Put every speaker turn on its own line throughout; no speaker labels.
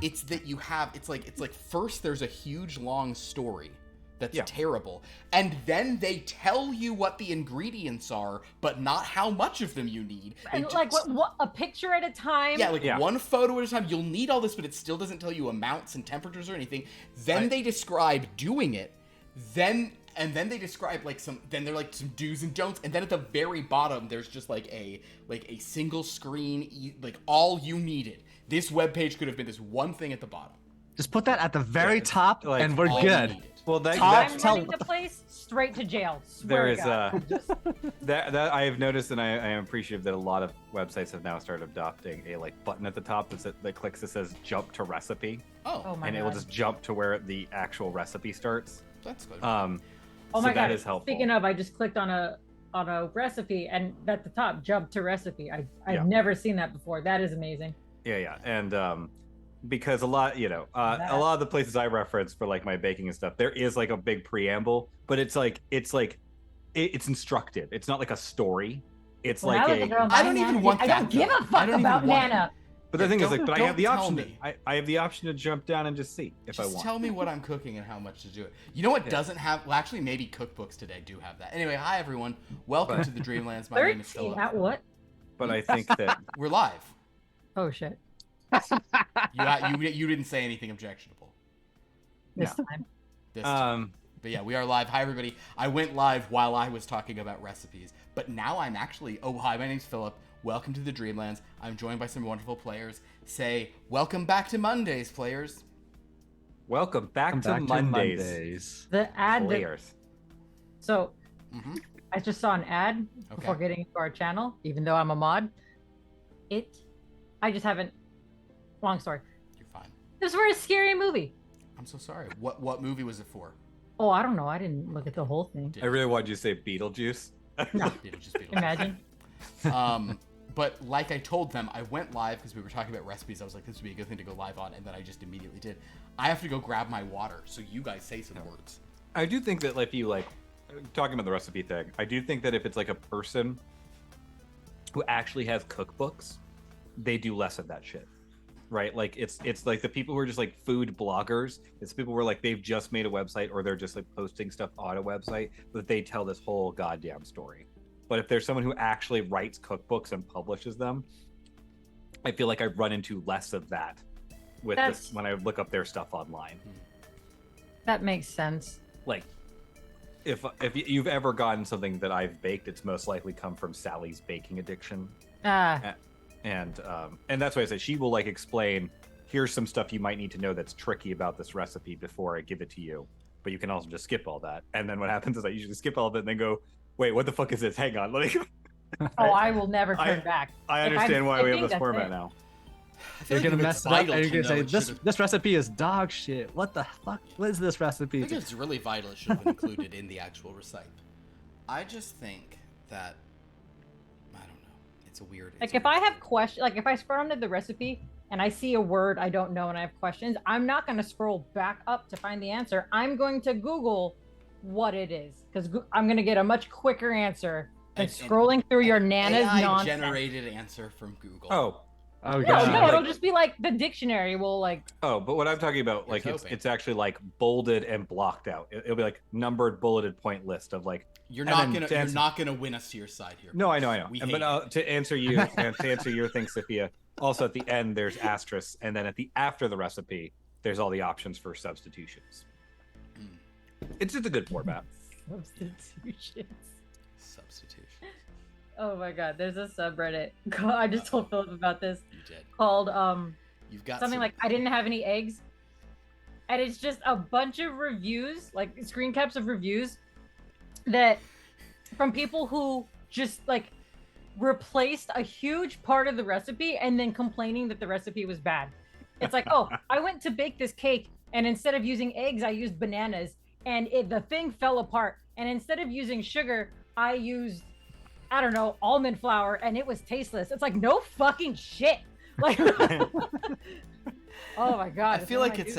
It's that you have, it's like first there's a huge long story that's terrible, and then they tell you what the ingredients are, but not how much of them you need.
And like what a picture at a time.
Yeah, like one photo at a time. You'll need all this, but it still doesn't tell you amounts and temperatures or anything. Then they describe doing it. Then they describe like some do's and don'ts, and then at the very bottom there's just like a single screen, like all you needed. This webpage could have been this one thing at the bottom.
Just put that at the very top,
like,
and we're good.
Well,
I'm running the place straight to jail.
There is that I have noticed, and I am appreciative that a lot of websites have now started adopting a like button at the top that clicks that says "Jump to Recipe."
Oh my
and
God.
it will just jump to where the actual recipe starts.
That's good.
Oh
so
my God!
That is helpful.
Speaking of, I just clicked on a recipe, and at the top, jump to recipe. I've never seen that before. That is amazing.
Yeah, and because a lot, a lot of the places I reference for like my baking and stuff, there is like a big preamble, but it's instructive. It's not like a story. It's
Well,
I don't even want that.
I don't give a fuck about Nana.
But the thing is, like, but I have the
Don't
option.
tell me.
I have the option to jump down and just see if I
Just
want.
tell me what I'm cooking and how much to do it. You know what doesn't have? Well, actually, maybe cookbooks today do have that. Anyway, hi everyone. Welcome to the Dreamlands. My name is
13
Philip.
at what?
But I think that
We're live.
Oh shit!
You didn't say anything objectionable
This time.
this time. But yeah, we are live. Hi everybody. I went live while I was talking about recipes, but now I'm actually. Oh hi, my name's Philip. Welcome to the Dreamlands. I'm joined by some wonderful players. Say welcome back to Mondays, players.
welcome back to Mondays.
The ad.
Players.
So, I just saw an ad before getting into our channel, even though I'm a mod. I just haven't. Long story.
You're fine.
This was for a scary movie.
I'm so sorry. What movie was it for?
Oh, I don't know. I didn't look at the whole thing.
I really wanted you to say Beetlejuice.
No.
Beetlejuice.
Imagine.
But like I told them, I went live because we were talking about recipes. I was like, this would be a good thing to go live on, and then I just immediately did. I have to go grab my water, so you guys say some words.
I do think that if you like talking about the recipe thing, I do think that if it's like a person who actually has cookbooks, they do less of that shit. Right? Like it's like the people who are just like food bloggers. It's people who are like they've just made a website or they're just like posting stuff on a website, but they tell this whole goddamn story. But if there's someone who actually writes cookbooks and publishes them, I feel like I run into less of that with this when I look up their stuff online.
That makes sense.
Like if you've ever gotten something that I've baked, it's most likely come from Sally's Baking Addiction. And that's why I say she will like explain, here's some stuff you might need to know that's tricky about this recipe before I give it to you. But you can also just skip all that. And then what happens is I usually skip all of it and then go, wait, what the fuck is this? Hang on. Let me
Oh, I will never turn back.
I understand why we have this format now.
You're gonna mess it up and you're gonna say this recipe is dog shit. What the fuck? What is this recipe?
I think it's really vital. It should have been included in the actual recite. I just think that I don't know. It's a weird.
Like if I have questions, like if I scroll under the recipe and I see a word I don't know and I have questions, I'm not going to scroll back up to find the answer. I'm going to Google what it is because I'm going to get a much quicker answer than scrolling through your Nana's nonsense.
AI-generated answer from Google.
Oh
god. No, it'll just be like the dictionary will like.
Oh, but what I'm talking about, like it's actually like bolded and blocked out. It'll be like numbered, bulleted point list of like.
You're not gonna win us to your side here.
No, I know. But to answer you, to answer your thing, Sophia. Also, at the end there's asterisks, and then after the recipe, there's all the options for substitutions. It's just a good format.
Substitutions.
Oh my god, there's a subreddit. I just told Philip about this.
You did.
Called
You've got
something like I didn't have any eggs. And it's just a bunch of reviews, like screen caps of reviews that from people who just like replaced a huge part of the recipe and then complaining that the recipe was bad. It's like, oh, I went to bake this cake and instead of using eggs, I used bananas and the thing fell apart. And instead of using sugar, I used, I don't know, almond flour and it was tasteless. It's like, no fucking shit. Like, oh my god.
I feel like it's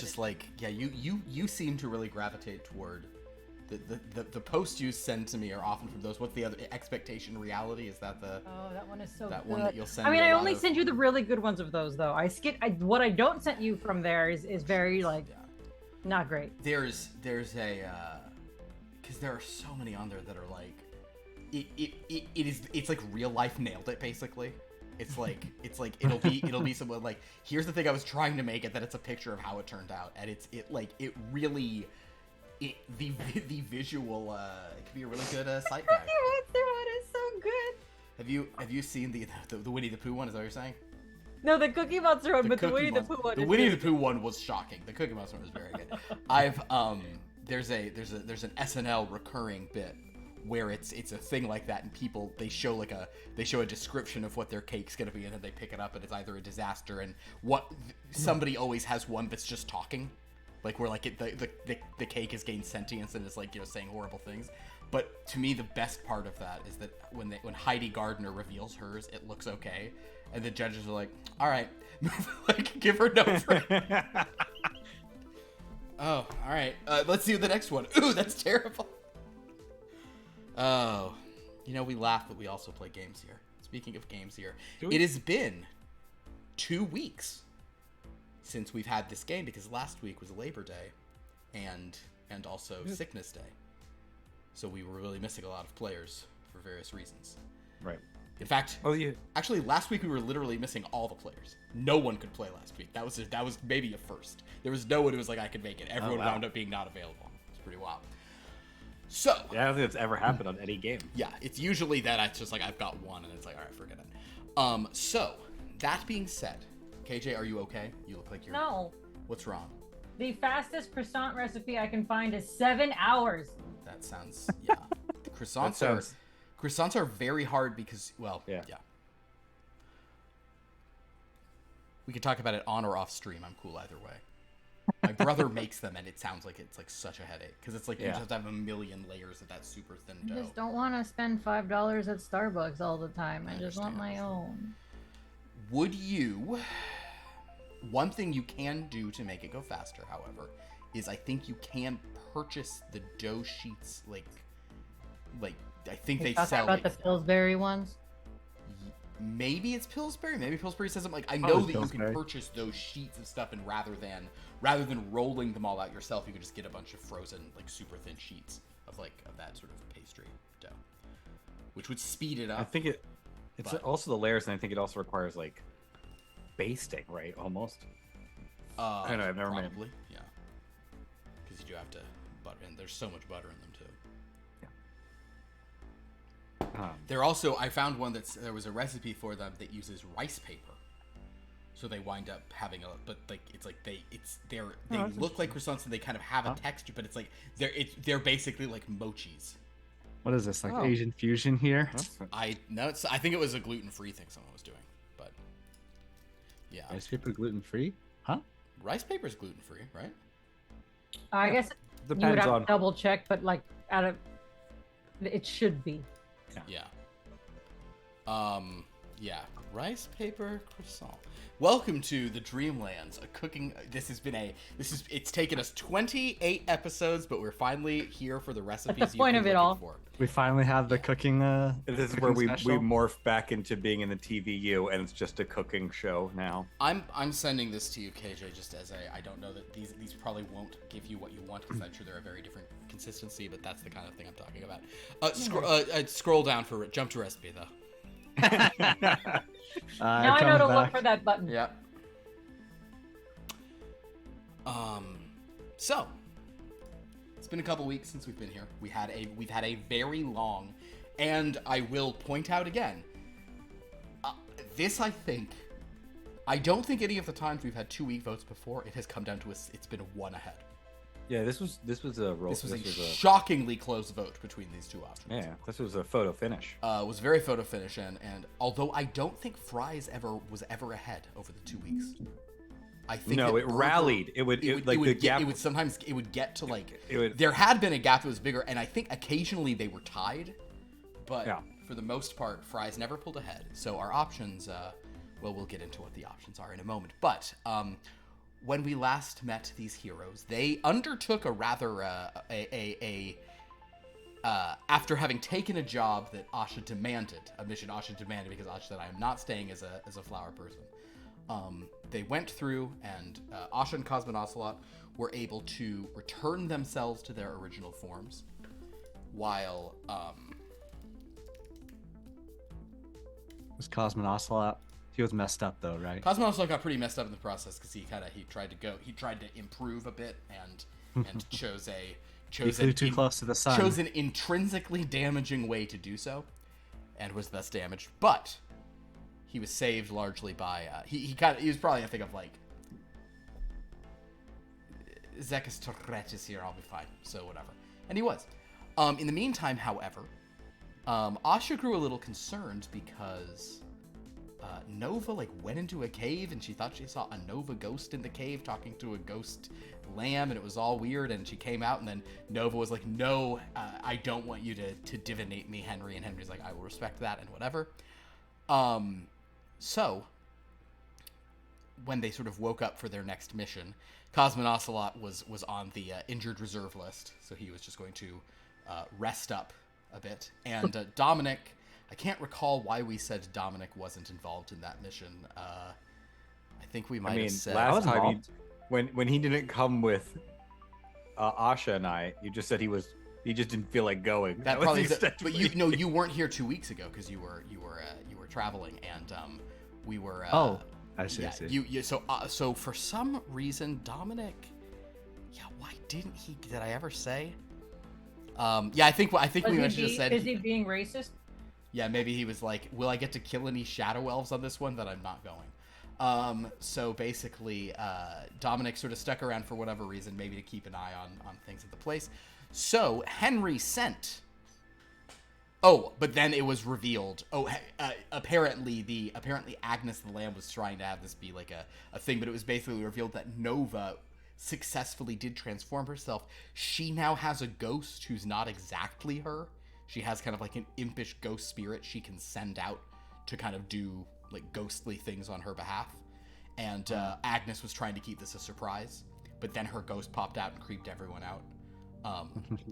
just like, yeah, you seem to really gravitate toward The posts you send to me are often from those. What's the other expectation reality? Is that the?
Oh, that one is so
that
good.
one that you'll send?
I mean,
me
I
a
only
lot of...
send you the really good ones of those, though. What I don't send you from there is very like, not great.
There's a, because there are so many on there that are like, it's like real life nailed it basically. It's like it'll be someone like, here's the thing I was trying to make it, that it's a picture of how it turned out, and the visual it can be a really good sight gag.
Monster one is so good.
Have you seen the Winnie the Pooh one? Is that what you're saying?
No, the Cookie Monster one, but the Winnie the Pooh one.
The Winnie the Pooh one was shocking. The Cookie Monster one was very good. I've there's an SNL recurring bit where it's a thing like that, and people they show a description of what their cake's gonna be, and then they pick it up, and it's either a disaster, and somebody always has one that's just talking, like where like the cake has gained sentience and is like, you know, saying horrible things. But to me, the best part of that is that when Heidi Gardner reveals hers, it looks okay, and the judges are like, all right, like give her no praise. Oh, all right. Let's see the next one. Ooh, that's terrible. Oh, you know, we laugh, but we also play games here. Speaking of games here, it has been 2 weeks since we've had this game, because last week was Labor Day and also Sickness Day. So we were really missing a lot of players for various reasons.
Right.
In fact, actually, last week we were literally missing all the players. No one could play last week. That was maybe a first. There was no one who was like, I could make it. Everyone wound up being not available. It's pretty wild. So
yeah, I don't think it's ever happened on any game.
Yeah, it's usually that it's just like I've got one, and it's like, all right, forget it. So that being said, KJ, are you okay? You look like you're.
No.
What's wrong?
The fastest croissant recipe I can find is 7 hours.
That sounds croissants are very hard because yeah. We can talk about it on or off stream. I'm cool either way. My brother makes them, and it sounds like it's like such a headache, because it's like you just have to have a million layers of that super thin dough.
I just don't want to spend $5 at Starbucks all the time. I just want my own.
Would you? One thing you can do to make it go faster, however, is I think you can purchase the dough sheets. Like I think they sell.
About the Pillsbury ones.
Maybe it's Pillsbury. Maybe Pillsbury says something. Like, I know that you can purchase those sheets of stuff, and rather than rolling them all out yourself, you can just get a bunch of frozen, like super thin sheets of that sort of pastry dough, which would speed it up.
I think it's also the layers, and I think it also requires like basting, right? Almost. I don't know. I've never made.
Probably, yeah. Because you do have to butter, and there's so much butter in them too. They're also, I found one there was a recipe for them that uses rice paper, so they wind up having they look like croissants, and they kind of have a texture, but it's like they're basically like mochis.
What is this, like Asian fusion here?
I think it was a gluten-free thing someone was doing, but yeah.
Rice paper gluten-free? Huh?
Rice paper is gluten-free, right?
I guess
depends
you would have
on
to double check, but like it should be.
Yeah. Yeah. Rice paper croissant. Welcome to the Dreamlands, a cooking. It's taken us 28 episodes, but we're finally here for the recipes.
That's the point of it all.
For.
We finally have the cooking.
This is where we morph back into being in the TVU, and it's just a cooking show now.
I'm sending this to you, KJ, just as I don't know that these probably won't give you what you want, because I'm sure they're a very different consistency, but that's the kind of thing I'm talking about. Scroll down for jump to recipe though.
Now I know to look for that button.
Yeah. So it's been a couple weeks since we've been here. We've had a very long, and I will point out again, this I don't think any of the times we've had 2-week votes before it has come down to it's been one ahead.
Yeah, this was a
shockingly close vote between these two options.
Yeah, this was a photo finish.
It was very photo finish, and although I don't think Fry's was ever ahead over the 2 weeks. I think
it rallied. It would
sometimes get to like there had been a gap that was bigger, and I think occasionally they were tied, but for the most part, Fry's never pulled ahead. So our options, we'll get into what the options are in a moment, but when we last met these heroes, they undertook a rather a after having taken a job that Asha demanded, a mission Asha demanded, because Asha said, I am not staying as a flower person. They went through, and Asha and Cosmo and Ocelot were able to return themselves to their original forms, while
Was Cosmo and Ocelot? He was messed up though, right?
Cosmo and Ocelot got pretty messed up in the process because he tried to improve a bit and chose
He flew too close to the sun.
Chose an intrinsically damaging way to do so, and was thus damaged. But he was saved largely by he was probably a thing of like, Zekas Torrret is here, I'll be fine, so whatever. And he was. In the meantime, however, Asha grew a little concerned because Nova went into a cave, and she thought she saw a Nova ghost in the cave talking to a ghost lamb, and it was all weird, and she came out, and then Nova was like, no, I don't want you to divinate me, Henry. And Henry's like, I will respect that and whatever. So when they sort of woke up for their next mission, Cosmo and Ocelot was on the injured reserve list, so he was just going to rest up a bit. And Dominic, I can't recall why we said Dominic wasn't involved in that mission. I think we might have said
last time when he didn't come with Asha and I, you just said he just didn't feel like going.
That probably is it. But you weren't here 2 weeks ago because you were traveling, and we were.
I see.
Yeah,
I see.
So for some reason, Dominic. Yeah, why didn't he? Did I ever say? Yeah, I think we mentioned said.
Is he being racist?
Yeah, maybe he was like, will I get to kill any shadow elves on this one? That I'm not going. So basically, Dominic sort of stuck around for whatever reason, maybe to keep an eye on things at the place. So Henry sent. Oh, but then it was revealed. Oh, apparently Agnes the Lamb was trying to have this be like a thing, but it was basically revealed that Nova successfully did transform herself. She now has a ghost who's not exactly her. She has kind of like an impish ghost spirit she can send out to kind of do like ghostly things on her behalf. And Agnes was trying to keep this a surprise, but then her ghost popped out and creeped everyone out.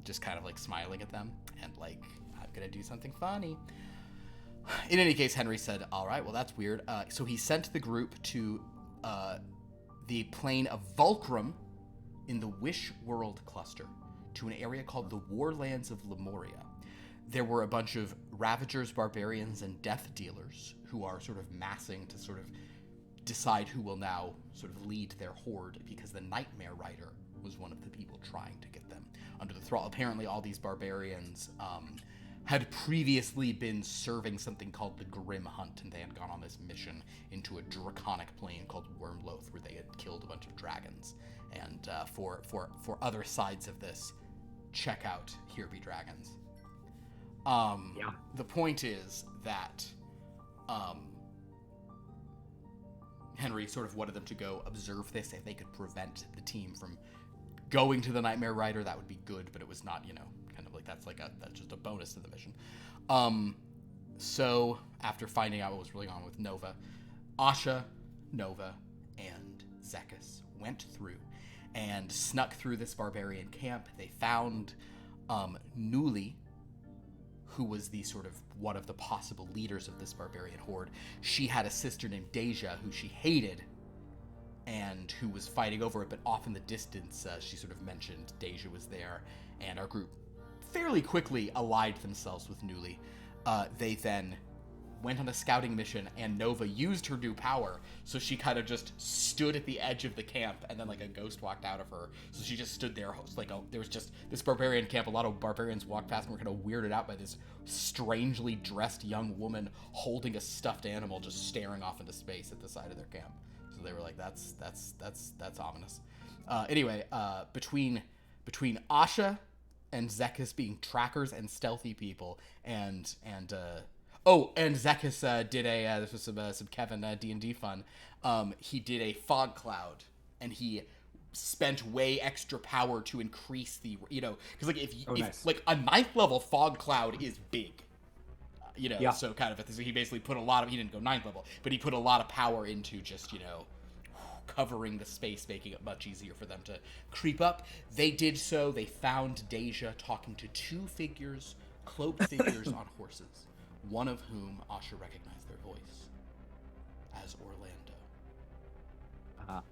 Just kind of like smiling at them and like, I'm gonna do something funny. In any case, Henry said, all right, well, that's weird. So he sent the group to the plane of Vulcrum in the Wish World cluster to an area called the Warlands of Lemuria. There were a bunch of Ravagers, Barbarians, and Death Dealers who are sort of massing to sort of decide who will now sort of lead their horde, because the Nightmare Rider was one of the people trying to get them under the thrall. Apparently all these barbarians had previously been serving something called the Grim Hunt, and they had gone on this mission into a draconic plane called Wormloath, where they had killed a bunch of dragons. And for other sides of this, check out Here Be Dragons. The point is that Henry sort of wanted them to go observe this. If they could prevent the team from going to the Nightmare Rider, that would be good, but it was not, kind of like that's just a bonus to the mission. So after finding out what was really on with Nova, Asha, Nova, and Zekas went through and snuck through this barbarian camp. They found Nuli, who was the sort of one of the possible leaders of this barbarian horde. She had a sister named Deja, who she hated, and who was fighting over it, but off in the distance, she sort of mentioned Deja was there, and our group fairly quickly allied themselves with Nuli. They then went on a scouting mission, and Nova used her new power, so she kind of just stood at the edge of the camp, and then like a ghost walked out of her, so she just stood there. There was just this barbarian camp. A lot of barbarians walked past and were kind of weirded out by this strangely dressed young woman holding a stuffed animal, just staring off into space at the side of their camp. So they were like, that's ominous. Anyway, between Asha and Zekas being trackers and stealthy people, and Zekas did this was some Kevin D&D fun. He did a fog cloud, and he spent way extra power to increase the, because like if like a 9th level fog cloud is big. So kind of he basically put a lot of, he didn't go 9th level, but he put a lot of power into just, covering the space, making it much easier for them to creep up. They did so. They found Deja talking to two figures, cloaked figures on horses, one of whom Asha recognized their voice as Orlando.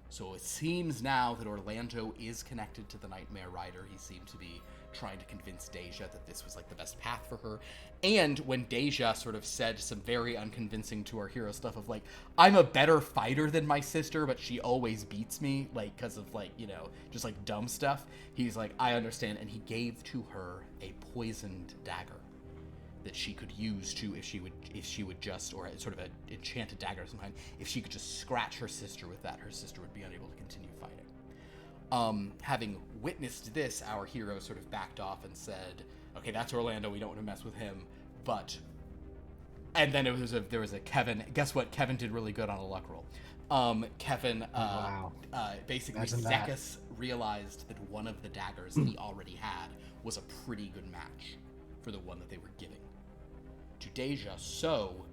So it seems now that Orlando is connected to the Nightmare Rider. He seemed to be trying to convince Deja that this was like the best path for her. And when Deja sort of said some very unconvincing to our hero stuff of like, I'm a better fighter than my sister, but she always beats me, like, because of like, you know, just like dumb stuff. He's like, I understand. And he gave to her a poisoned dagger that she could use to, if she would just, or sort of an enchanted dagger of some kind, if she could just scratch her sister with that, her sister would be unable to continue fighting. Having witnessed this, our hero sort of backed off and said, okay, that's Orlando, we don't want to mess with him, but... And then there was a Kevin. Guess what? Kevin did really good on a luck roll. Kevin, basically, Zekas realized that one of the daggers he already had was a pretty good match for the one that they were giving to Deja. So,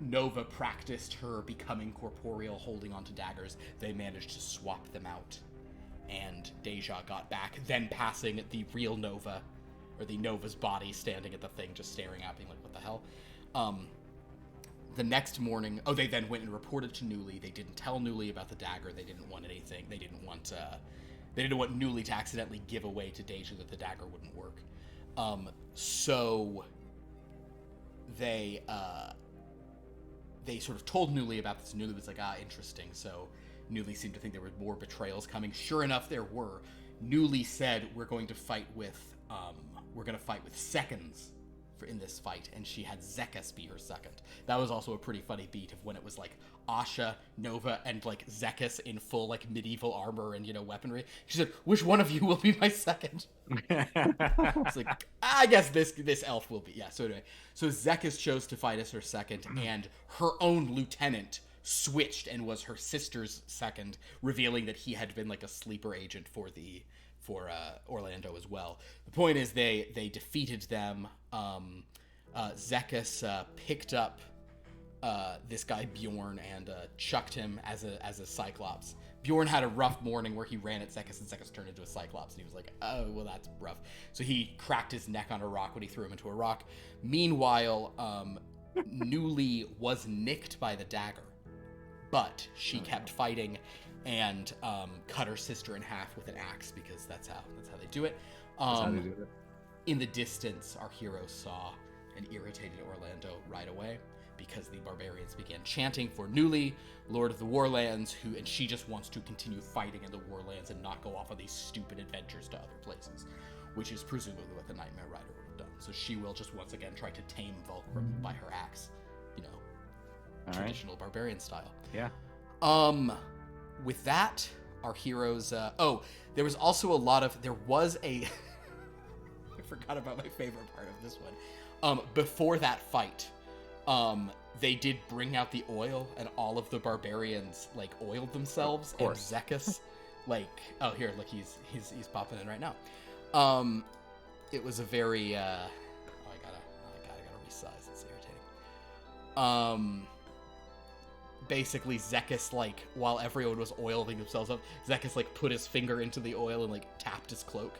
Nova practiced her becoming corporeal, holding onto daggers. They managed to swap them out, and Deja got back, then passing the real Nova, or the Nova's body, standing at the thing, just staring at me like, what the hell? The next morning, they then went and reported to Newly. They didn't tell Newly about the dagger. They didn't want anything. They didn't want Newly to accidentally give away to Deja that the dagger wouldn't work. So they sort of told Newly about this. Newly was like, interesting. So Newly seemed to think there were more betrayals coming. Sure enough, there were. Newly said, we're going to fight with seconds in this fight, and she had Zekas be her second. That was also a pretty funny beat of when it was like Asha, Nova, and like Zekas in full like medieval armor and, you know, weaponry. She said, which one of you will be my second? It's like, I guess this elf will be. Yeah, so anyway. So Zekas chose to fight as her second, and her own lieutenant switched and was her sister's second, revealing that he had been like a sleeper agent for Orlando as well. The point is they defeated them. Zekas picked up this guy Bjorn and chucked him as a Cyclops. Bjorn had a rough morning where he ran at Zekas and Zekas turned into a Cyclops, and he was like, oh, well, that's rough. So he cracked his neck on a rock when he threw him into a rock. Meanwhile, Newly was nicked by the dagger, but she kept fighting and cut her sister in half with an axe, because that's how they do it. In the distance, our hero saw an irritated Orlando ride away, because the barbarians began chanting for Newly, Lord of the Warlands, and she just wants to continue fighting in the Warlands and not go off on these stupid adventures to other places, which is presumably what the Nightmare Rider would have done. So she will just once again try to tame Vulcrum by her axe, you know, traditional barbarian style.
Yeah.
With that, our heroes... there was also there was a... I forgot about my favorite part of this one. Before that fight, they did bring out the oil, and all of the barbarians, like, oiled themselves, and Zekas, like... Oh, here, look, he's popping in right now. It was a very... I gotta resize, it's irritating. Basically, Zekas, like, while everyone was oiling themselves up, Zekas, like, put his finger into the oil and, like, tapped his cloak.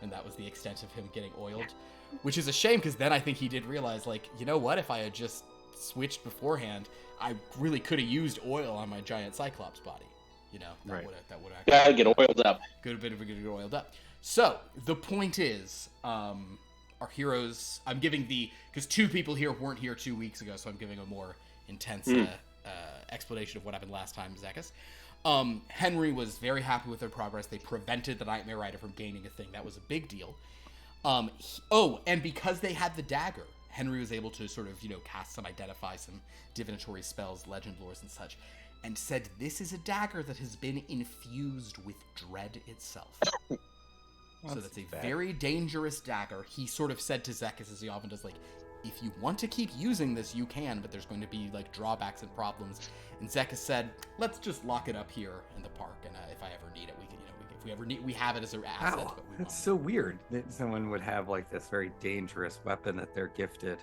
And that was the extent of him getting oiled. Which is a shame, because then I think he did realize, like, you know what? If I had just switched beforehand, I really could have used oil on my giant Cyclops body. You know? That would have
gotta get oiled up.
Good bit of a get oiled up. So, the point is, our heroes... I'm giving because two people here weren't here 2 weeks ago, so I'm giving a more intense... explanation of what happened last time, Zekas. Henry was very happy with their progress. They prevented the Nightmare Rider from gaining a thing. That was a big deal. And because they had the dagger, Henry was able to sort of, you know, identify some divinatory spells, legend lores and such, and said, this is a dagger that has been infused with dread itself. So that's a very dangerous dagger. He sort of said to Zekas, as he often does, like, if you want to keep using this, you can, but there's going to be, like, drawbacks and problems. And Zekas said, let's just lock it up here in the park, and if I ever need it, we can, you know, if we ever need, we have it as an asset.
Wow, that's so weird that someone would have, like, this very dangerous weapon that they're gifted.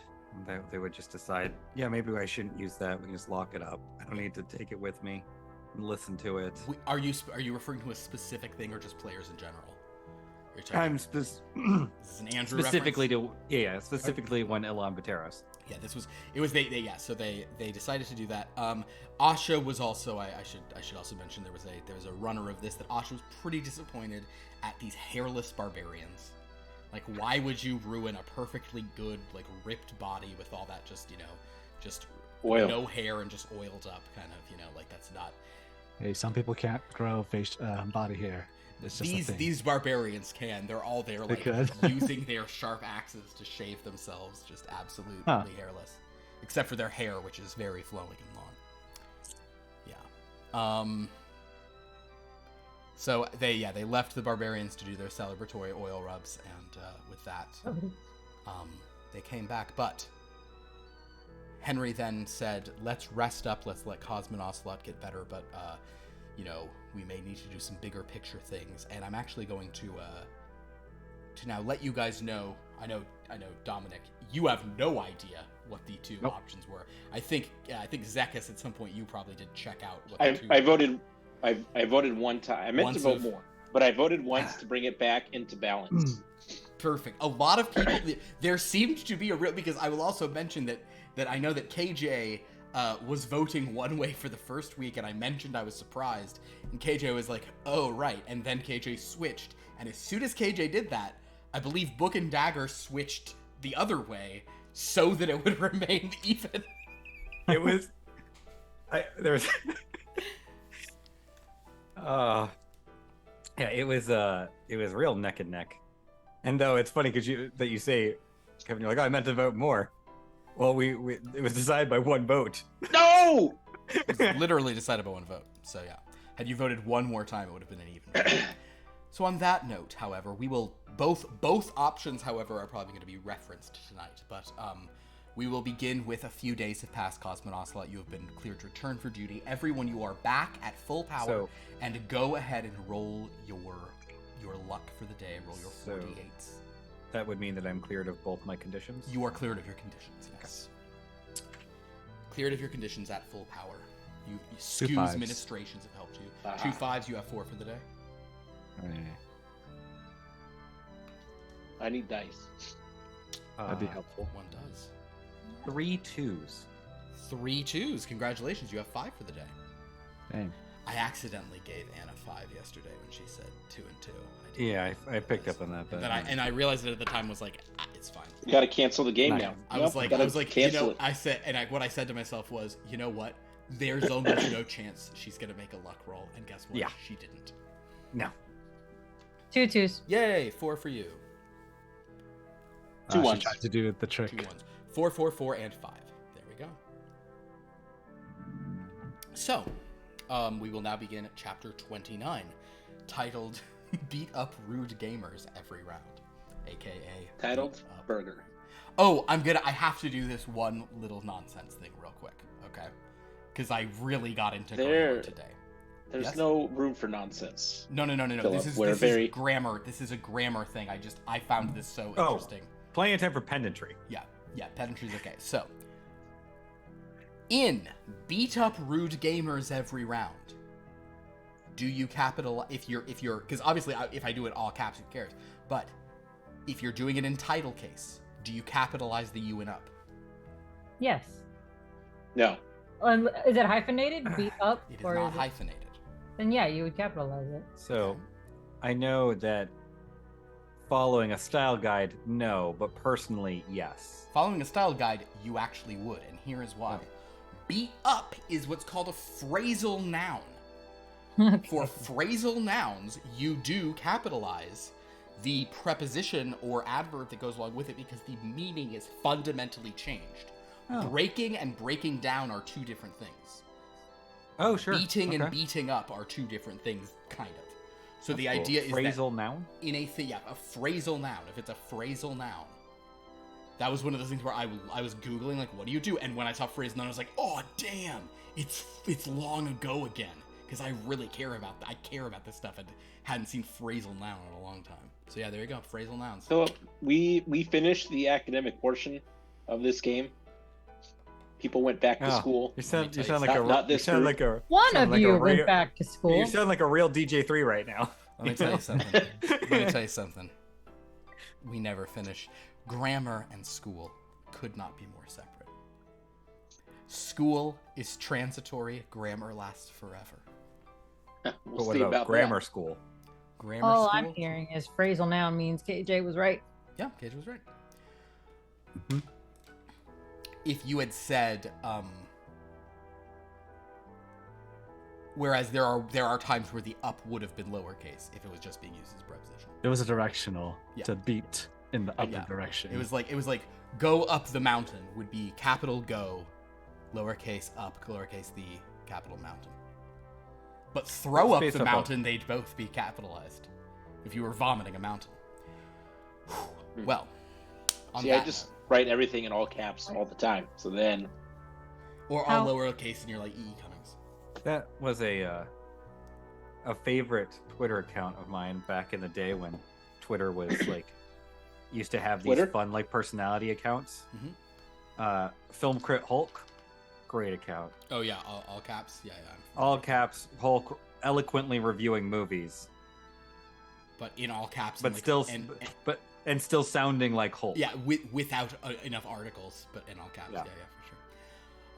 They would just decide, yeah, maybe I shouldn't use that. We can just lock it up. I don't need to take it with me and listen to it.
Are you referring to a specific thing or just players in general?
I'm
This is an Andrew
specifically
reference?
specifically when Ilan Bateros.
Yeah, so they decided to do that. Asha was also I should also mention there was a runner of this that Asha was pretty disappointed at these hairless barbarians. Like, why would you ruin a perfectly good, like, ripped body with all that just oil, no hair and just oiled up kind of, like, that's not.
Hey, some people can't grow body hair. It's just
these barbarians can. They're all there, like, using their sharp axes to shave themselves, just absolutely hairless, except for their hair, which is very flowing and long. Yeah. So they left the barbarians to do their celebratory oil rubs, and with that, they came back. But Henry then said, "Let's rest up. Let's let Cosmo and Ocelot get better. But we may need to do some bigger picture things." And I'm actually going to now let you guys know. I know, Dominic, you have no idea what the two options were. I think Zekas at some point you probably did check out. What
I voted. I voted one time. I meant to vote more, but I voted once to bring it back into balance.
Perfect. A lot of people. There seemed to be a real, because I will also mention that I know that KJ was voting one way for the first week, and I mentioned I was surprised, and KJ was like, "Oh right," and then KJ switched, and as soon as KJ did that, I believe Book and Dagger switched the other way so that it would remain even.
It was. There was. Yeah, it was real neck and neck. And though it's funny because you say, Kevin, you're like, "Oh, I meant to vote more." Well, it was decided by one vote.
No!
It was literally decided by one vote. So yeah, had you voted one more time, it would have been an even vote. So on that note, however, we will both options, however, are probably going to be referenced tonight. But we will begin with a few days have passed. Cosmo and Ocelot, you have been cleared to return for duty. Everyone, you are back at full power, and go ahead and roll your luck for the day. Roll your 48s.
That would mean that I'm cleared of both my conditions?
You are cleared of your conditions, yes. Okay. Cleared of your conditions at full power. Skew's ministrations have helped you. 2 5s, you have 4 for the day.
I need dice.
That'd be helpful.
1 does.
3 2s.
3 2s. Congratulations, you have 5 for the day.
Dang.
I accidentally gave Anna 5 yesterday when she said 2 and 2.
Yeah, I picked up on that. But
I realized it at the time was like, it's fine.
You got to cancel the game now.
I was like,
cancel it.
I said, what I said to myself was, you know what? There's almost no chance she's gonna make a luck roll, and guess what?
Yeah.
She didn't.
No.
2 2s.
Yay! 4 for you.
2 1s.
She tried to do the trick.
2 1s. 4 4 4 and 5. There we go. So, we will now begin at chapter 29, titled "Beat Up Rude Gamers Every Round," aka
Titled Burger.
Oh, I have to do this one little nonsense thing real quick, okay? Because I really got into grammar today.
There's no room for nonsense.
No.
Philip,
This is grammar. This is a grammar thing. I found this so interesting.
Plenty of time for pedantry.
Yeah, pedantry's okay. So, in Beat Up Rude Gamers Every Round, do you capitalize if you're because obviously if I do it all caps, who cares? But if you're doing it in title case, do you capitalize the U and up?
Yes.
No.
Is it hyphenated? Beat up?
It is not hyphenated.
Then yeah, you would capitalize it.
So, I know that following a style guide, no, but personally, yes.
Following a style guide, you actually would, and here is why.
Okay.
Beat up is what's called a phrasal noun.
Okay.
For phrasal nouns, you do capitalize the preposition or adverb that goes along with it because the meaning is fundamentally changed.
Oh.
Breaking and breaking down are 2 different things.
Oh, sure.
Beating and beating up are 2 different things, kind of. So the idea is
phrasal noun?
In a phrasal noun. If it's a phrasal noun. That was one of those things where I was Googling, like, what do you do? And when I saw phrasal noun, I was like, oh, damn, it's long ago again. Because I really care about that. I care about this stuff and hadn't seen phrasal noun in a long time. So yeah, there you go, phrasal nouns.
So we finished the academic portion of this game. People went back to school.
You sound like
not this group.
One of you went back to school.
You sound like a real DJ3 right now.
Let me tell you something. Let me tell you something. We never finish. Grammar and school could not be more separate. School is transitory. Grammar lasts forever.
We'll
But what
see
about grammar school?
Grammar
All
school.
I'm hearing is phrasal noun means KJ was right.
Yeah, Cage was right. If you had said, whereas there are times where the up would have been lowercase if it was just being used as a preposition.
It was a directional
Yeah.
to beat in the upper
Yeah.
direction.
It was like go up the mountain would be capital go, lowercase up, lowercase the, capital mountain. But throw up
Space
the
up
mountain, they'd both be capitalized. If you were vomiting a mountain. Well, on
See,
that
I just write everything in all caps all the time. So then,
or all lowercase, and you're like Cummings.
That was a favorite Twitter account of mine back in the day when Twitter was like used to have these
Twitter?
fun like personality accounts. Film Crit Hulk, great account.
Oh yeah, all caps. Yeah.
All caps, Hulk eloquently reviewing movies,
But in all caps.
but
and, like,
still,
and
and still sounding like Hulk.
yeah, without enough articles, but in all caps.
Yeah.
Yeah, for sure.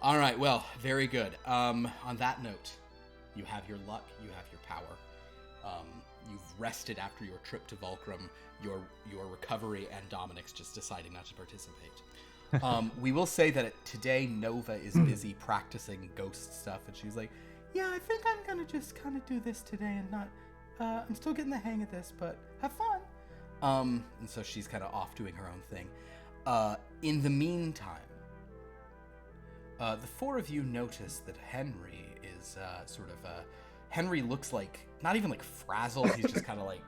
All right, well, very good. On that note, you have your luck, you have your power. You've rested after your trip to Volcrum, your recovery, and Dominic's just deciding not to participate. We will say that today Nova is busy practicing ghost stuff, and she's like, "Yeah, I think I'm gonna just kind of do this today and not. I'm still getting the hang of this, but have fun." And so she's kind of off doing her own thing. In the meantime, the four of you notice that Henry is Henry looks like not even like frazzled. He's just kind of like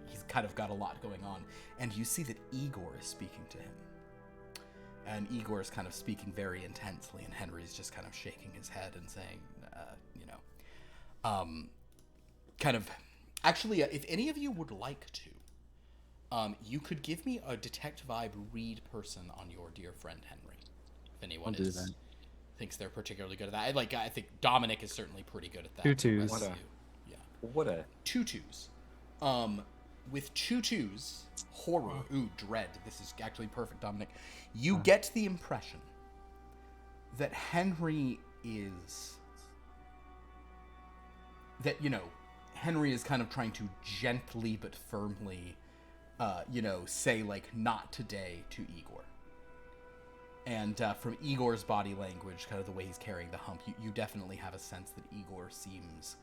he's kind of got a lot going on. And you see that Igor is speaking to him. And Igor is kind of speaking very intensely, and Henry's just kind of shaking his head and saying, actually, if any of you would like to, you could give me a detect vibe read person on your dear friend Henry. If anyone thinks they're particularly good at that. I think Dominic is certainly pretty good at that.
2 twos.
What a
2 twos. With 2 twos, horror, dread. This is actually perfect, Dominic. You get the impression that Henry is Henry is kind of trying to gently but firmly, say like "not today" to Igor. And from Igor's body language, kind of the way he's carrying the hump, you definitely have a sense that Igor seems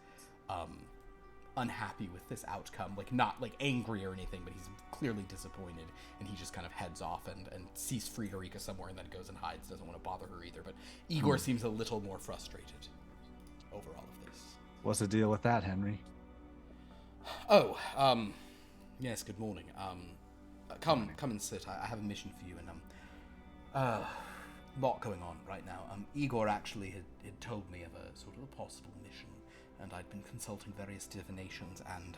unhappy with this outcome. Like, not like angry or anything, but he's clearly disappointed, and he just kind of heads off and sees Friederike somewhere and then goes and hides, doesn't want to bother her either. But Igor seems a little more frustrated over all of this.
What's the deal with that, Henry?
Oh, yes, good morning. Come and sit. I have a mission for you, and lot going on right now. Igor actually had told me of a sort of a possible mission, and I'd been consulting various divinations, and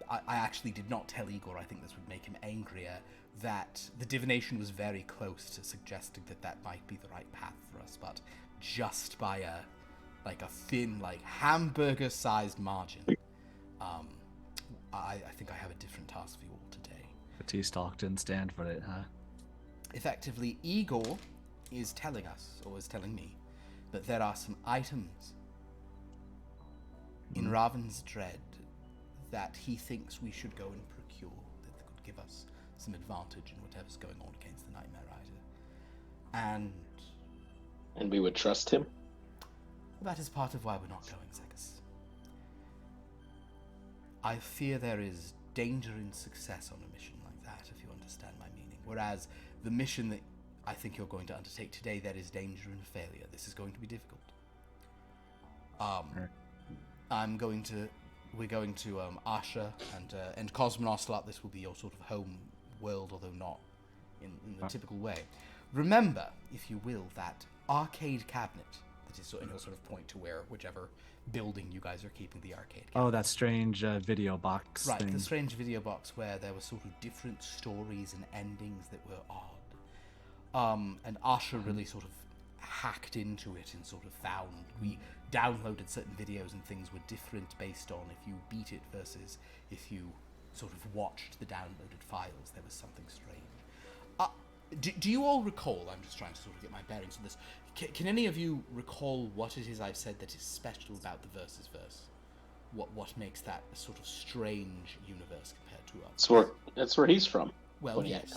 I actually did not tell Igor, I think this would make him angrier, that the divination was very close to suggesting that might be the right path for us, but just by a thin, hamburger-sized margin. I think I have a different task for you all today.
The T-Stock didn't stand for it, huh?
Effectively, Igor is telling us, or is telling me, that there are some items in Raven's Dread that he thinks we should go and procure that could give us some advantage in whatever's going on against the Nightmare Rider.
And we would trust him?
That is part of why we're not going, Zekas. I fear there is danger in success on a mission like that, if you understand my meaning. Whereas the mission that I think you're going to undertake today, there is danger in failure. This is going to be difficult. We're going to Asha and Cosmonoslat. This will be your sort of home world, although not in the typical way. Remember, if you will, that arcade cabinet that is, and he'll sort of point to whichever building you guys are keeping the arcade cabinet.
Oh, that strange video box
Right,
thing.
the strange video box where there were sort of different stories and endings that were odd. And Asha really sort of hacked into it and sort of found we downloaded certain videos and things were different based on if you beat it versus if you sort of watched the downloaded files. There was something strange. Do you all recall? I'm just trying to sort of get my bearings on this. Can any of you recall what it is I've said that is special about the Versus Verse? What makes that a sort of strange universe compared to ours?
That's where he's from.
Well, yes,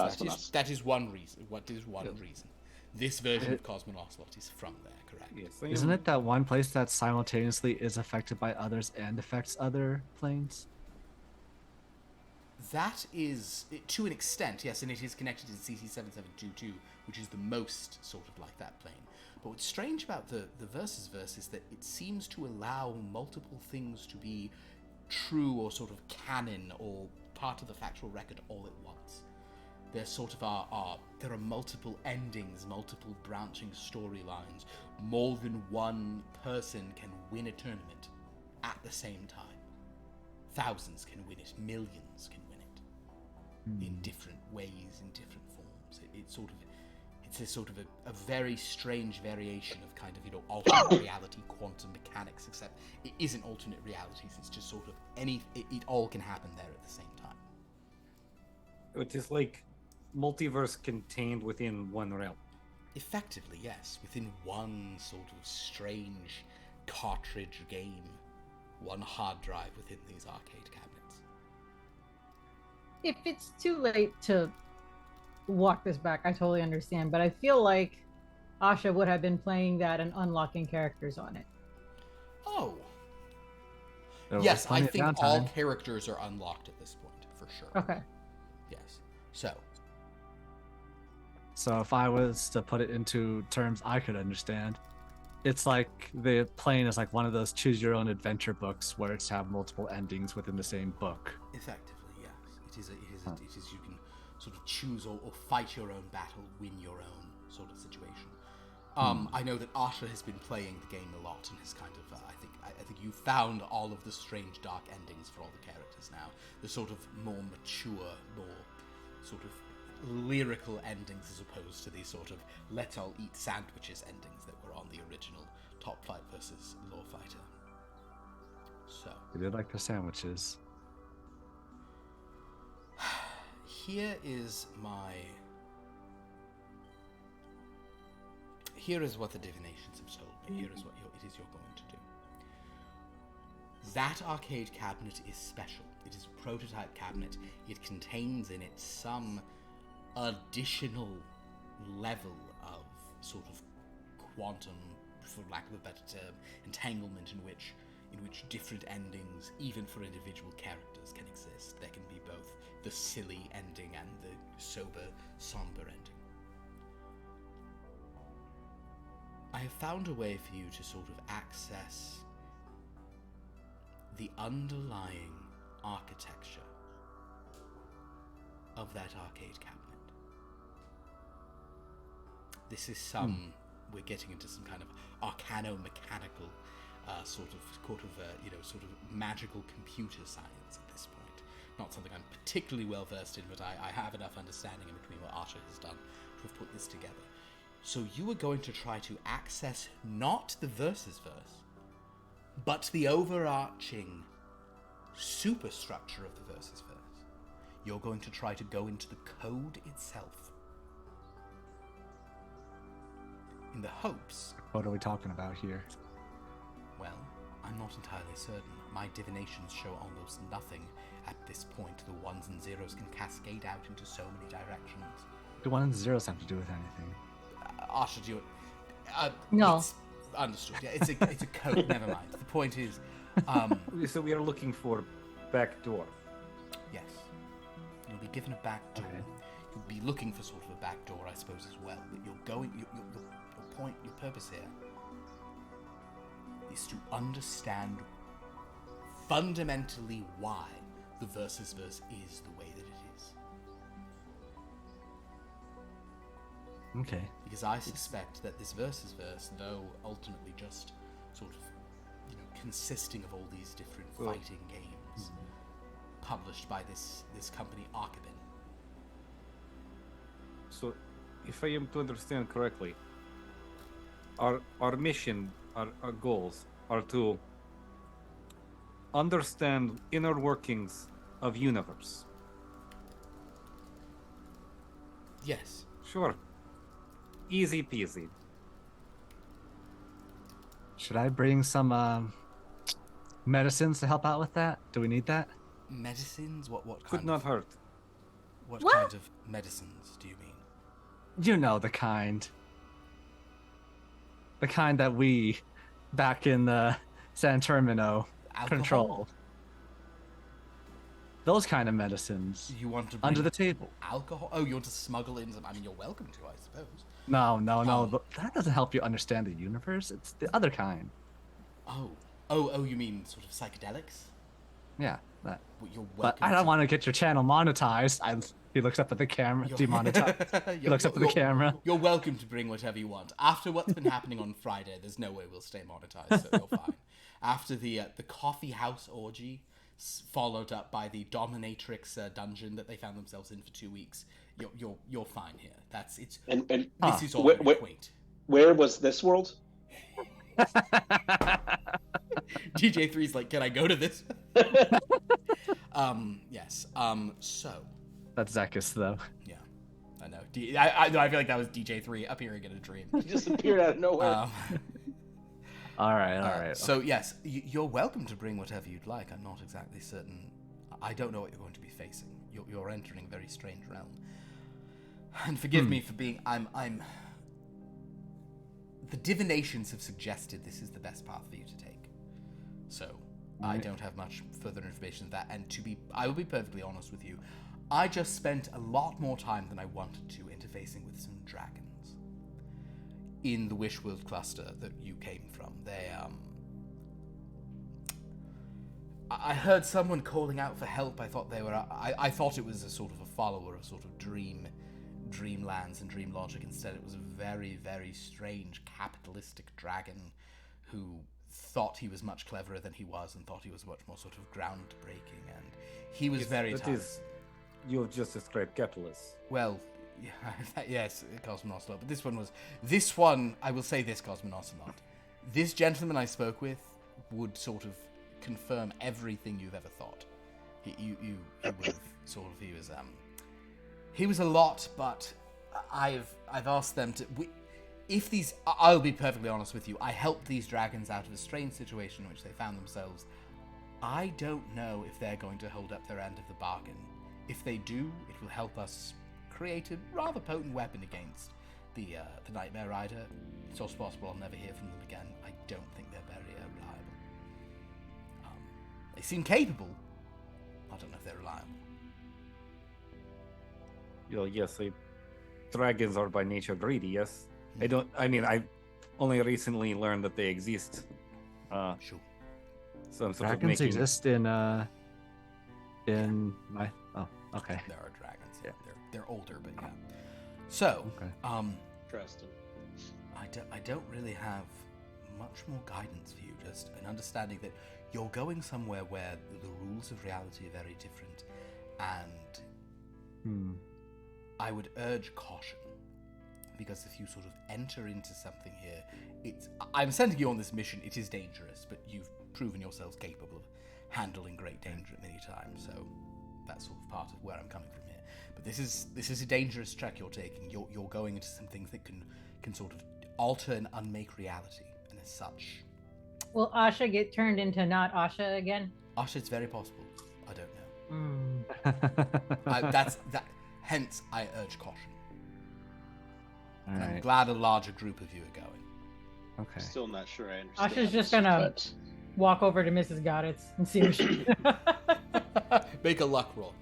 that is one reason. What is one reason? This version of Cosmonauslot is from there, correct?
Yes.
Isn't it that one place that simultaneously is affected by others and affects other planes?
That is, to an extent, yes, and it is connected to CC7722, which is the most sort of like that plane. But what's strange about the Versus Verse is that it seems to allow multiple things to be true or sort of canon or part of the factual record all at once. There sort of there are multiple endings, multiple branching storylines. More than one person can win a tournament at the same time. Thousands can win it, millions can win it in different ways, in different forms. It's a sort of a very strange variation of kind of, alternate reality, quantum mechanics, except it isn't alternate realities, it's just sort of it all can happen there at the same time.
It is like multiverse contained within one realm.
Effectively, yes, within one sort of strange cartridge game, one hard drive within these arcade cabinets.
If it's too late to walk this back, I totally understand, but I feel like Asha would have been playing that and unlocking characters on it.
Oh. Yes, I think all characters are unlocked at this point, for sure.
Okay.
Yes.
So if I was to put it into terms I could understand, it's like the plane is like one of those choose your own adventure books where it's have multiple endings within the same book.
Effectively, yes. It is you can sort of choose or fight your own battle, win your own sort of situation. I know that Asha has been playing the game a lot and has kind of I think you found all of the strange dark endings for all the characters now. The sort of more mature, more sort of lyrical endings as opposed to these sort of let's all eat sandwiches endings that were on the original Top Flight versus Law Fighter. So
They did like the sandwiches.
Here is what the divinations have told me. Here is what it is you're going to do. That arcade cabinet is special. It is a prototype cabinet. It contains in it some additional level of sort of quantum, for lack of a better term, entanglement in which different endings, even for individual characters, can exist. There can be both the silly ending and the sober, somber ending. I have found a way for you to sort of access the underlying architecture of that arcade cabinet. This is we're getting into some kind of arcano-mechanical sort of magical computer science at this point. Not something I'm particularly well versed in, but I have enough understanding in between what Asha has done to have put this together. So you are going to try to access not the Versus Verse, but the overarching superstructure of the Versus Verse. You're going to try to go into the code itself in the hopes...
What are we talking about here?
Well, I'm not entirely certain. My divinations show almost nothing at this point. The ones and zeros can cascade out into so many directions.
Do ones and zeros have to do with anything?
Asha, do you...
No.
It's understood. Yeah, it's a code. Never mind. The point is...
So we are looking for back door.
Yes. You'll be given a back door. Okay. You'll be looking for sort of a back door, I suppose, as well. But you're going... Your purpose here is to understand fundamentally why the Versus Verse is the way that it is.
Okay.
Because I suspect that this Versus Verse, though ultimately just sort of, consisting of all these different fighting games
Mm-hmm.
published by this company, Archibin.
So if I am to understand correctly, our mission, our goals are to understand inner workings of universe.
Yes.
Sure. Easy peasy.
Should I bring some medicines to help out with that? Do we need that?
Medicines? What kind
Could not hurt.
What
What?
kind of medicines do you mean?
You know the kind. The kind that we, back in the San Termino,
Alcohol?
control. Those kind of medicines.
You want to bring
Under the table.
alcohol? Oh, you want to smuggle in some? I mean, you're welcome to, I suppose.
No.
Oh.
That doesn't help you understand the universe. It's the other kind.
Oh, you mean sort of psychedelics?
Yeah, that.
Well, you're
But
welcome
I don't
to-
want to get your channel monetized. He looks up at the camera.
You're-
Demonetized. He looks up at the camera.
You're welcome to bring whatever you want. After what's been happening on Friday, there's no way we'll stay monetized, so you're fine. After the coffee house orgy, followed up by the dominatrix dungeon that they found themselves in for 2 weeks, you're fine here.
And
This is all
Wh-
very
wh-
quaint.
where was this world?
DJ3's like, can I go to this? Yes. So.
That's Zekas, though.
Yeah, I know. I feel like that was DJ3 appearing in a dream.
He just appeared out of nowhere.
All right.
So yes, you're welcome to bring whatever you'd like. I'm not exactly certain. I don't know what you're going to be facing. You're entering a very strange realm. And forgive me for being. I'm. The divinations have suggested this is the best path for you to take. So I don't have much further information than that. And I will be perfectly honest with you. I just spent a lot more time than I wanted to interfacing with some dragons in the Wishworld cluster that you came from. I heard someone calling out for help. I thought they were. I thought it was a sort of a follower of sort of Dreamlands and Dream Logic. Instead, it was a very, very strange capitalistic dragon who thought he was much cleverer than he was and thought he was much more sort of groundbreaking. And he was very tough.
You have just described capitalists.
Well, yes, Cosmonocelot. But this one, I will say this, Cosmonocelot. This gentleman I spoke with would sort of confirm everything you've ever thought. He would have sort of, he was a lot, but I've asked them to, I'll be perfectly honest with you, I helped these dragons out of a strange situation in which they found themselves. I don't know if they're going to hold up their end of the bargain. If they do, it will help us create a rather potent weapon against the Nightmare Rider. It's also possible I'll never hear from them again. I don't think they're very reliable. They seem capable. I don't know if they're reliable.
Yes, dragons are by nature greedy, yes. I only recently learned that they exist.
Sure.
So I'm sort
Dragons
of making...
exist in my. Oh, okay.
There are dragons.
Yeah.
They're older, but yeah. So,
Okay.
Trust him.
I don't really have much more guidance for you. Just an understanding that you're going somewhere where the rules of reality are very different, and I would urge caution, because if you sort of enter into something here, I'm sending you on this mission. It is dangerous, but you've proven yourselves capable of handling great danger at many times. So that's sort of part of where I'm coming from here. But this is a dangerous trek you're taking. You're going into some things that can sort of alter and unmake reality, and as such,
Will Asha get turned into not Asha again?
Asha, it's very possible. I don't know. Hence, I urge caution.
All
And I'm
right.
glad a larger group of you are going.
Okay.
Still not sure I understand.
Asha's just
this,
gonna
but-
walk over to Mrs. Goddess and see what she.
Make a luck roll.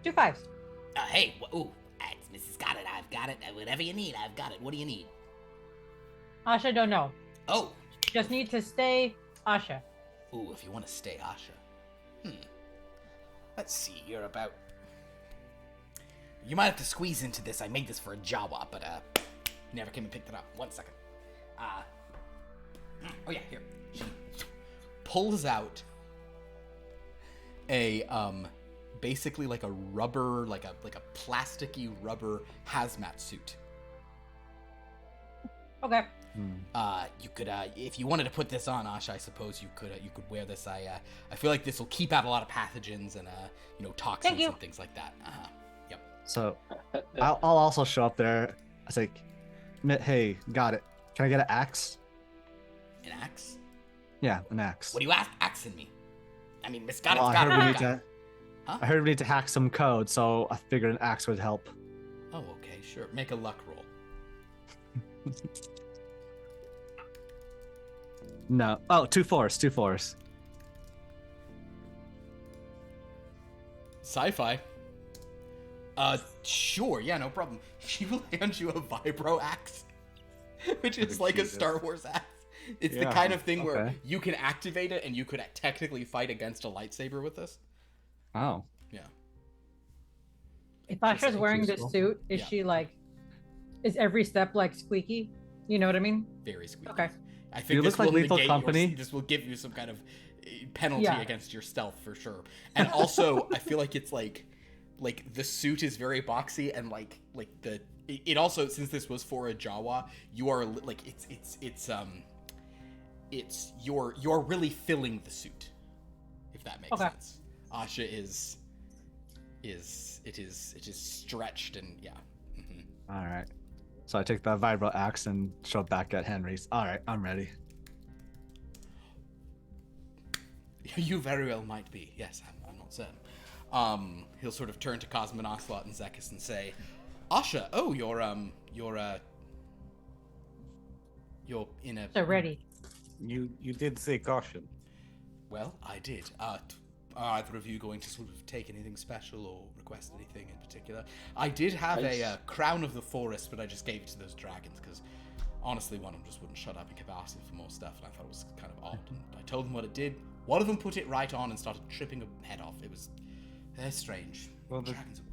Two fives.
Hey, ooh, it's Mrs. Got it, I've got it. Whatever you need, I've got it. What do you need?
Asha don't know.
Oh,
Just need to stay Asha.
Ooh, if you want to stay Asha. Let's see, you're about... You might have to squeeze into this. I made this for a Jawa, but never came and picked it up. 1 second. Oh yeah, here. She pulls out a basically like a rubber, like a plasticky rubber hazmat suit.
Okay.
You could, if you wanted to put this on, Asha, I suppose you could wear this. I feel like this will keep out a lot of pathogens and toxins and things like that. Yep.
So I'll also show up there. I was like, hey, got it. Can I get an axe?
An axe?
Yeah, an axe.
What do you axing me? I mean, Miss Got
Well,
it's got it.
I heard we need to hack some code, so I figured an axe would help.
Oh, okay, sure. Make a luck roll.
No. Oh, 2 4s.
Sci-fi. Sure, yeah, no problem. She will hand you a vibro axe, which is like a Star Wars axe. It's the kind of thing where you can activate it and you could technically fight against a lightsaber with this.
Oh.
Yeah.
If Asha's wearing this suit, is she like, is every step like squeaky? You know what I mean?
Very squeaky.
Okay.
I think
you
this
look like
will
Lethal
negate
Company.
This will give you some kind of penalty against your stealth for sure. And also, I feel like it's like the suit is very boxy and like it also, since this was for a Jawa, you are like you're really filling the suit, if that makes sense. Asha is stretched and yeah. Mm-hmm.
All right. So I take the vibro axe and show it back at Henry's. All right, I'm ready.
You very well might be. Yes, I'm not certain. He'll sort of turn to Cosmonaut and Zekas and say, "Asha, oh, you're in a."
So ready.
You did say caution.
Well, I did. Are either of you going to sort of take anything special or request anything in particular? I did have a crown of the forest, but I just gave it to those dragons because honestly, one of them just wouldn't shut up and kept asking for more stuff, and I thought it was kind of odd. And I told them what it did. One of them put it right on and started tripping a head off. It was strange. Well, dragons are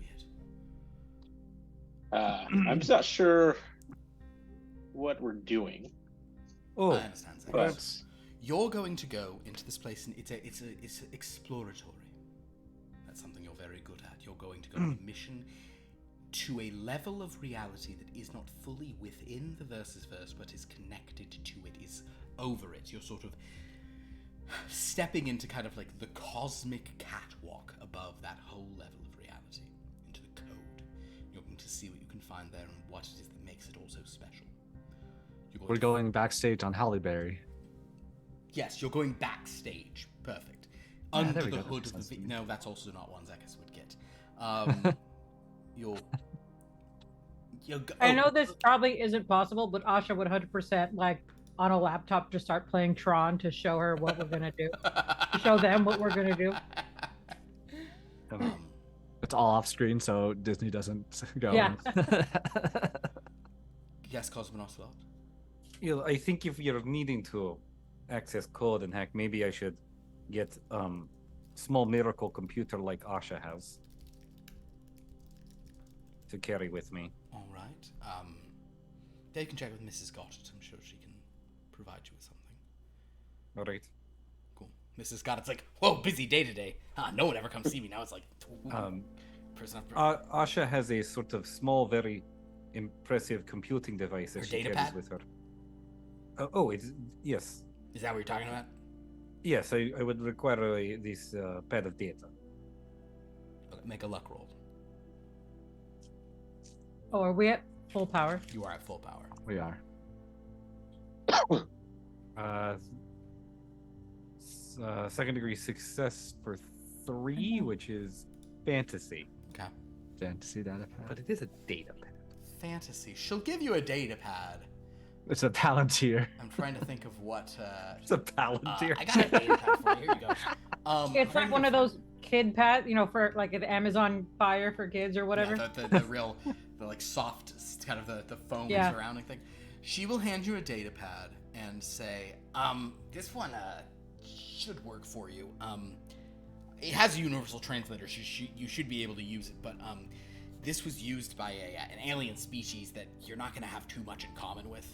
weird.
I'm just not sure what we're doing.
Oh,
I understand, Zekas. You're going to go into this place, and it's exploratory. That's something you're very good at. You're going to go on a mission to a level of reality that is not fully within the versus verse, but is connected to it, is over it. You're sort of stepping into kind of like the cosmic catwalk above that whole level of reality, into the code. You're going to see what you can find there and what it is that makes it all so special.
We're going backstage on Halle Berry.
Yes, you're going backstage. Perfect.
Yeah,
Under
we
the
go.
hood
That
of
makes
the...
sense.
No, that's also not one Zekas would get.
I know this probably isn't possible, but Asha would 100% like on a laptop just start playing Tron to show her what we're gonna do. To show them what we're gonna do.
It's all off screen, so Disney doesn't go.
Yeah.
Yes, Cosmonaut.
I think if you're needing to access code and hack, maybe I should get small miracle computer like Asha has to carry with me.
All right. Dave can check with Mrs. Goddard. I'm sure she can provide you with something.
All right.
Cool. Mrs. Goddard's like, whoa, busy day today. No one ever comes see me now. It's like, person after
Asha has a sort of small, very impressive computing device that
Her
she
data
carries
pad?
with her. Yes.
Is that what you're talking about?
Yes, I would require this pad of data.
Okay, make a luck roll.
Oh, are we at full power?
You are at full power.
We are.
Second degree success for 3, which is fantasy.
Okay.
Fantasy data pad.
But it is a data pad.
Fantasy. She'll give you a data pad.
It's a Palantir.
I'm trying to think of what.
It's a Palantir.
I got a data pad for you. Here you go.
It's like one of those kid pads, for like an Amazon Fire for kids or whatever.
Yeah, the real, the like soft, kind of the foam surrounding thing. She will hand you a data pad and say, this one should work for you. It has a universal translator. You should be able to use it, but this was used by an alien species that you're not going to have too much in common with.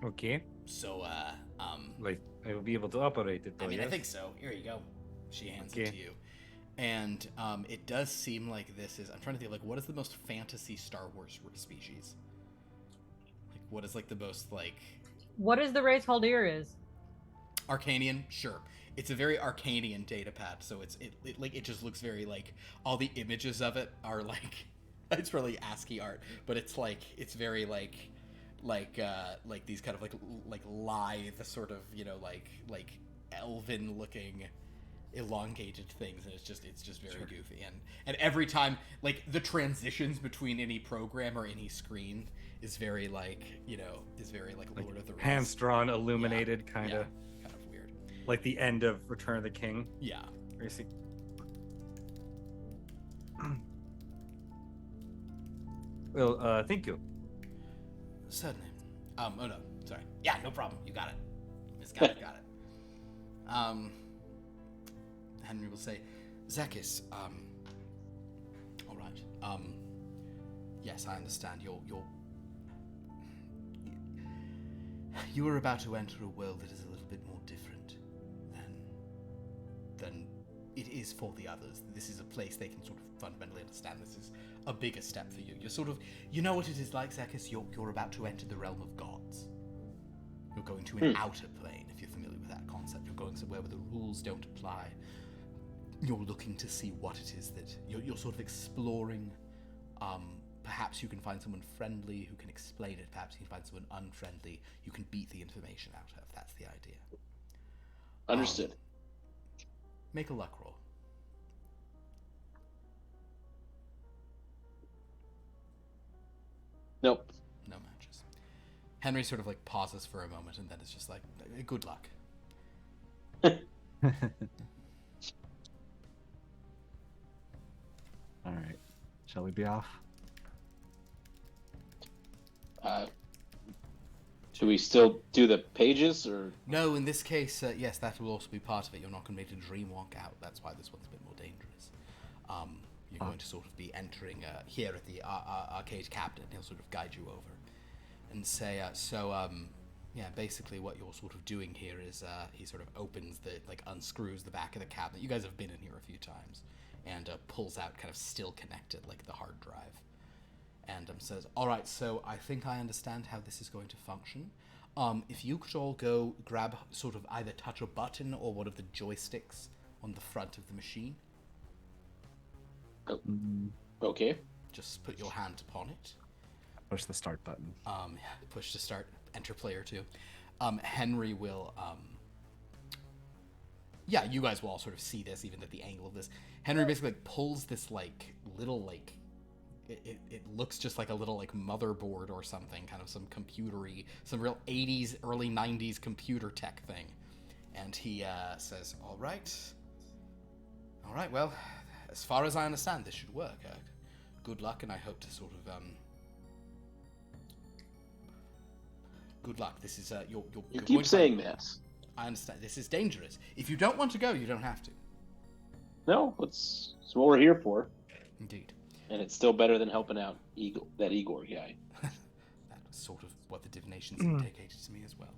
Okay.
So,
Like, I will be able to operate it, though,
I mean,
yes?
I think so. Here you go. She hands it to you. And it does seem like this is... I'm trying to think, like, what is the most fantasy Star Wars species? Like, what is, like, the most, like...
What is the race called here is?
Arcanian? Sure. It's a very Arcanian data pad, so it just looks very, like... All the images of it are, like... It's really ASCII art, but it's, like... It's very, like these kind of, like lithe, sort of, you know, like elven-looking... elongated things, and it's just very goofy, and every time, like, the transitions between any program or any screen is very, like, you know, is very like Lord of the Rings,
hands drawn, illuminated, kind of
weird,
like the end of Return of the King.
Yeah.
Where you see. Well, thank you.
Certainly. Oh no, sorry. Yeah, no problem. You got it. Miss got it. Henry will say, Zekas, all right. Yes, I understand. You are about to enter a world that is a little bit more different than it is for the others. This is a place they can sort of fundamentally understand. This is a bigger step for you. You're sort of, you know what it is like, Zekas? You're about to enter the realm of gods. You're going to an outer plane, if you're familiar with that concept. You're going somewhere where the rules don't apply. You're looking to see what it is that you're sort of exploring. Perhaps you can find someone friendly who can explain it. Perhaps you can find someone unfriendly you can beat the information out of. That's the idea.
Understood.
Make a luck roll.
Nope.
No matches. Henry sort of like pauses for a moment, and then it's just like, good luck.
All right. Shall we be off?
Do we still do the pages, or?
No, in this case, yes, that will also be part of it. You're not going to be able to dream walk out. That's why this one's a bit more dangerous. You're going to sort of be entering here at the arcade cabinet, and he'll sort of guide you over and say, yeah, basically what you're sort of doing here is he sort of opens unscrews the back of the cabinet. You guys have been in here a few times, and pulls out kind of still connected, like the hard drive. And says, all right, so I think I understand how this is going to function. If you could all go grab sort of either touch a button or one of the joysticks on the front of the machine.
Okay.
Just put your hand upon it.
Push the start button.
Push to start, enter player 2. Henry will, yeah, you guys will all sort of see this, even at the angle of this. Henry basically pulls this little it looks just like a little motherboard or something, kind of some computery, some real 80s, early 90s computer tech thing. And he says, all right, well, as far as I understand, this should work. Good luck, and I hope to sort of, good luck. This is, you're
You keep saying that.
I understand. This is dangerous. If you don't want to go, you don't have to.
No, it's what we're here for.
Indeed.
And it's still better than helping out that Igor guy.
That was sort of what the divinations indicated to me as well.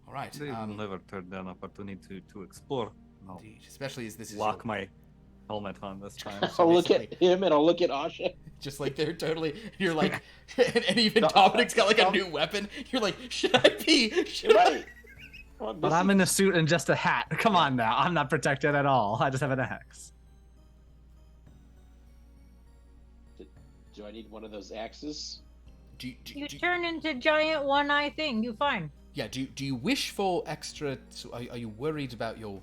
All right.
They will never turn down opportunity to explore.
Indeed. Especially as this is
Lock my helmet on this time.
I'll look at him and I'll look at Asha.
Just like they're totally, you're like, and even Dominic's got like a new weapon. You're like, should I be? Should I?
But I'm in a suit and just a hat. Come on now. I'm not protected at all. I just have an axe.
Do I need one of those axes?
You turn into giant one-eye thing. You fine.
Yeah. Do you wish for extra? Are you worried about your?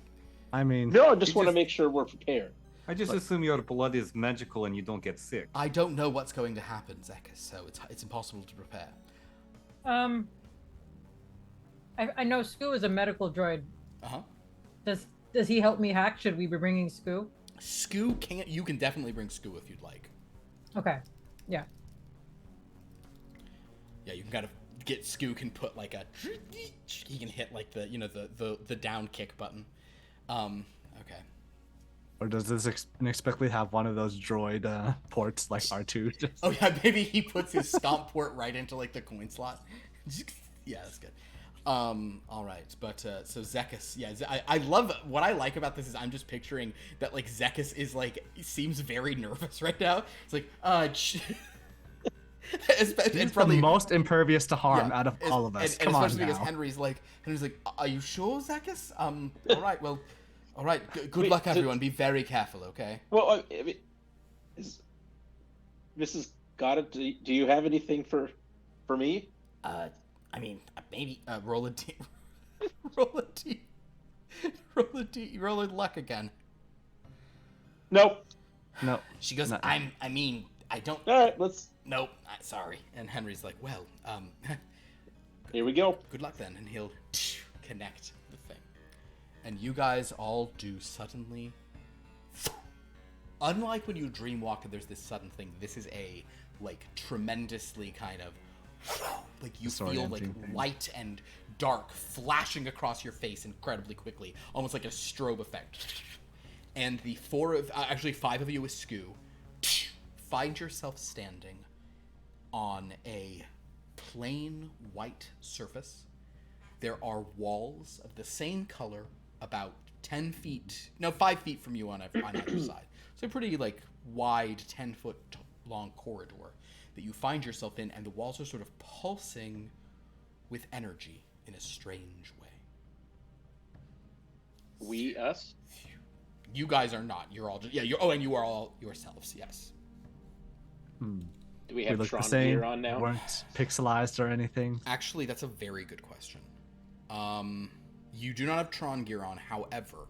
I mean,
No, I just want to make sure we're prepared.
I just assume your blood is magical and you don't get sick.
I don't know what's going to happen, Zekas, so it's impossible to prepare.
I know Skoo is a medical droid.
Uh-huh.
Does he help me hack? Should we be bringing Skoo?
Skoo can't. You can definitely bring Skoo if you'd like.
Okay. Yeah.
Yeah, you can kind of get Skoo can put like a. He can hit like the down kick button. Okay.
Or does this inexplicably have one of those droid ports like R2?
Oh yeah, maybe he puts his stomp port right into like the coin slot. Yeah, that's good. All right, but so Zekas, yeah, I love what I like about this is I'm just picturing that like Zekas is like seems very nervous right now. It's like
He's the most impervious to harm out of all of us.
and
Come on
especially because
now.
Henry's like, are you sure, Zekas? All right, well, all right. Good luck, everyone. Be very careful, okay?
Well, I mean, Mrs. Goddard, do you have anything for me?
I mean, maybe.
Roll a D. Roll a D. Roll a D. Roll a luck again.
Nope.
No.
She goes, I mean, I don't.
All right, let's.
Nope. Sorry. And Henry's like, well,
Here we go.
good luck then. And he'll connect the thing. And you guys all do suddenly. Unlike when you dreamwalk and there's this sudden thing, this is a like tremendously kind of like you feel like light and dark flashing across your face incredibly quickly, almost like a strobe effect. And the five of you with Skoo find yourself standing on a plain white surface. There are walls of the same color about 5 feet from you on either side. So a pretty like wide 10-foot long corridor that you find yourself in, and the walls are sort of pulsing with energy in a strange way.
Us?
You guys are not. You're all just, and you are all yourselves, yes.
Do we
We
have
look
Tron
the same.
gear on now?
Weren't pixelized or anything.
Actually, that's a very good question. You do not have Tron gear on, however.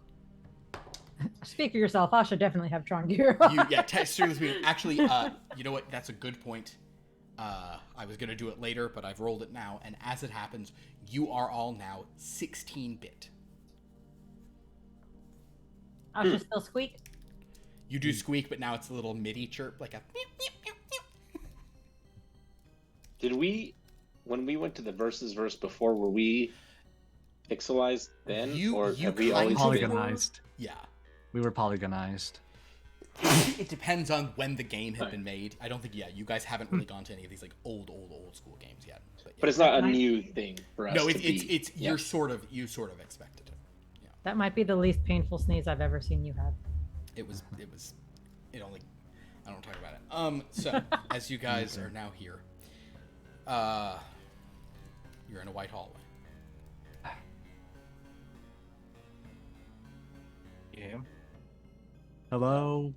Speak for yourself. I should definitely have Tron gear.
Seriously speaking, actually, you know what? That's a good point. I was going to do it later, but I've rolled it now. And as it happens, you are all now 16-bit.
I should still squeak.
You do squeak, but now it's a little MIDI chirp, like a...
Did we, when we went to the versus before, were we pixelized then? Or have we always been...
Polygonized.
Yeah.
We were polygonized.
It depends on when the game had been made. I don't think, you guys haven't really gone to any of these like old school games yet.
But it's not a new thing for us.
No, it's you sort of expected it. Yeah.
That might be the least painful sneeze I've ever seen you have.
I don't talk about it. So as you guys are now here, you're in a white hallway.
Yeah.
Hello.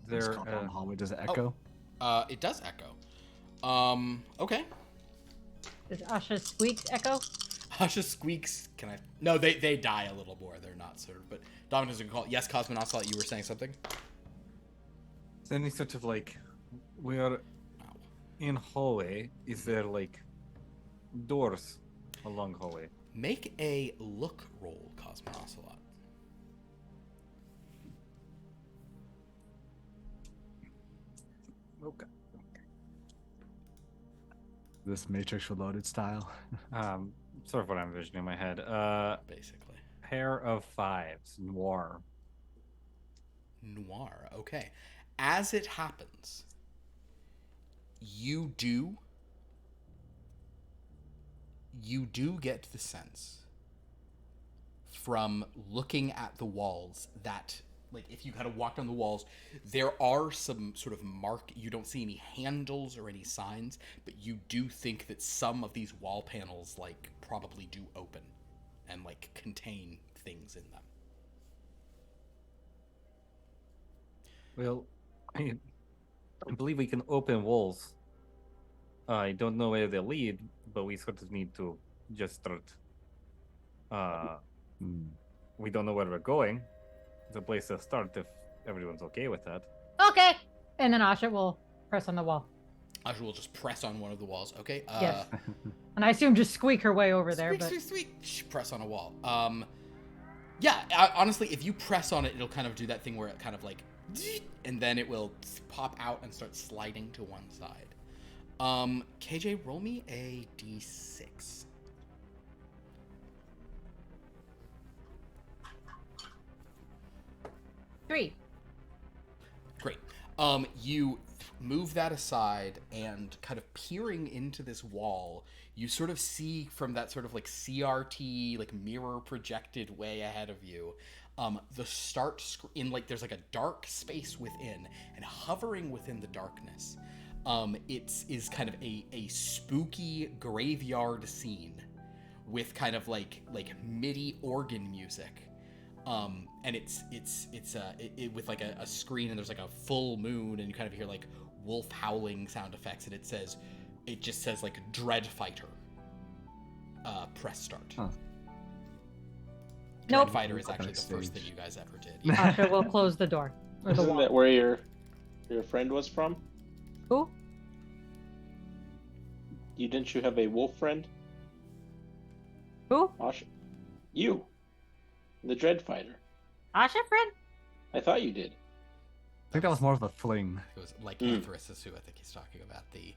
Is there
Down the hallway. Does it echo?
It does echo. Okay.
Does Asha's squeaks echo?
Asha squeaks. No, they die a little more. They're not sort of. But Dominic is gonna call. Yes, Cosmonaut, you were saying something.
Is there any sort of like, we are in hallway? Is there like doors along hallway?
Make a look roll, Cosmonaut.
Okay.
This Matrix Reloaded style.
Sort of what I'm envisioning in my head.
Basically.
Pair of fives, noir.
Noir. Okay. As it happens, you do get the sense from looking at the walls that, like, if you kind of walk on the walls, there are some sort of you don't see any handles or any signs, but you do think that some of these wall panels, like, probably do open and, like, contain things in them.
Well, I believe we can open walls. I don't know where they lead, but we sort of need to just start. We don't know where we're going. It's a place to start if everyone's okay with that.
Okay. And then Asha will press on the wall.
Asha will just press on one of the walls. Okay.
Yes. And I assume just squeak her way over there.
Squeak. Press on a wall. Yeah. Honestly, if you press on it, it'll kind of do that thing where it kind of like, and then it will pop out and start sliding to one side. KJ, roll me a d6.
3.
Great. You move that aside, and kind of peering into this wall, you sort of see from that sort of like CRT, like mirror projected way ahead of you, the start in like there's like a dark space within, and hovering within the darkness, it is kind of a spooky graveyard scene with kind of like MIDI organ music. And it's with like a screen, and there's like a full moon, and you kind of hear like wolf howling sound effects, and it just says like Dread Fighter. Press start.
Huh.
Dread
Nope.
Fighter is actually the
Backstage.
first thing you guys ever did.
Asha will close the door. Or the
Isn't
wall.
that where your friend was from?
Who?
Didn't you have a wolf friend?
Who?
Asha? You. The Dread Fighter.
Asha, friend?
I thought you did.
I think that was more of a fling.
It was like Anthracis, is who I think he's talking about, the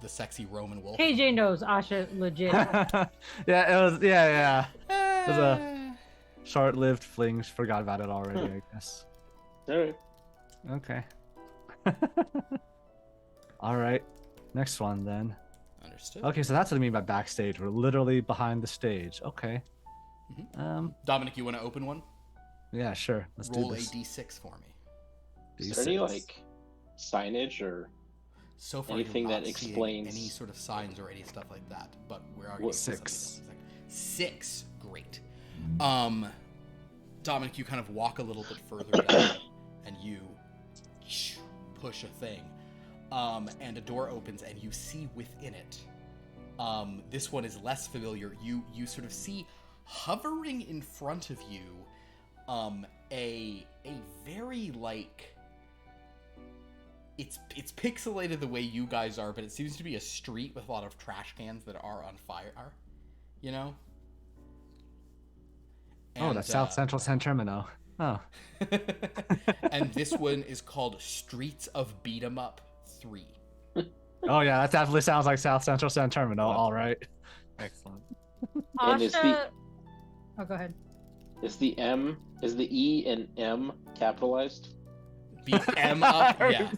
sexy Roman wolf.
KJ knows Asha legit.
Yeah, it was. Yeah. It was a short-lived fling. Forgot about it already, I guess.
Alright.
Okay. All right. Next one then.
Understood.
Okay, so that's what I mean by backstage. We're literally behind the stage. Okay.
Dominic, you want to open one?
Yeah, sure. Let's
Roll
do
a
this.
d6 for me.
Is there any
D6.
like signage or
So far,
anything
you're not
that
seeing
explains-
any sort of signs or any stuff like that. But where are
What-
you?
6.
6. Great. Dominic, you kind of walk a little bit further down, and you push a thing, and a door opens, and you see within it. This one is less familiar. You sort of see hovering in front of you, a very like. It's pixelated the way you guys are, but it seems to be a street with a lot of trash cans that are on fire. You know.
Oh, that's South Central San Termino. Oh.
And this one is called Streets of Beat 'em Up 3.
Oh yeah, that definitely sounds like South Central San Termino. All right.
Excellent.
And is
Asha. Oh, go ahead.
is the E and M capitalized?
Beat 'em up? Yeah,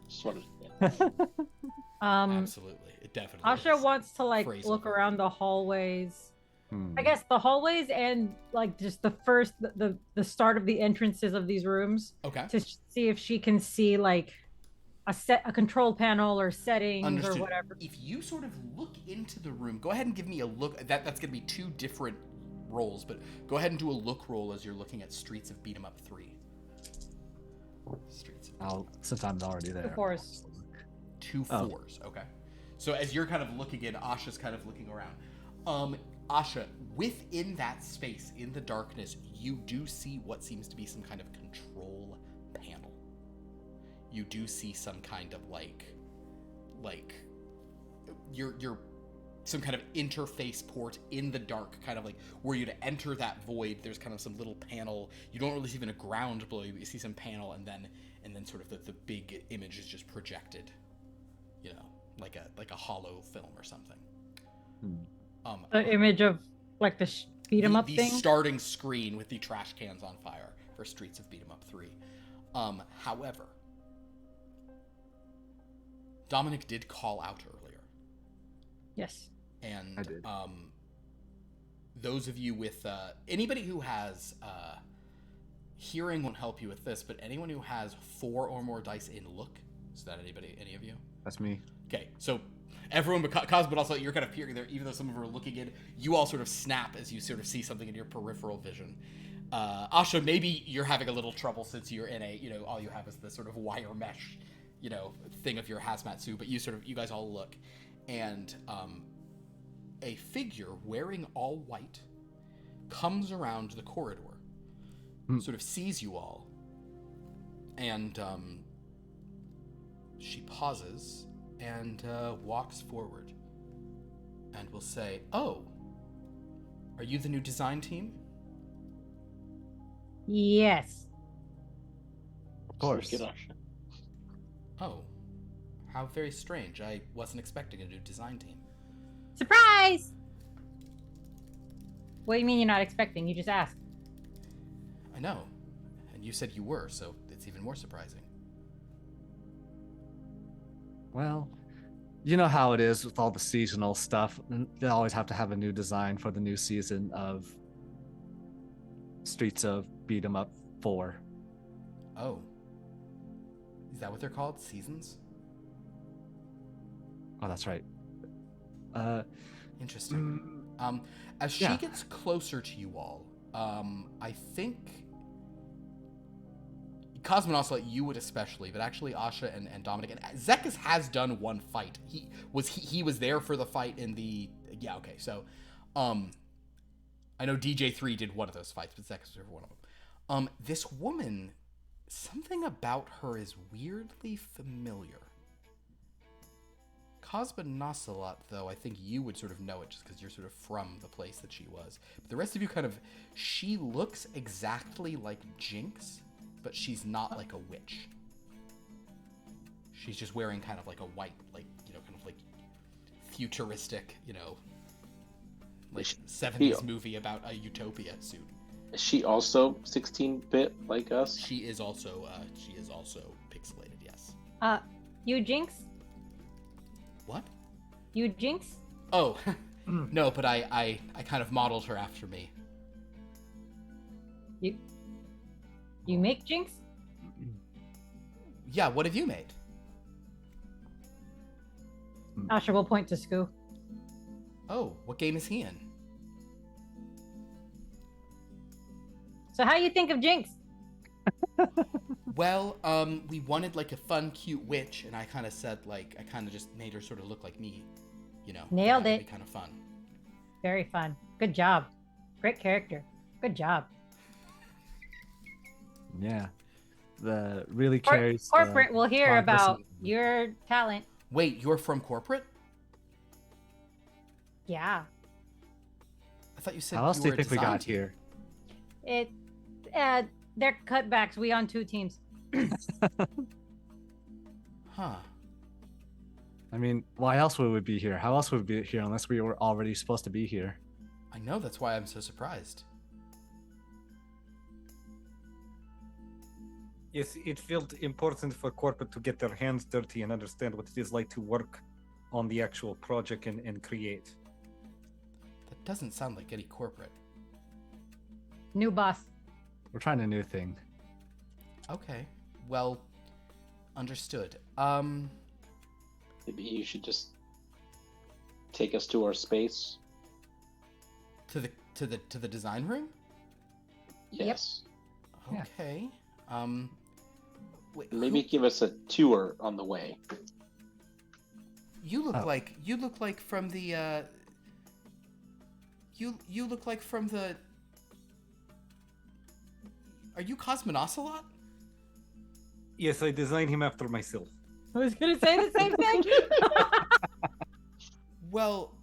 Just wanted
absolutely. It definitely
Asha
is.
wants to like
Phrase
look
of it.
around the hallways.
Hmm.
I guess the hallways and like just the start of the entrances of these rooms
Okay.
to see if she can see like a control panel or settings
Understood.
or whatever.
If you sort of look into the room, go ahead and give me a look. That's going to be 2 different rolls, but go ahead and do a look roll as you're looking at Streets of Beat 'em Up 3. Streets.
Since I'm already there.
Of course.
2
Oh.
4s. Okay. So as you're kind of looking in, Asha's kind of looking around. Asha, within that space, in the darkness, you do see what seems to be some kind of control panel. You do see some kind of like you're some kind of interface port in the dark, kind of like where you to enter that void. There's kind of some little panel. You don't really see even a ground below you, but you see some panel, and then sort of the big image is just projected. You know, like a hollow film or something.
The image of like the beat 'em up
the
thing.
starting screen with the trash cans on fire for Streets of Beat 'em Up 3. However, Dominic did call out earlier,
Yes.
and
I did.
those of you with anybody who has hearing won't help you with this, but anyone who has 4 or more dice in look, is that any of you?
That's me.
Okay, so everyone but Cos, but also you're kind of peering there, even though some of them are looking in. You all sort of snap as you sort of see something in your peripheral vision. Asha, maybe you're having a little trouble since you're in all you have is this sort of wire mesh, thing of your hazmat suit. But you guys all look, and a figure wearing all white comes around the corridor, sort of sees you all, and she pauses and walks forward and will say, "Oh, are you the new design team?"
Yes.
Of course.
Get Asha.
"Oh, how very strange. I wasn't expecting a new design team."
Surprise! What do you mean you're not expecting? You just asked.
"I know, and you said you were, so it's even more surprising."
Well, you know how it is with all the seasonal stuff. They always have to have a new design for the new season of Streets of Beat 'em Up 4.
Oh. Is that what they're called? Seasons?
Oh, that's right.
Interesting. As she gets closer to you all, I think Cosmonaut, you would especially, but actually Asha and Dominic and Zekas has done one fight. He was there for the fight in the okay. So, I know DJ3 did one of those fights, but Zekas was there for one of them. This woman, something about her is weirdly familiar. Cosmonaut, though, I think you would sort of know it just because you're sort of from the place that she was. But the rest of you she looks exactly like Jinx, but she's not like a witch. She's just wearing kind of like a white, like, kind of like futuristic, like 70s movie about a utopia suit.
Is she also 16-bit like us?
She is also pixelated, yes.
You Jinx?
What?
You Jinx?
Oh, no, but I kind of modeled her after me.
You make Jinx?
Yeah, what have you made?
Asha will point to Scoo.
Oh, what game is he in?
So how you think of Jinx?
Well, we wanted like a fun, cute witch, and I kind of said like I kind of just made her sort of look like me,
Nailed
That'd
it.
be kind of fun.
Very fun. Good job. Great character. Good job.
Yeah. The really carries
Corporate will hear
strong
about
personality.
your talent.
Wait, you're from corporate?
Yeah.
I thought you said
How else
you
do
were
you think we
design
got
team.
here?
They're cutbacks. We on 2 teams.
Huh.
I mean, why else would we be here? How else would we be here unless we were already supposed to be here?
I know, that's why I'm so surprised.
Yes, it felt important for corporate to get their hands dirty and understand what it is like to work on the actual project and create.
That doesn't sound like any corporate.
New boss.
We're trying a new thing.
Okay. Well, understood.
Maybe you should just take us to our space.
To the design room?
Yes.
Yeah.
Okay. Wait,
Maybe give us a tour on the way.
you look like from the you look like from the Are you Cosmonaut?
Yes, I designed him after myself.
I was gonna say the same thing.
Well,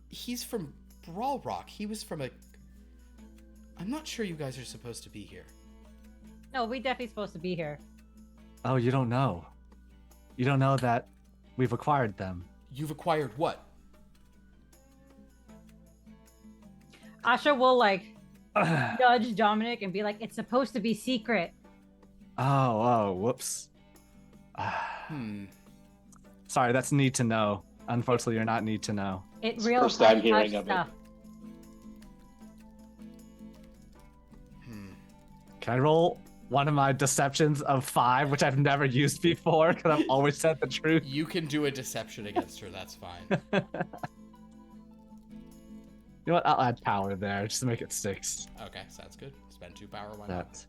he's from Brawl Rock. He was from I'm not sure you guys are supposed to be here.
No, we definitely supposed to be here.
Oh, you don't know. You don't know that we've acquired them.
You've acquired what?
Asha will judge Dominic and be like, "It's supposed to be secret."
Oh, whoops. Sorry, that's need to know. Unfortunately, you're not need to know.
It
It's
real
first time
hush
hearing
hush
of it.
stuff.
Can I roll one of my deceptions of 5, which I've never used before because I've always said the truth?
You can do a deception against her. That's fine.
You know what? I'll add power there just to make it 6.
Okay, sounds good. Spend 2 power. Why not?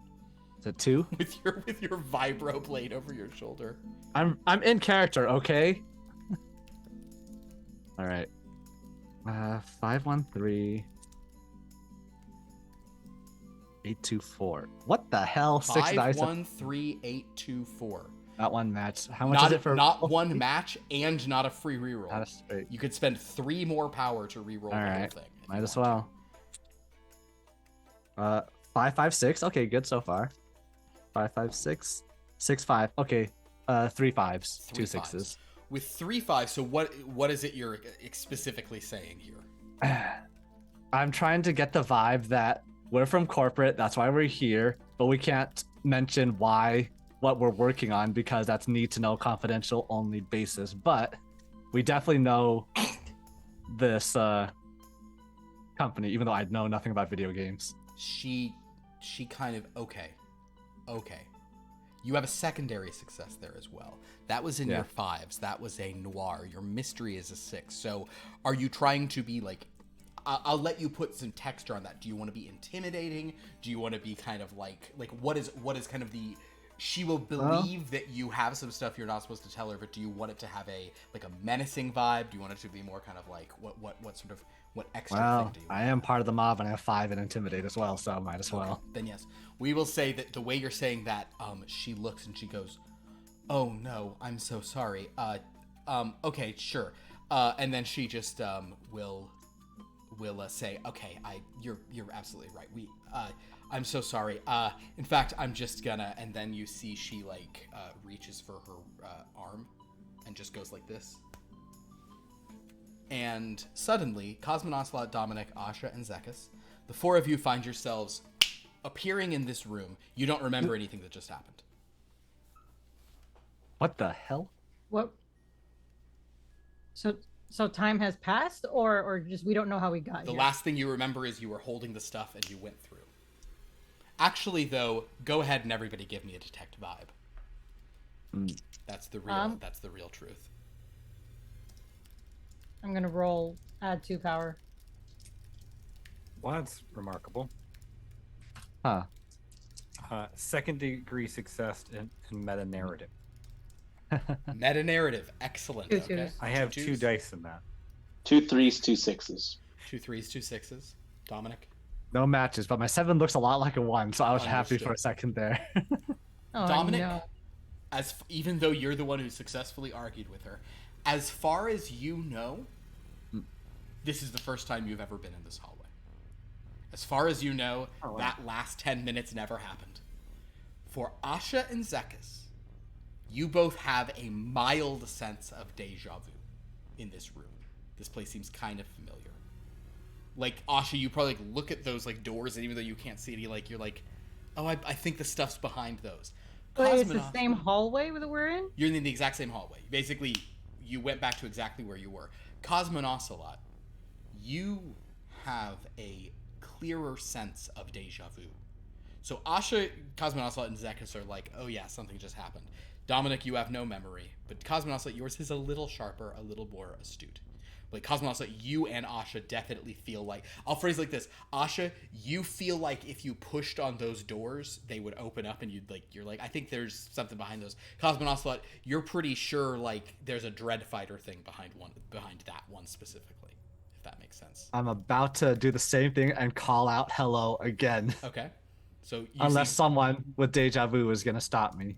Is it 2?
With your vibro blade over your shoulder.
I'm in character, okay? All right. 513 824. What the hell? 6 dice.
513824.
Not one match. How much is it for?
Not one match and not a free reroll.
Not a straight.
You could spend 3 more power to reroll the whole
Alright.
thing. if
Might
you
as
want
well. 556. Okay, good so far. 556. 65. Okay. 3 5s.
Three
2 6s.
to. With 3 5, so what is it you're specifically saying here?
I'm trying to get the vibe that we're from corporate, that's why we're here, but we can't mention why what we're working on because that's need to know confidential only basis. But we definitely know this company, even though I know nothing about video games.
She kind of okay. You have a secondary success there as well. That was in your 5s. That was a noir. Your mystery is a 6. So are you trying to be like, I'll let you put some texture on that. Do you want to be intimidating? Do you want to be kind of like what is kind of the, she will believe that you have some stuff you're not supposed to tell her, but do you want it to have a menacing vibe? Do you want it to be more kind of like what sort of, what extra thing do you want?
I am part of the mob and I have 5 in intimidate as well, so might as well.
Then yes. We will say that the way you're saying that, she looks and she goes, "Oh no, I'm so sorry. Okay, sure." And then she just will say, "Okay, you're absolutely right. I'm so sorry. In fact, I'm just gonna," and then you see she like reaches for her arm and just goes like this. And suddenly, Cosmonaut, Dominic, Asha, and Zekas, the 4 of you find yourselves appearing in this room. You don't remember anything that just happened.
What the hell?
What? So time has passed, or just we don't know how we got
The
here?
last thing you remember is you were holding the stuff and you went through. Actually, though, go ahead and everybody give me a detect vibe. That's the real truth.
I'm gonna roll add 2 power.
Well, that's remarkable.
Huh.
Second degree success in meta narrative.
Meta narrative, excellent.
2
Okay.
twos.
I have
2
2
twos.
dice in that.
2 3s, 2 6s.
2 3s, 2 6s. Dominic.
No matches, but my 7 looks a lot like a 1, so I was happy for
Understood.
a second there.
Oh,
Dominic,
no.
even though you're the one who successfully argued with her, as far as you know, this is the first time you've ever been in this hallway. As far as you know, that last 10 minutes never happened. For Asha and Zekas, you both have a mild sense of deja vu in this room. This place seems kind of familiar. Like, Asha, you probably look at those doors, and even though you can't see it, you're like, oh, I think the stuff's behind those.
But it's the
Cosmonaut-
same hallway that we're in?
You're in the exact same hallway. Basically, you went back to exactly where you were. Cosmonaut, you have a clearer sense of deja vu. So Asha, Cosmonaut, and Zekas are like, oh yeah, something just happened. Dominic, you have no memory, but Cosmonaut, yours is a little sharper, a little more astute. Like, Cosmonaut, you and Asha definitely feel like, I'll phrase it like this. Asha, you feel like if you pushed on those doors, they would open up and you're like, I think there's something behind those. Cosmonaut, you're pretty sure there's a Dread Fighter thing behind that one specifically, if that makes sense.
I'm about to do the same thing and call out hello again.
Okay. So you
Unless
see,
someone with deja vu is going to stop me.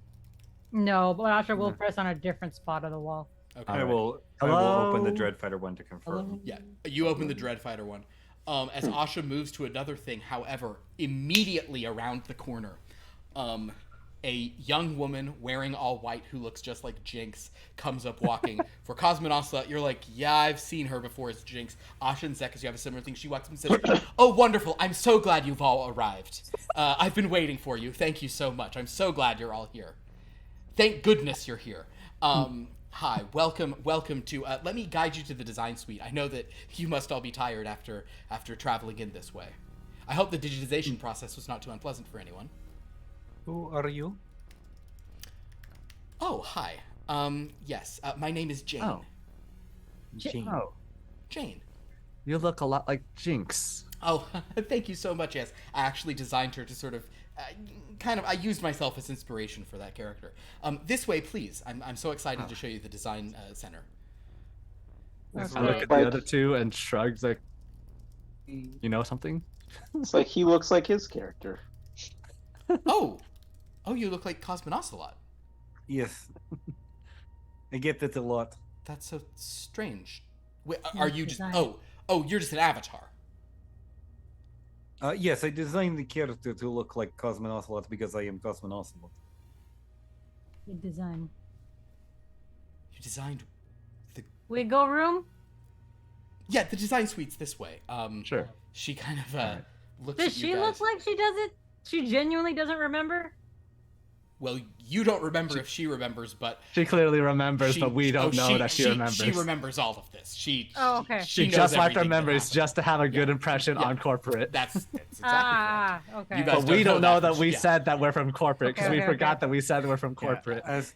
No, but Asha will press on a different spot of the wall.
okay.
I will
Hello?
open the Dreadfighter one to confirm.
Yeah, you open the Dread Fighter one. As Asha moves to another thing, however, immediately around the corner, a young woman wearing all white who looks just like Jinx comes up walking. For Cosmonaut, you're like, yeah, I've seen her before as Jinx. Asha and Zekas, you have a similar thing. She walks up and says, oh, wonderful. I'm so glad you've all arrived. I've been waiting for you. Thank you so much. I'm so glad you're all here. Thank goodness you're here. Hi, welcome to, let me guide you to the design suite. I know that you must all be tired after traveling in this way. I hope the digitization process was not too unpleasant for anyone.
Who are you?
Oh, hi. Yes, my name is Jane.
Oh.
Jane.
Oh,
Jane.
you look a lot like Jinx.
Oh, thank you so much, yes. I actually designed her to sort of, I used myself as inspiration for that character. This way, please. I'm so excited to show you the design center.
I
Okay.
look at the other two and shrugs like, you know something?
It's like he looks like his character.
Oh, you look like Cosmonaut.
Yes. I get that a lot.
That's so strange. Wait, are you just?
Design.
Oh, you're just an avatar.
Yes, I designed the character to look like Cosmonaut because I am Cosmonaut.
Good design.
You designed the
Wiggle room?
yeah, the design suite's this way.
Sure.
She kind of looks.
Does
at you
she
guys.
look like she doesn't? She genuinely doesn't remember?
Well, you don't remember if she remembers, but
She clearly remembers, but we don't know that she remembers.
She remembers all of this. She
okay.
She knows
just wiped her
everything that
memories
happened.
just to have a good impression
Yeah.
on corporate.
That's exactly
Ah,
correct.
okay.
You guys
But we don't know that
but
we
yeah.
said that we're from corporate because
Okay,
we
okay,
forgot
okay.
that we said that we're from corporate.
As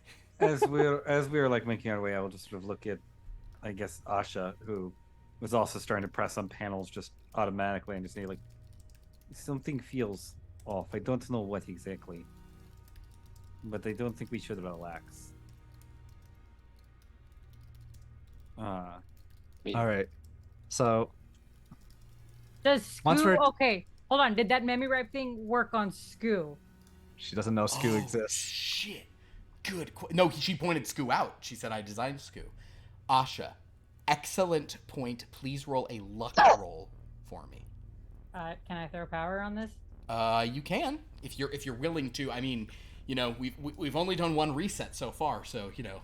we're like making our way, I will just sort of look at, I guess, Asha, who was also starting to press on panels just automatically, and just say like, something feels off. I don't know what exactly, but I don't think we should relax.
All right. So
Does
Once we're-
Scoo? Okay, hold on. Did that memory wipe thing work on Scoo?
she doesn't know Scoo exists.
Shit. Good. No, she pointed Scoo out. She said, I designed Scoo. Asha, excellent point. Please roll a luck roll for me.
Can I throw power on this?
You can if you're willing to. I mean, you know, we've only done one reset so far, so you know,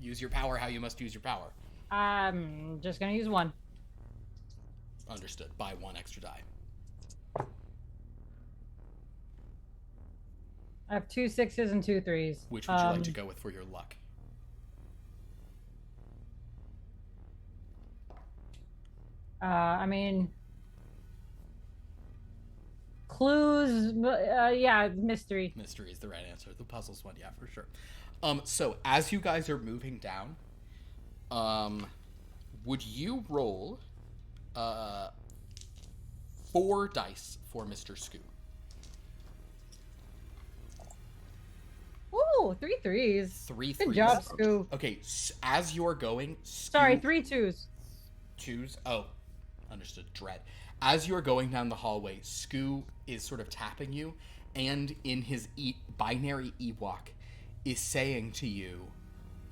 use your power how you must use your power.
I'm just gonna use one.
Understood. Buy one extra die.
I have 2 6s and 2 3s.
Which would you like to go with for your luck?
I mean, clues. Yeah, mystery.
Mystery is the right answer. The puzzles one, yeah, for sure. So as you guys are moving down, would you roll 4 dice for Mr. Scoo?
Ooh, 3 3s.
3
Good
threes.
job, Scoo.
Okay, as you're going,
Sorry,
Scoo-
3 2s.
2s. Oh, understood. Dread. As you're going down the hallway, Scoo is sort of tapping you, and in his binary Ewok, is saying to you,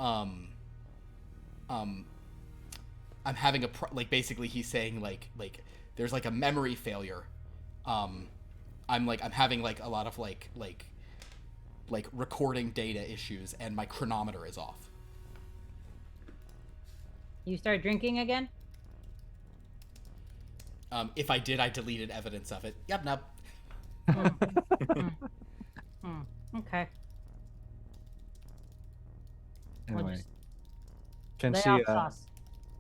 I'm having a basically he's saying like there's like a memory failure. I'm having like a lot of like recording data issues, and my chronometer is off.
You start drinking again?
If I did, I deleted evidence of it. Yep, nope.
Okay. We'll
Anyway,
just
can
lay
she?
off sauce.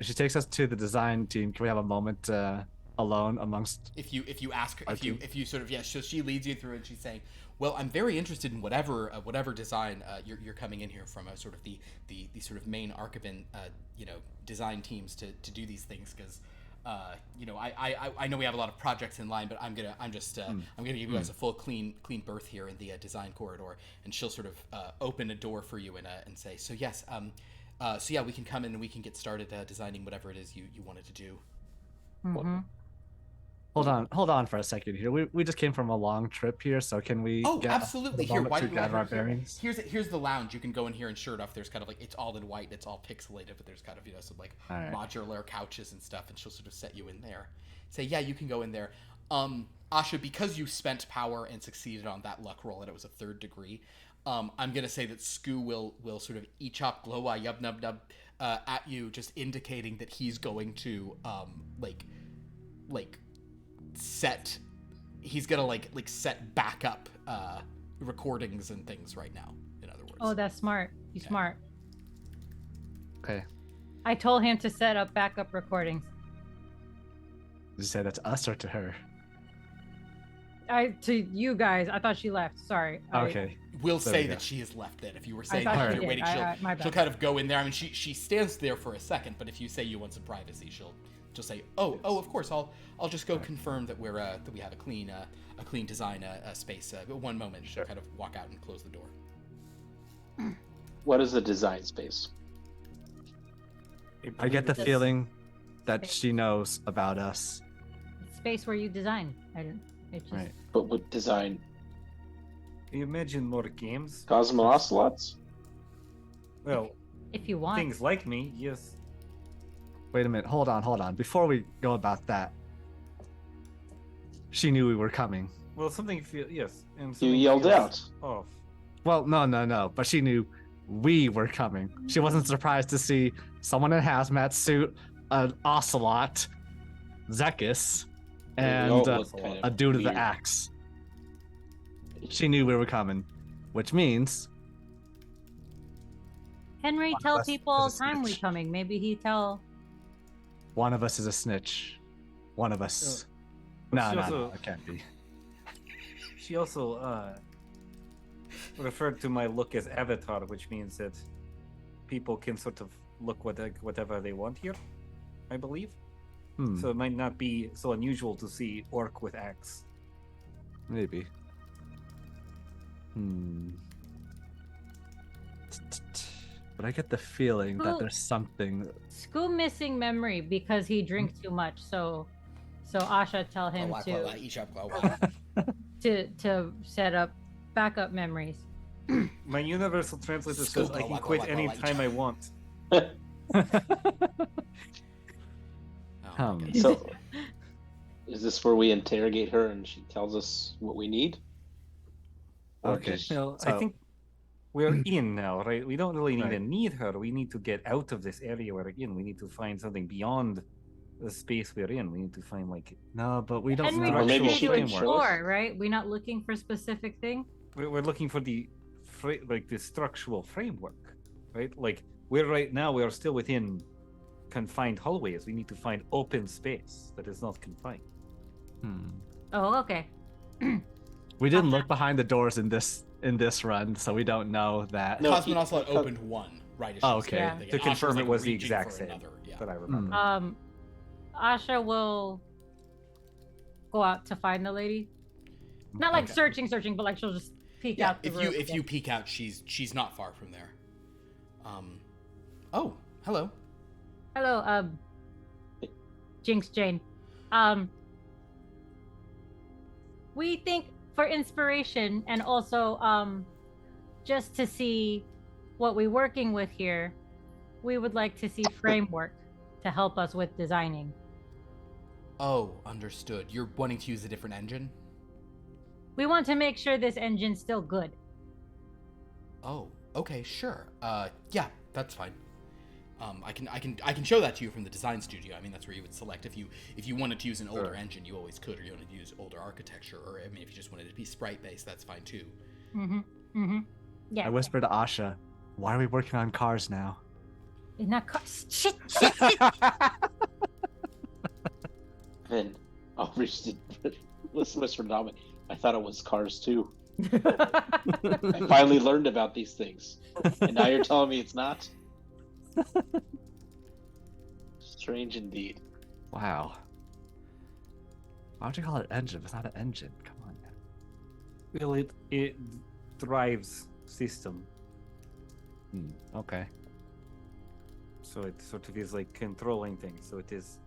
If she takes us to the design team, can we have a moment alone amongst?
If you ask her,
Our
if you sort of so she leads you through, and she's saying, "Well, I'm very interested in whatever design you're coming in here from, sort of the sort of main Archibin design teams to do these things, because I know we have a lot of projects in line, but I'm gonna give you guys a full clean berth here in the design corridor." And she'll sort of open a door for you and say, "So yes, so yeah, we can come in and we can get started designing whatever it is you wanted to do."
Mm-hmm.
Hold on for a second here. We just came from a long trip here, so can we?
Oh,
get
absolutely.
a
Here,
moment
why
to
don't you
gather our bearings?
Here's the lounge. You can go in here, and sure enough, there's kind of like, it's all in white, it's all pixelated, but there's kind of some like
All right.
modular couches and stuff, and she'll sort of set you in there. Say, yeah, you can go in there. Asha, because you spent power and succeeded on that luck roll, and it was a 3rd degree, I'm gonna say that Scoo will sort of each-up glowa yub nub nub at you, just indicating that he's going to he's gonna set backup recordings and things right now, in other words.
Oh, that's smart. He's
Okay.
smart.
Okay.
I told him to set up backup recordings.
Did you say that to us or to her?
To you guys. I thought she left. Sorry.
Okay.
We'll
There
say
we
that
go.
she has left then. If you were saying
thought
that
she
you're
did.
waiting,
My bad.
she'll kind of go in there. I mean, she stands there for a second, but if you say you want some privacy, she'll just say, "Oh, of course, I'll just go confirm that that we have a clean design space. One moment." She'll kind of walk out and close the door.
What is the design space?
I get the
That's-
feeling that she knows about us.
Space where you design. I didn't. It just.
Right.
But what design?
You imagine more games?
Cosmo Ocelots?
Well,
If you want.
things like me, yes.
Wait a minute. Hold on. Before we go about that, she knew we were coming.
Well, something yes. And
You
something
yelled
feels
out.
Off.
Well, no. But she knew we were coming. She wasn't surprised to see someone in a hazmat suit, an ocelot, Zekas, and
all look kind
a
of
dude with the
weird.
axe. She knew we were coming. which means
Henry
One of
tell
us
people all
is
the
a
time we
snitch.
coming. Maybe he tell.
one of us is a snitch. One of us.
But
No,
she
no,
also-
no, it can't be.
She also referred to my look as avatar, which means that people can sort of look whatever they want here, I believe.
Hmm,
So it might not be so unusual to see orc with axe.
maybe. Hmm. But I get the feeling that
Who-
there's something.
Scoo missing memory because he drinks too much. So Asha tell him to set up backup memories.
My universal translator says I can quit any time I want.
Oh, my
Um,
goodness.
So, is this where we interrogate her and she tells us what we need? Or
Okay.
just-
Well,
So-
I think we're in now, right? We don't really
Right.
even need her. We need to get out of this area we're in. We need to find something beyond the space we're in. We need to find like
No, but we don't
Henry,
know.
Or
we
maybe
need
she
to
can show
explore,
us.
right? We're not looking for a specific thing.
we're looking for the the structural framework, right? Like we are still within confined hallways. We need to find open space that is not confined.
Hmm.
Oh, okay.
We didn't look behind the doors in this run, so we don't know that.
No,
Cosmin
he-
also opened one, right? as she
Oh,
was
okay.
saying.
Yeah.
To
Asha
confirm
like,
it was the
reaching
exact
for
same
another, yeah.
that I remember.
Asha will go out to find the lady. Not like
Okay.
searching, but like she'll just peek
Yeah,
out the
if
room.
you peek out, she's not far from there. Oh, hello.
Hello, Jinx Jane. We think for inspiration and also just to see what we're working with here, we would like to see framework to help us with designing.
Oh, understood. You're wanting to use a different engine?
We want to make sure this engine's still good.
Oh, okay, sure. Yeah, that's fine. I can show that to you from the design studio. I mean, that's where you would select if you wanted to use an older engine, you always could, or you wanted to use older architecture, or I mean, if you just wanted it to be sprite based, that's fine too.
Yeah.
I whispered to Asha, "Why are we working on cars now?"
In that car. Shit.
And I'll reach the listen for Dominic. I thought it was Cars too. I finally learned about these things, and now you're telling me it's not. Strange indeed.
Wow. Why would you call it engine? It's not an engine. Come on.
Well, it drives system,
Okay.
so it sort of is like controlling things. So it is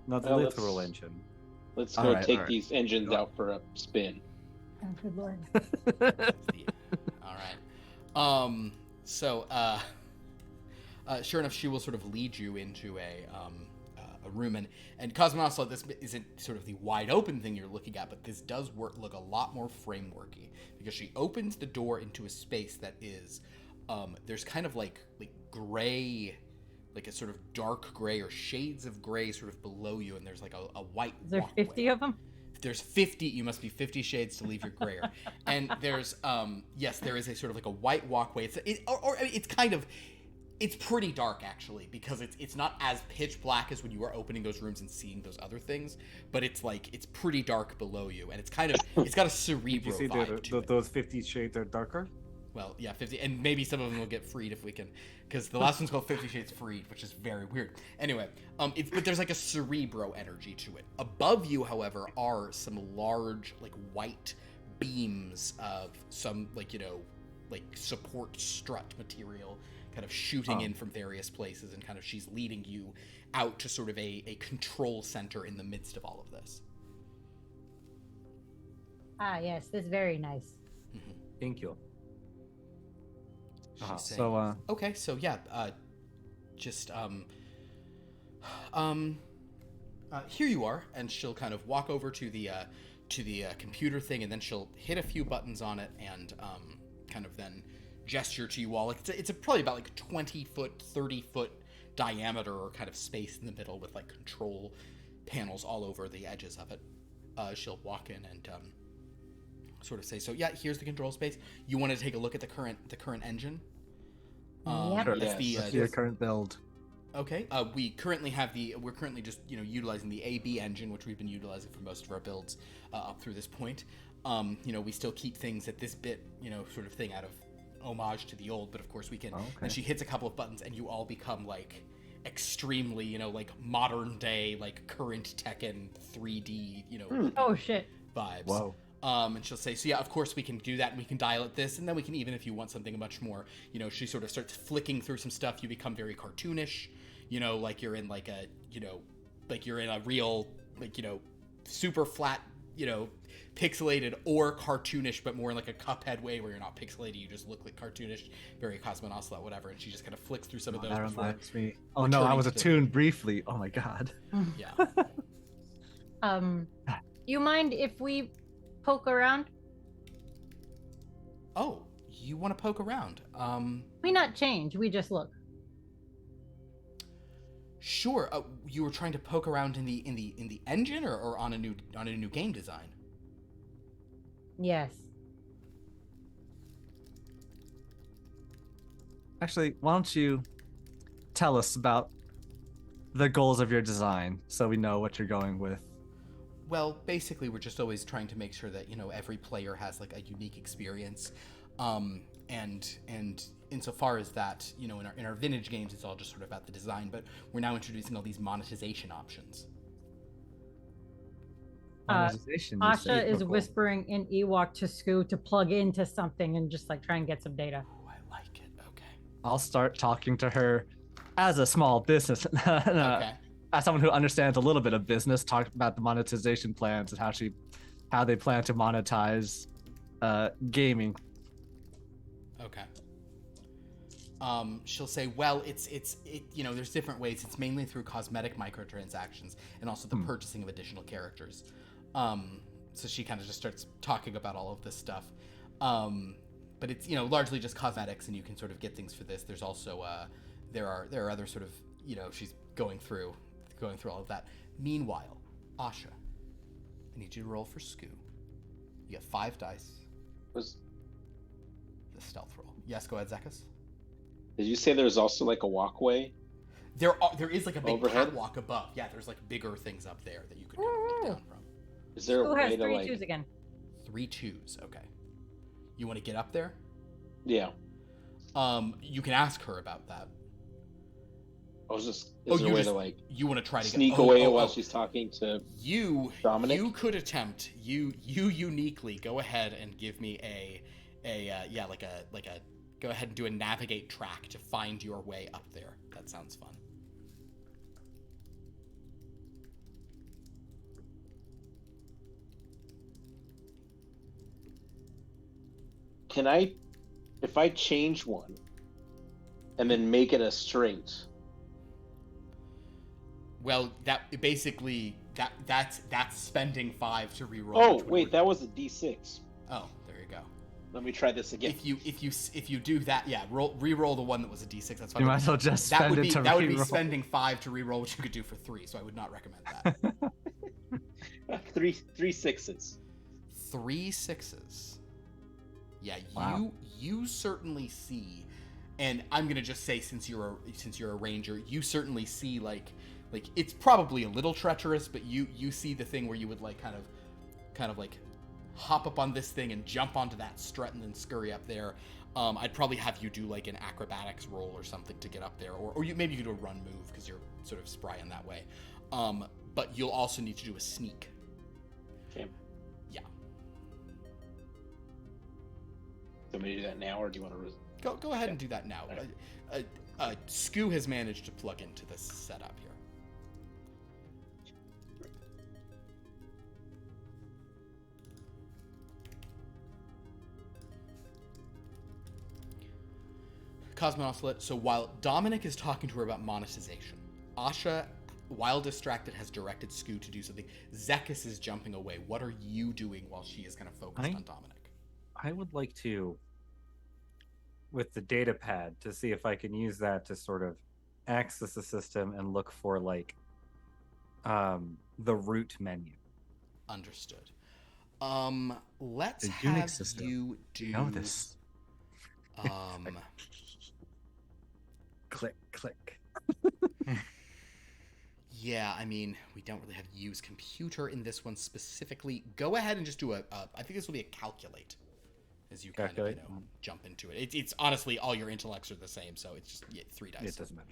not a
Well,
literal
let's-
engine.
Let's
All
go
right,
take
all right.
these engines out for a spin.
Oh, good lord.
All right. Sure enough, she will sort of lead you into a room, and Cosmonaut, this isn't sort of the wide open thing you're looking at, but this does look a lot more frameworky, because she opens the door into a space that is, there's kind of like gray, like a sort of dark gray or shades of gray sort of below you, and there's like a white
Is there
walkway.
50 of them?
There's 50, you must be 50 shades to leave your grayer. And there's, yes, there is a sort of like a white walkway. It's pretty dark actually, because it's not as pitch black as when you are opening those rooms and seeing those other things, but it's pretty dark below you, and it's got a
Did you
cerebral
see
vibe to it.
those 50 shades are darker?
Well, yeah, 50, and maybe some of them will get freed if we can, because the last one's called 50 Shades Freed, which is very weird. Anyway, but there's like a cerebro energy to it. Above you, however, are some large, like, white beams of some, like support strut material kind of shooting in from various places, and kind of she's leading you out to sort of a control center in the midst of all of this.
Ah, yes, this is very nice.
Thank you.
She's saying,
So,
okay, so yeah, here you are, and she'll kind of walk over to the computer thing, and then she'll hit a few buttons on it, and kind of then gesture to you all. Like it's probably about like 20-foot, 30-foot diameter or kind of space in the middle with like control panels all over the edges of it. She'll walk in and sort of say, so yeah, here's the control space. You want to take a look at the current engine?
Yep.
Sure.
That's the
Yes.
Your current build.
Okay. We're currently just you know utilizing the AB engine, which we've been utilizing for most of our builds up through this point. You know, we still keep things at this bit, you know, sort of thing out of homage to the old, but of course we can.
Oh, okay.
And she hits a couple of buttons, and you all become like extremely, you know, like modern day, like current Tekken 3D, you know,
Oh shit.
vibes.
Whoa.
And she'll say, so yeah, of course we can do that, and we can dial it this, and then we can, even if you want something much more, you know, she sort of starts flicking through some stuff. You become very cartoonish, you know, like you're in like a, you know, like you're in a real, like, you know, super flat, you know, pixelated or cartoonish, but more in like a Cuphead way where you're not pixelated, you just look like cartoonish, very Cosmonosla, whatever, and she just kind of flicks through some of those
That
before.
reminds me. Oh no, I was
returning to
attuned briefly. Oh my god.
Yeah.
You mind if we poke around?
Oh, you want to poke around?
We not change. We just look.
Sure. You were trying to poke around in the engine, or on a new game design?
Yes.
Actually, why don't you tell us about the goals of your design so we know what you're going with?
Well, basically, we're just always trying to make sure that, you know, every player has like a unique experience, and insofar as that, you know, in our vintage games, it's all just sort of about the design. But we're now introducing all these monetization options.
Monetization, you say?
Asha is
Cool.
whispering in Ewok to Scoo to plug into something and just like try and get some data.
Oh, I like it. Okay.
I'll start talking to her as a small business,
Okay.
as someone who understands a little bit of business. Talk about the monetization plans and how they plan to monetize gaming.
Okay. She'll say, well, it's you know, there's different ways. It's mainly through cosmetic microtransactions and also the purchasing of additional characters. So she kind of just starts talking about all of this stuff. But it's, you know, largely just cosmetics, and you can sort of get things for this. There's also there are other sort of, you know, she's going through all of that. Meanwhile, Asha, I need you to roll for Scoo. You get 5 dice.
Was
The stealth roll. Yes, go ahead, Zekas.
Did you say there's also like a walkway?
There is like a big
Overhead?
catwalk above. Yeah, there's like bigger things up there that you could kind of look down from.
Is there a
Who has
way to
3
like?
twos again?
3 twos. Okay. You want to get up there?
Yeah,
You can ask her about that.
I was just. Is there a way to like
you want to try to
sneak
get,
away while she's talking to?
you
Dominic?
You could attempt. You uniquely go ahead and give me a go ahead and do a navigate track to find your way up there. That sounds fun.
Can I, if I change one, and then make it a straight?
Well, that basically that's spending 5 to reroll.
Oh
which would
wait, that was a D6.
Oh, there you go.
Let me try this again.
If you do that, yeah, re-roll the one that was a D6. That's fine.
You might as well just
that
spend
would
it
be
to
that would be
reroll.
spending 5 to reroll, which you could do for 3. So I would not recommend that.
Three sixes.
3 6s. Yeah,
Wow.
you certainly see, and I'm gonna just say since you're a ranger, you certainly see like it's probably a little treacherous, but you see the thing where you would like kind of like hop up on this thing and jump onto that strut and then scurry up there. I'd probably have you do like an acrobatics roll or something to get up there, or maybe you could do a run move because you're sort of spry in that way. But you'll also need to do a sneak.
Okay.
Yeah.
Do you want me to do that now, or do you want to?
Go ahead and do that now. Scoo has managed to plug into this setup here. Cosmonoslet, so while Dominic is talking to her about monetization, Asha, while distracted, has directed Scoo to do something. Zekas is jumping away. What are you doing while she is kind of focused on Dominic?
I would like to, with the data pad, to see if I can use that to sort of access the system and look for like the root menu.
Understood. Let's
The
have
Unix system.
you do.
Know this. Click, click.
Yeah, I mean, we don't really have to use computer in this one specifically. Go ahead and just do I think this will be a calculate, as you kind of jump into it. It's honestly all your intellects are the same, so it's just 3 dice.
It doesn't matter.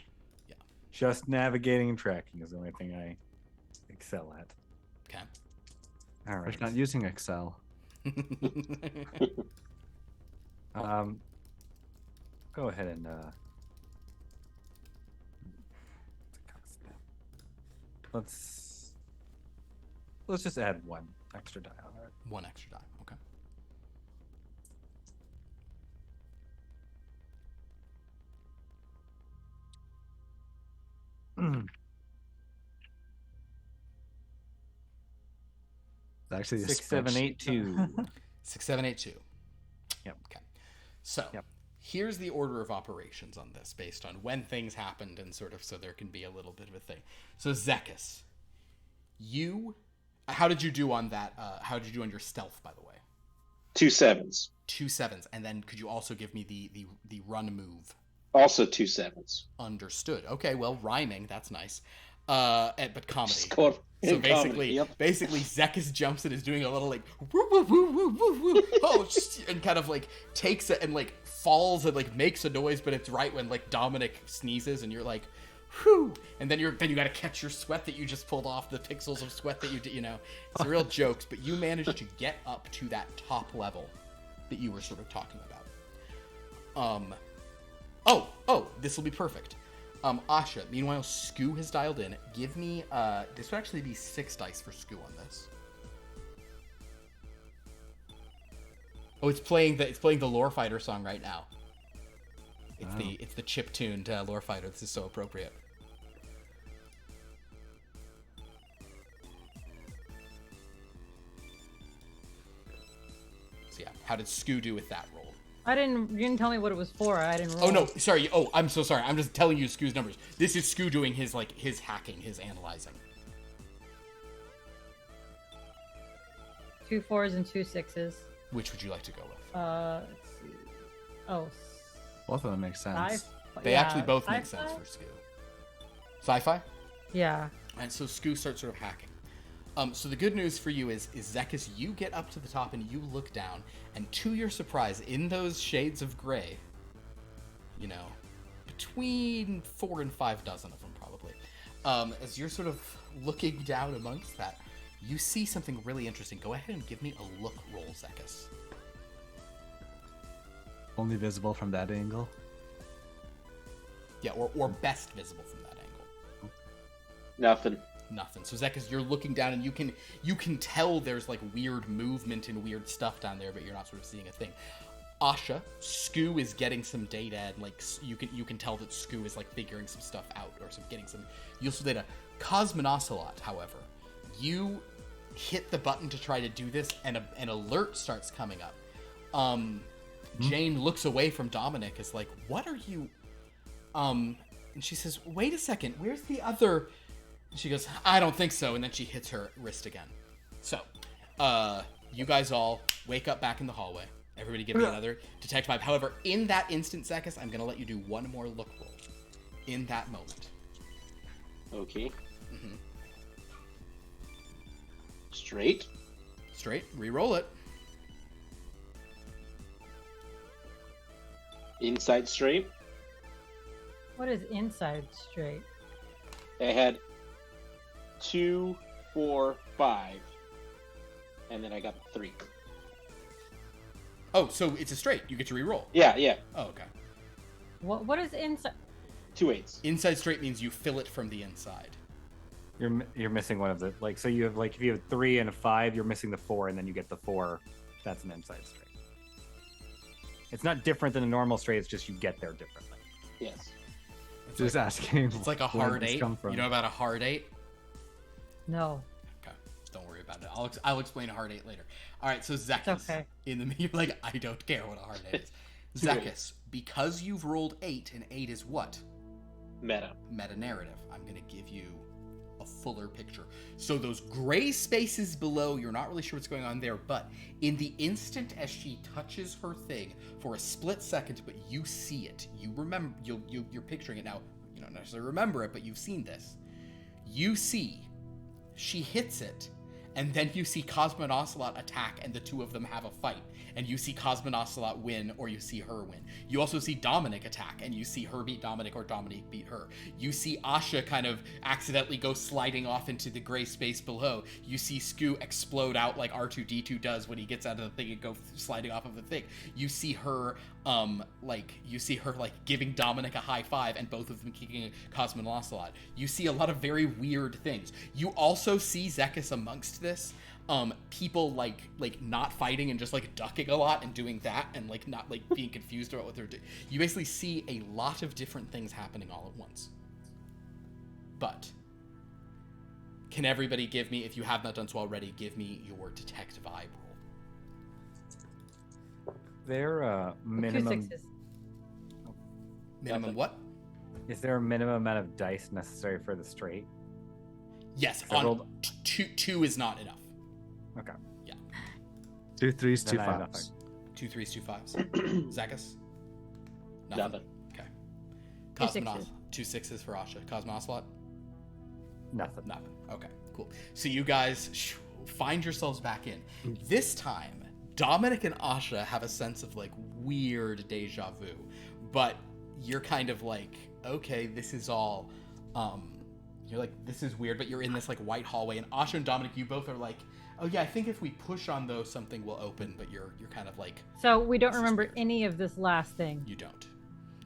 Yeah.
Just navigating and tracking is the only thing I excel at.
Okay.
All
We're
right.
not using Excel.
Go ahead and let's just add 1 extra die on it.
1 extra die. Okay.
It's actually a
6, 7, 8, 2.
6, 7, 8, 2.
Yep.
Okay. So
Yep.
here's the order of operations on this, based on when things happened and sort of so there can be a little bit of a thing. So Zekas, how did you do on that? How did you do on your stealth, by the way?
2 7s.
2 7s, and then could you also give me the run move?
Also 2 7s.
Understood. Okay, well, rhyming, that's nice. But comedy.
Just going
So
in
basically,
comedy, yep.
Zekas jumps and is doing a little like woo woo woo woo woo woo, oh, and kind of like takes it and like falls and like makes a noise, but it's right when like Dominic sneezes and you're like, whew, and then you got to catch your sweat that you just pulled off, the pixels of sweat that you know. It's real jokes, but you managed to get up to that top level that you were sort of talking about. Oh, this will be perfect. Asha, meanwhile, Skoo has dialed in. Give me, this would actually be 6 dice for Skoo on this. Oh, it's playing the Lore Fighter song right now. It's the chip-tuned Lore Fighter. This is so appropriate. So yeah, how did Skoo do with that roll?
You didn't tell me what it was for. I didn't roll.
Oh no, sorry. Oh, I'm so sorry. I'm just telling you Skoo's numbers. This is Skoo doing his hacking, his analyzing.
2 4s and 2 6s.
Which would you like to go with?
Let's see. Oh.
Both of them make sense.
They actually both make sense for Skoo. Sci-fi?
Yeah.
And so Skoo starts sort of hacking. So the good news for you is Zekas, you get up to the top and you look down, and to your surprise, in those shades of gray, between 4 and 5 dozen of them probably, as you're sort of looking down amongst that, you see something really interesting. Go ahead and give me a look roll, Zekas.
Only visible from that angle.
Yeah, or best visible from that angle.
Nothing.
Nothing. So Zekas, you're looking down and you can tell there's like weird movement and weird stuff down there, but you're not sort of seeing a thing. Asha, Skoo is getting some data, and like you can tell that Skoo is like figuring some stuff out or some getting some useful data. Cosmonocelot, however, you hit the button to try to do this, and an alert starts coming up. Jane looks away from Dominic, is like, "What are you?" And she says, "Wait a second, where's the other?" And she goes, "I don't think so," and then she hits her wrist again. So, you guys all wake up back in the hallway. Everybody give me another detect vibe. However, in that instant, Zekas, I'm going to let you do one more look roll. In that moment.
Okay.
Mm-hmm.
Straight.
Straight. Re-roll it.
Inside straight.
What is inside straight?
I had 2, 4, 5, and then I got 3.
Oh, so it's a straight. You get to re-roll.
Yeah.
Oh, okay.
What is inside?
2 8s.
Inside straight means you fill it from the inside.
You're missing one of the so you have if you have 3 and a 5, you're missing the 4, and then you get the 4. That's an inside straight. It's not different than a normal straight. It's just you get there differently.
Yes.
It's
Just
like,
asking.
it's like a
where
hard
this
8.
come from.
You know about a hard 8?
No.
Okay. Don't worry about it. I'll explain a hard 8 later. All right, so Zekas.
Okay.
You're like, I don't care what a hard 8 is. Zekas, because you've rolled 8, and 8 is what?
Meta.
Meta narrative. I'm going to give you a fuller picture. So those gray spaces below, you're not really sure what's going on there, but in the instant as she touches her thing, for a split second, but you see it, you remember, you're picturing it now. You don't necessarily remember it, but you've seen this. You see, she hits it, and then you see Cosmo and Ocelot attack, and the two of them have a fight. And you see Cosmo and Ocelot win, or you see her win. You also see Dominic attack, and you see her beat Dominic, or Dominic beat her. You see Asha kind of accidentally go sliding off into the gray space below. You see Skoo explode out like R2-D2 does when he gets out of the thing and go sliding off of the thing. You see her, giving Dominic a high five, and both of them kicking Cosmo and Ocelot. You see a lot of very weird things. You also see Zekas amongst this. People like not fighting and just like ducking a lot and doing that and like not like being confused about what they're doing. You basically see a lot of different things happening all at once. But can everybody give me, if you have not done so already, give me your detect vibe roll.
Their
2
minimum.
6s.
Minimum what?
Is there a minimum amount of dice necessary for the straight?
Yes,
So I
on
rolled-
two is not enough.
Okay.
2 3s, 2
Then I have
5s.
2 3s, 2 5s. Zekas?
Nothing.
Okay.
2
Cosmonaut.
6s.
2 6s for Asha. Cosmoslot?
Nothing.
Nothing. Okay, cool. So you guys find yourselves back in. This time, Dominic and Asha have a sense of like weird deja vu, but you're kind of like, okay, this is all, you're like, this is weird, but you're in this like white hallway, and Asha and Dominic, you both are like, oh yeah, I think if we push on those, something will open, but you're kind of like,
So we don't
This is
remember
weird.
any of this last thing.
you don't.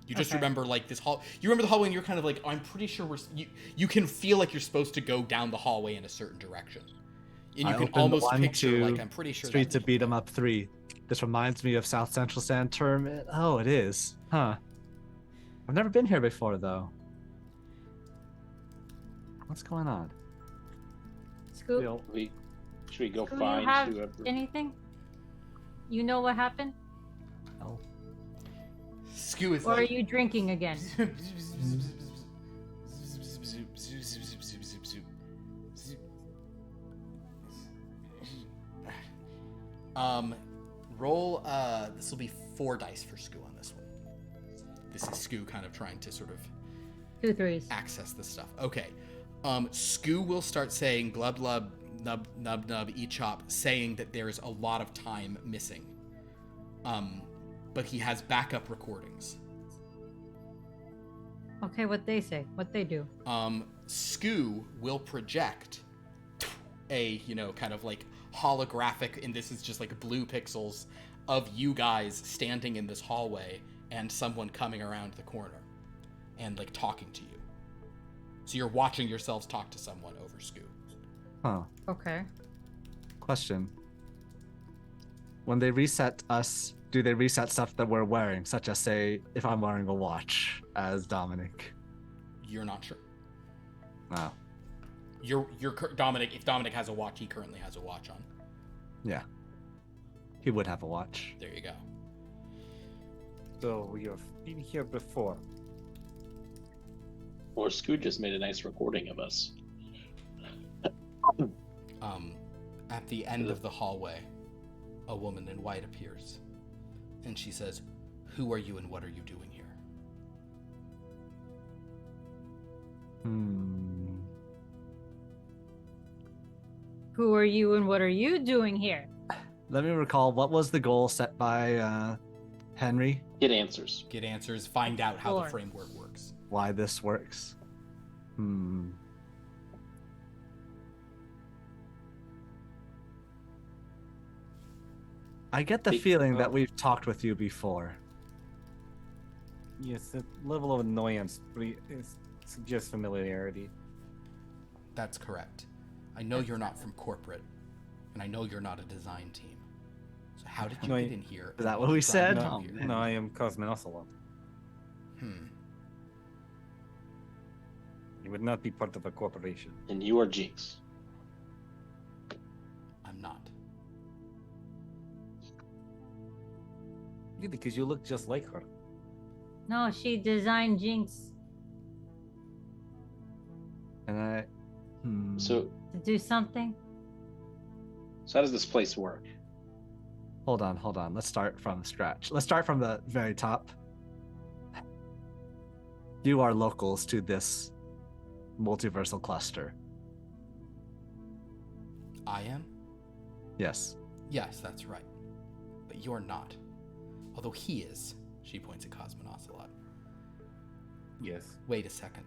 You just
Okay.
remember like this hall. You remember the hallway, and you're kind of like, oh, I'm pretty sure you can feel like you're supposed to go down the hallway in a certain direction, and
I
you can
opened
almost
1,
picture
2,
like I'm pretty sure
Street
that
to beat 'em up 3. This reminds me of South Central Sand Tournament. Oh, it is. Huh. I've never been here before though. What's going on?
Scoop,
Should we go
do you
find
have
whoever?
anything? You know what happened?
Oh.
Skew is
Or are
like,
you drinking again?
Roll, this will be 4 dice for Skoo on this one. This is Skoo kind of trying to sort of
2 3s.
access this stuff. Okay. Skoo will start saying glub glub nub nub nub eat chop, saying that there's a lot of time missing. But he has backup recordings.
Okay, what they say, what they do.
Skoo will project a, kind of like holographic, and this is just like blue pixels of you guys standing in this hallway and someone coming around the corner and like talking to you. So you're watching yourselves talk to someone over Skoo.
Huh.
Okay.
Question. When they reset us, do they reset stuff that we're wearing, such as, say, if I'm wearing a watch as Dominic?
You're not sure.
Wow.
Dominic. If Dominic has a watch, he currently has a watch on.
Yeah. He would have a watch.
There you go.
So we have been here before.
Or Scoot just made a nice recording of us.
At the end of the hallway, a woman in white appears, and she says, "Who are you and what are you doing here?"
Who are you and what are you doing here?
Let me recall, what was the goal set by Henry?
Get answers.
Get answers. Find out how the
Explore.
framework works.
Why this works? I get the
Be-
feeling that
oh.
we've talked with you before.
Yes, the level of annoyance suggests familiarity.
That's correct. I know you're not from corporate, and I know you're not a design team. So how did you
No,
get in here?
Is that
and
what we
what's driving
said?
you
Oh,
here?
man.
No, I am Cosmin Ocelot. You would not be part of a corporation.
And you are Jinx.
I'm not.
Yeah, because you look just like her.
No, she designed Jinx.
And I...
So
To do something?
how does this place work?
Hold on. Let's start from scratch. Let's start from the very top. You are locals to this multiversal cluster.
I am?
Yes.
Yes, that's right. But you're not. Although he is. She points at Cosmonocelot.
Yes.
Wait a second.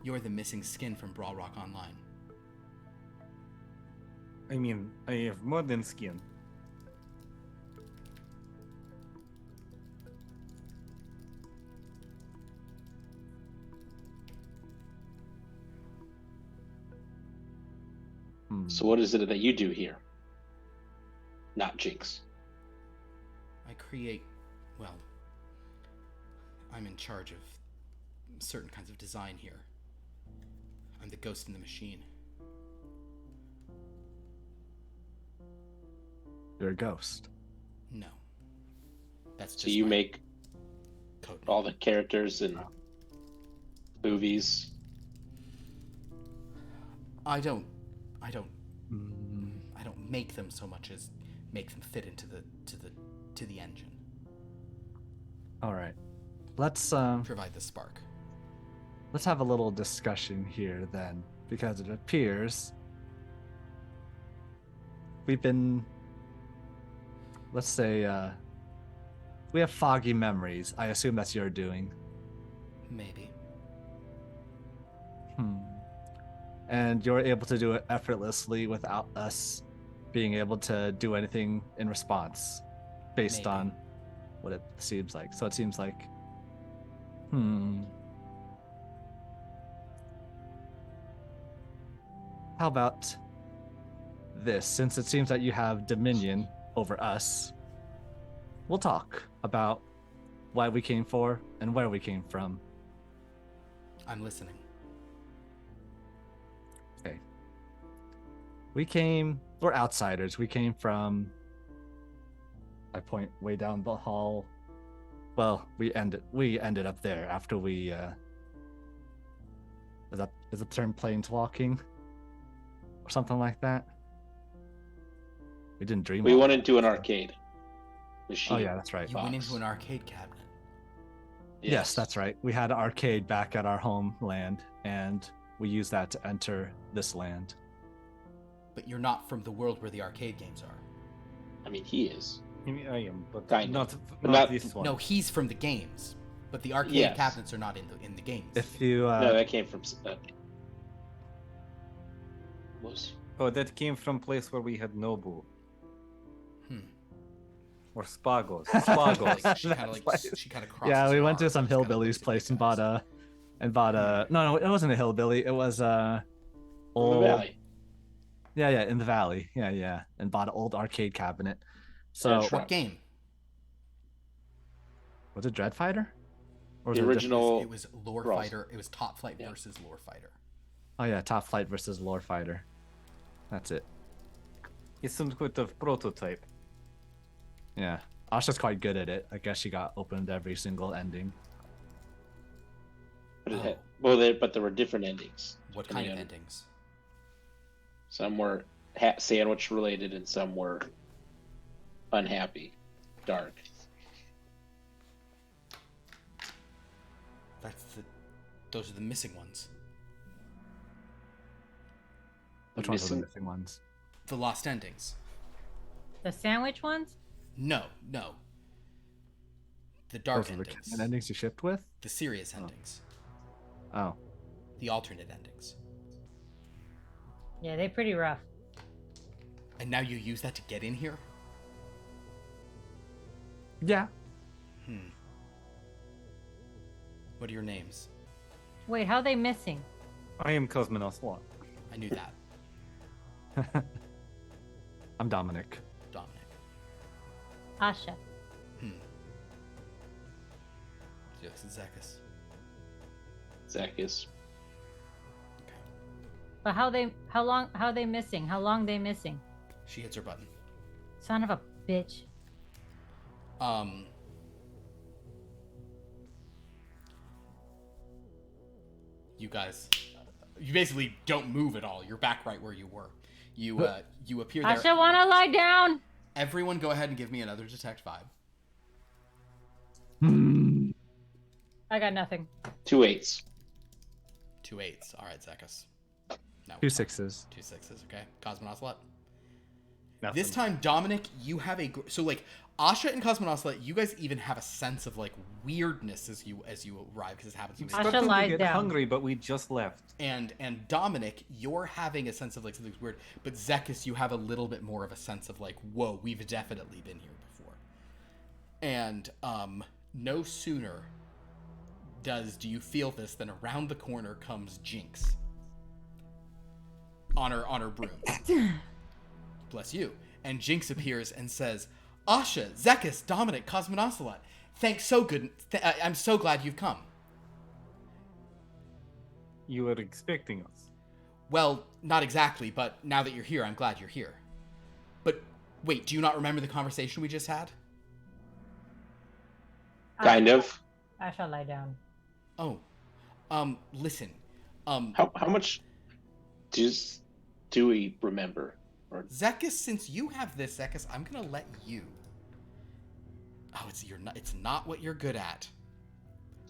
You're the missing skin from Brawl Rock Online.
I mean, I have more than skin.
So what is it that you do here? Not Jinx.
I create, well, I'm in charge of certain kinds of design here. I'm the ghost in the machine.
You're a ghost.
No. That's just
So you
my
make
code name.
all the characters and movies.
I don't
Mm,
make them so much as make them fit into the engine.
all right. Let's
Provide the spark.
let's have a little discussion here then, because it appears we've been, let's say, we have foggy memories. I assume that's your doing.
Maybe.
And you're able to do it effortlessly without us being able to do anything in response based
Maybe.
on what it seems like. So it seems like, how about this? Since it seems that you have dominion over us, we'll talk about why we came for and where we came from.
I'm listening.
Okay. We're outsiders. We came from, I point way down the hall. Well, we ended up there after we, is the term planeswalking? Or something like that? We didn't dream.
We
of
went
it.
into an arcade machine.
Oh yeah, that's right.
You went into an arcade cabinet.
Yes, that's right. We had an arcade back at our homeland, and we used that to enter this land.
But you're not from the world where the arcade games are.
I mean, he is.
I mean, I am, but
Kind of.
not
But not-
this one.
No, he's from the games. But the arcade
Yes.
cabinets are not in the games.
If you,
No, that came from. Was
Oh, that came from place where we had Nobu or Spagos.
Like,
Spagos.
she kind of
That's why-
she kind of crosses.
yeah, we
her
went to
arms
some
and just kinda
hillbilly's
looks at
place
you
and
guys.
bought a. No, it wasn't a hillbilly. It was
in
old.
the valley.
Yeah, in the valley. Yeah, and bought an old arcade cabinet. So
That's
What game?
was it Dread Fighter? Or was
The
it a
original.
It was Lore
Brawls.
Fighter. It was Top Flight
Yeah.
versus Lore Fighter.
Oh yeah, Top Flight versus Lore Fighter. That's it.
It's some sort of prototype.
Yeah, Asha's quite good at it. I guess she got opened every single ending.
But, it
Oh.
had, but there were different endings.
What kind of
depending on-
endings?
Some were sandwich related, and some were unhappy, dark.
Those are the missing ones.
Which ones were the
Missing-
missing ones?
The lost endings.
The sandwich ones?
No. The dark
Those were the
endings.
canon endings you shipped with?
The serious endings.
Oh,
The alternate endings.
Yeah, they're pretty rough.
And now you use that to get in here?
yeah.
What are your names?
Wait, how are they missing?
I am Cosmonocelot.
I knew that.
I'm Dominic.
Dominic.
Asha.
Yes, Zekas.
Zekas.
Okay.
But how are they missing? How long they missing?
She hits her button.
Son of a bitch.
you guys, you basically don't move at all. You're back right where you were. You appear there.
Asha, wanna lie down?
Everyone, go ahead and give me another detect vibe.
I got nothing.
2 8s.
2 8s. All right, Zekas. No.
2 6s.
2 6s. Okay. Cosmonocelot.
Nothing.
This time, Dominic, you have so like Asha and Cosmonocelot, you guys even have a sense of like weirdness as you arrive because it happens.
Asha
Starting to
lies
get
down.
hungry, but we just left.
And Dominic, you're having a sense of like something's weird, but Zekas, you have a little bit more of a sense of like, whoa, we've definitely been here before. And no sooner do you feel this than around the corner comes Jinx on her broom. Bless you. And Jinx appears and says, Asha, Zekas, Dominic, Cosmonocelot, thanks so good. I'm so glad you've come.
You were expecting us.
Well, not exactly, but now that you're here, I'm glad you're here. But wait, do you not remember the conversation we just had?
Kind of.
Asha, lie down.
Oh, listen,
How much do we remember? Or
Zekas, since you have this, Zekas, I'm gonna let you. Oh, it's not what you're good at.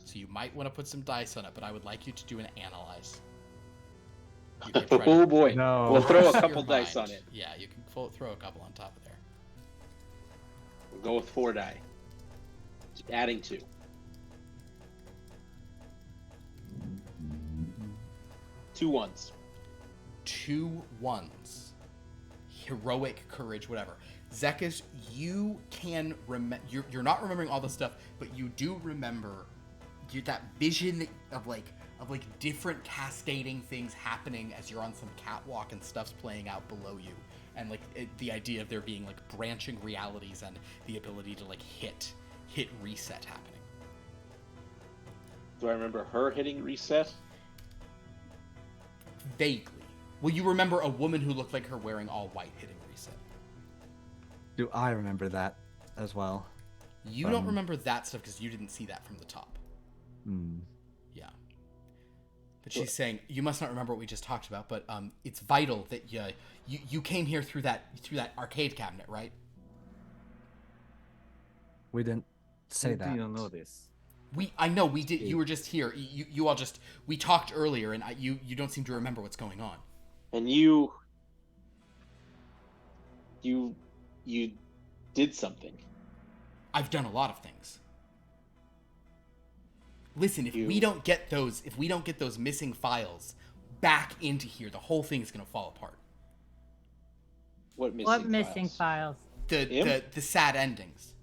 So you might want to put some dice on it, but I would like you to do an analyze. You can try
oh
to
boy,
No.
we'll throw a
cross
couple
your
dice
mind.
on it.
Yeah, you can throw a couple on top of there.
We'll go with 4 die. Adding 2. 2 1s.
2 1s. Heroic courage, whatever. Zekas, you can remember. You're not remembering all the stuff, but you do remember that vision of like different cascading things happening as you're on some catwalk and stuff's playing out below you, and like the idea of there being like branching realities and the ability to like hit reset happening.
Do I remember her hitting reset?
Vaguely. Well, you remember a woman who looked like her wearing all white hitting reset.
Do I remember that as well?
You don't remember that stuff because you didn't see that from the top.
Hmm.
Yeah. But she's saying you must not remember what we just talked about, but it's vital that you came here through that arcade cabinet, right?
We didn't say
You
that.
don't know this.
I know we did. You were just here. You all just we talked earlier, and you don't seem to remember what's going on.
And you did something.
I've done a lot of things. Listen, if we don't get those missing files back into here, the whole thing's gonna fall apart.
What
Missing files?
The sad endings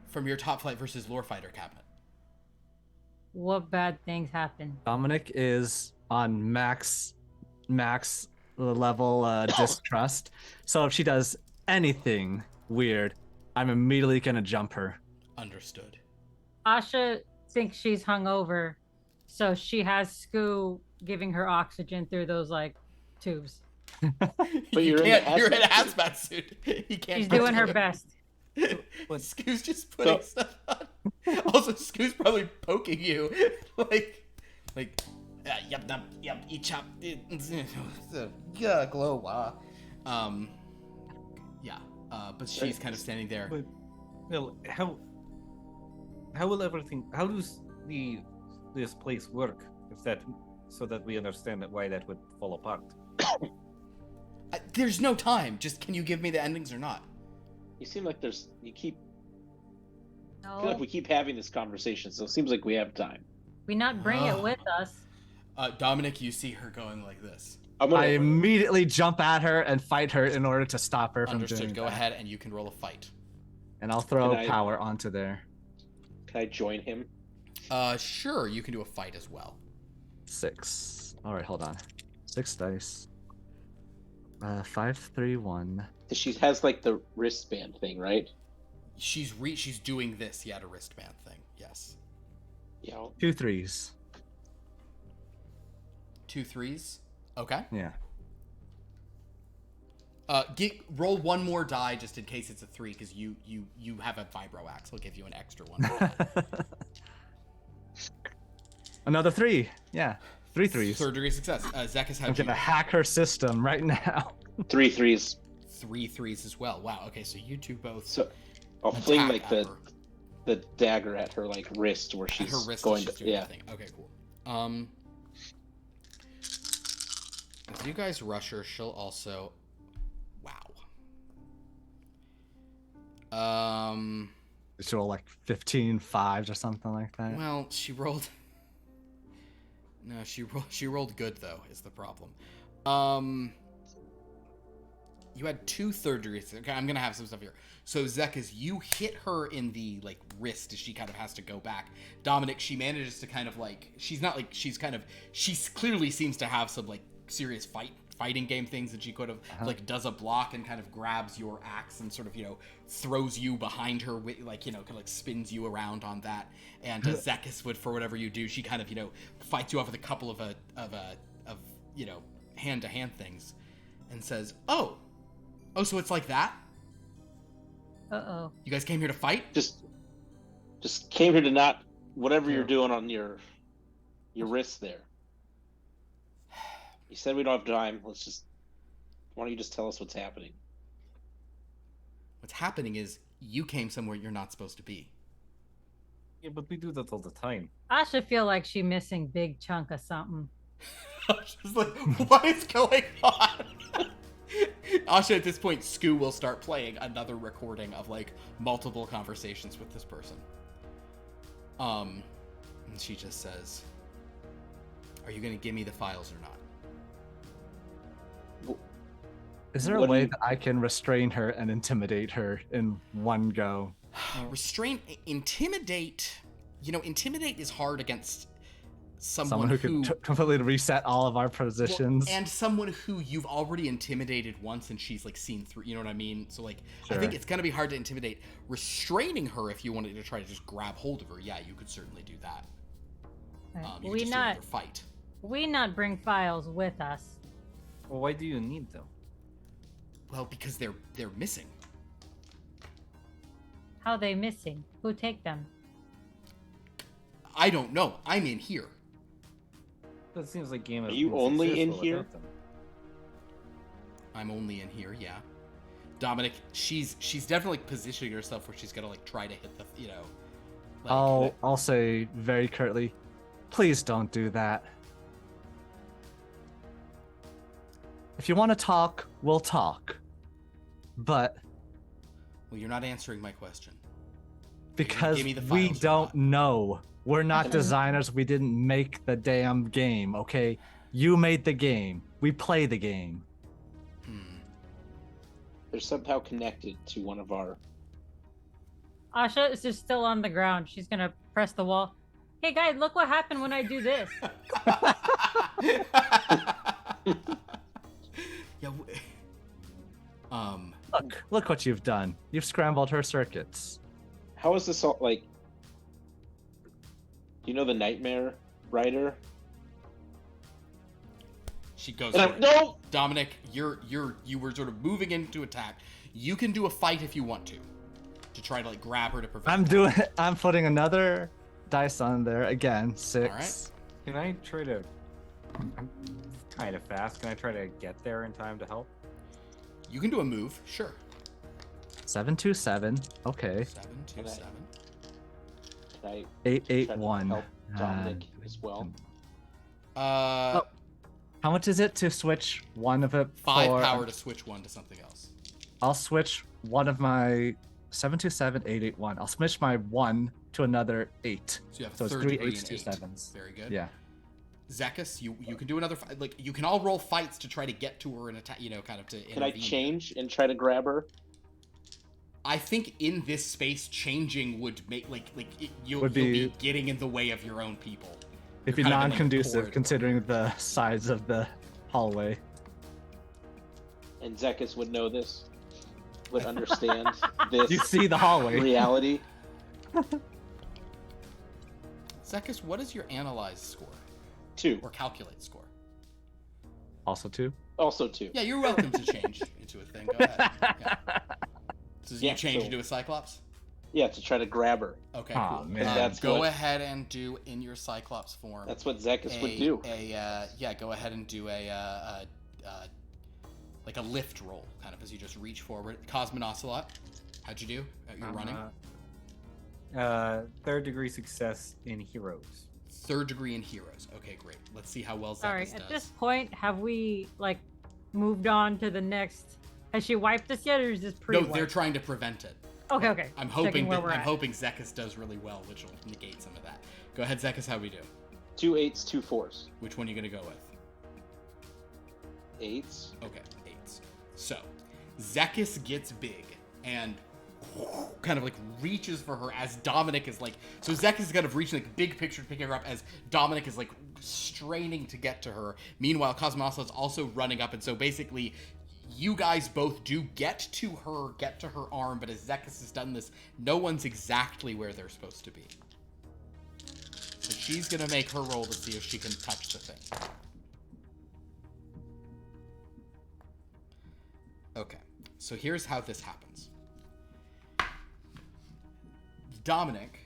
from your Top Flight versus Lore Fighter cabinet.
What bad things happened?
Dominic is on max level distrust. So if she does anything weird, I'm immediately gonna jump her.
Understood.
Asha thinks she's hungover, so she has Scoo giving her oxygen through those like tubes.
But you're in a
you're in a
hazmat
hazmat suit. You can't.
She's doing her best.
Scoo's just putting stuff on. Also, Scoo's probably poking you, like, yep, each up, yeah, glow, yeah. But she's kind of standing there.
But, well, how will everything? How does this place work? If that, so that we understand why that would fall apart.
There's no time. Just can you give me the endings or not?
You seem like I
No,
feel like we keep having this conversation, so it seems like we have time.
we not bring it with us.
Dominic, you see her going like this.
I immediately jump at her and fight her in order to stop her from
Understood.
doing
Go
that.
ahead, and you can roll a fight.
And I'll throw
Can I-
power onto there.
Can I join him?
Sure, you can do a fight as well.
6. All right, hold on. 6 dice. 5, 3, 1.
She has like the wristband thing, right?
She's doing this. Yeah, a wristband thing. Yes.
Yeah.
2 3s.
2 3s. Okay.
Yeah.
Roll one more die just in case it's a 3, because you have a vibro axe. I'll give you an extra one. For that.
Another 3. Yeah. 3 threes.
Third degree success. Zekas,
I'm
how'd you?
gonna hack her system right now.
3 threes.
3 threes as well. Wow. Okay, so you two both.
So I'll fling
attack
like
at her.
the dagger at her like wrist where
At
she's
her wrist.
going
She's
to.
doing
Yeah.
the thing. Okay, cool. As you guys rush her, she'll also. Wow.
She rolled like 15 5s or something like that.
Well, she rolled. No, she rolled good though. Is the problem? You had 2 third degrees. Okay, I'm gonna have some stuff here. So Zekas, you hit her in the like wrist as she kind of has to go back. Dominic, she manages to kind of like she clearly seems to have some like serious fighting game things that she could have like does a block and kind of grabs your axe and sort of throws you behind her with like kind of like spins you around on that. And Zekas would, for whatever you do, she kind of fights you off with a couple of hand to hand things and says, oh, so it's like that?
Uh-oh.
You guys came here to fight?
Just came here to not whatever you're doing on your wrist there. You said we don't have time. Why don't you just tell us what's happening?
What's happening is you came somewhere you're not supposed to be.
Yeah, but we do that all the time.
Asha feel like she missing big chunk of something.
Asha's like, what is going on? Asha, at this point, Scoo will start playing another recording of like multiple conversations with this person. And she just says, "Are you going to give me the files or not?"
Is there a way that I can restrain her and intimidate her in one go?
Restrain, intimidate. Intimidate is hard against
Someone who can completely reset all of our positions.
Well, and someone who you've already intimidated once and she's like seen through, you know what I mean? So like,
Sure.
I think it's gonna be hard to intimidate. Restraining her, if you wanted to try to just grab hold of her, yeah, you could certainly do that. You could just do another fight.
We not bring files with us.
Well, why do you need them?
Well, because they're missing.
How they missing? Who take them?
I don't know. I'm in here.
That seems like game.
Are you only in here?
I'm only in here, yeah. Dominic, she's definitely positioning herself where she's gonna like try to hit the like,
I'll say very curtly, please don't do that. If you want to talk, we'll talk. But
well, you're not answering my question.
Because we don't know. We're not designers. We didn't make the damn game, okay? You made the game. We play the game.
They're somehow connected to one of our...
Asha is just still on the ground. She's gonna press the wall. Hey guys, look what happened when I do this.
Yeah.
Look what you've done. You've scrambled her circuits.
How is this all like? Do you know the Nightmare Rider?
She goes.
No,
Dominic, you were sort of moving into attack. You can do a fight if you want to try to like grab her to prevent.
I'm putting another dice on there again. 6.
All right.
Can I try to? I'm kind of fast. Can I try to get there in time to help?
You can do a move, sure.
727. Okay.
727.
Can I
881.
help Dominic as well?
Oh.
How much is it to switch one of it?
5 power to switch one to something else.
I'll switch one of my 727, 881. I'll switch my 1 to another 8.
So you have
it's
third
3
degree
8s,
and
2
8.
7s.
Very good.
Yeah.
Zekas, you can do another fight. Like you can all roll fights to try to get to her and attack. Kind of to.
Can I
intervene.
change and try to grab her?
I think in this space, changing would make you'll be getting in the way of your own people.
It'd be non-conducive considering the size of the hallway.
And Zekas would know this, would understand this.
You see the hallway.
Reality.
Zekas, what is your analyze score?
2.
Or calculate score?
Also 2.
Also 2.
Yeah, you're welcome to change into a thing. Go ahead. Yeah. So you change into a Cyclops?
Yeah, to try to grab her.
Okay,
Aw,
cool.
man.
That's
go
what-
ahead and do in your Cyclops form.
That's what Zekas would do.
Go ahead and do like a lift roll, kind of as you just reach forward. Cosmin Ocelot, how'd you do? You're running.
Third degree success in heroes.
Third degree in heroes. Okay, great. Let's see how well Zekas
Sorry,
does.
at this point, have we like moved on to the next? Has she wiped us yet, or is this pre?
No, they're trying to prevent it.
Okay, okay.
I'm
Checking
hoping
where we're at.
Zekas does really well, which will negate some of that. Go ahead, Zekas. How we do?
2 8s, 2 4s.
Which one are you gonna go with?
8s.
Okay, 8s. So, Zekas gets big and kind of like reaches for her as Dominic is like. So Zekas is kind of reaching like big picture, picking her up as Dominic is like straining to get to her. Meanwhile, Cosmonaut is also running up, and so basically, you guys both do get to her arm. But as Zekas has done this, no one's exactly where they're supposed to be. So she's gonna make her roll to see if she can touch the thing. Okay, so here's how this happens. Dominic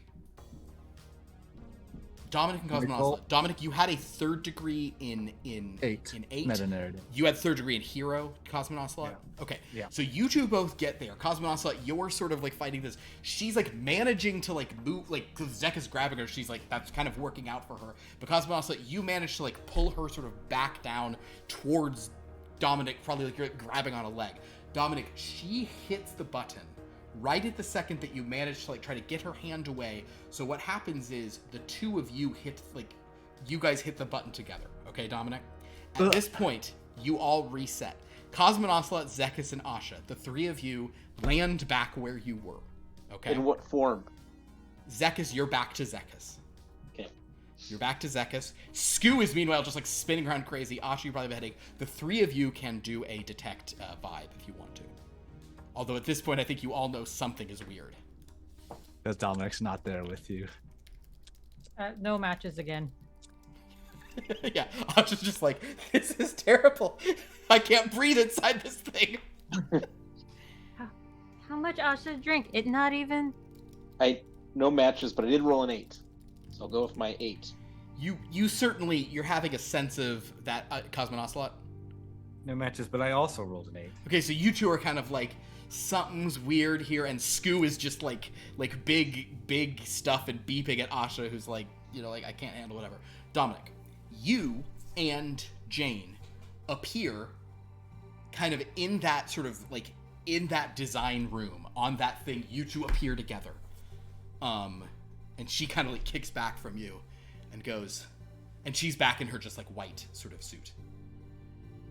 and Cosmonaut. Dominic, you had a third degree in
8.
In 8.
Meta narrative.
You had third degree in hero, Cosmonaut.
Yeah.
Okay.
Yeah.
So you two both get there. Cosmonaut, you're sort of like fighting this. She's like managing to like move, like, because Zeka's grabbing her. She's like, that's kind of working out for her. But Cosmonaut, you manage to like pull her sort of back down towards Dominic, probably like you're grabbing on a leg. Dominic, she hits the button right at the second that you manage to like try to get her hand away. So what happens is the two of you hit, like, you guys hit the button together. Okay, Dominic? At this point, you all reset. Cosmin, Ocelot, Zekas, and Asha, the three of you land back where you were. Okay?
In what form?
Zekas, you're back to Zekas.
Okay.
You're back to Zekas. Skoo is meanwhile just like spinning around crazy. Asha, you probably have a headache. The three of you can do a detect vibe if you want to. Although at this point, I think you all know something is weird.
Because Dominic's not there with you.
No matches again.
Yeah, Asha's just like, this is terrible. I can't breathe inside this thing.
How much Asha drink? It not even.
No matches, but I did roll an 8. So I'll go with my 8.
You certainly, you're having a sense of that, Cosmin Ocelot.
No matches, but I also rolled an 8.
Okay, so you two are kind of like, something's weird here, and Skoo is just like big stuff and beeping at Asha, who's like, like, I can't handle whatever. Dominic, you and Jane appear kind of in that sort of like in that design room on that thing. You two appear together, and she kind of like kicks back from you and goes, and she's back in her just like white sort of suit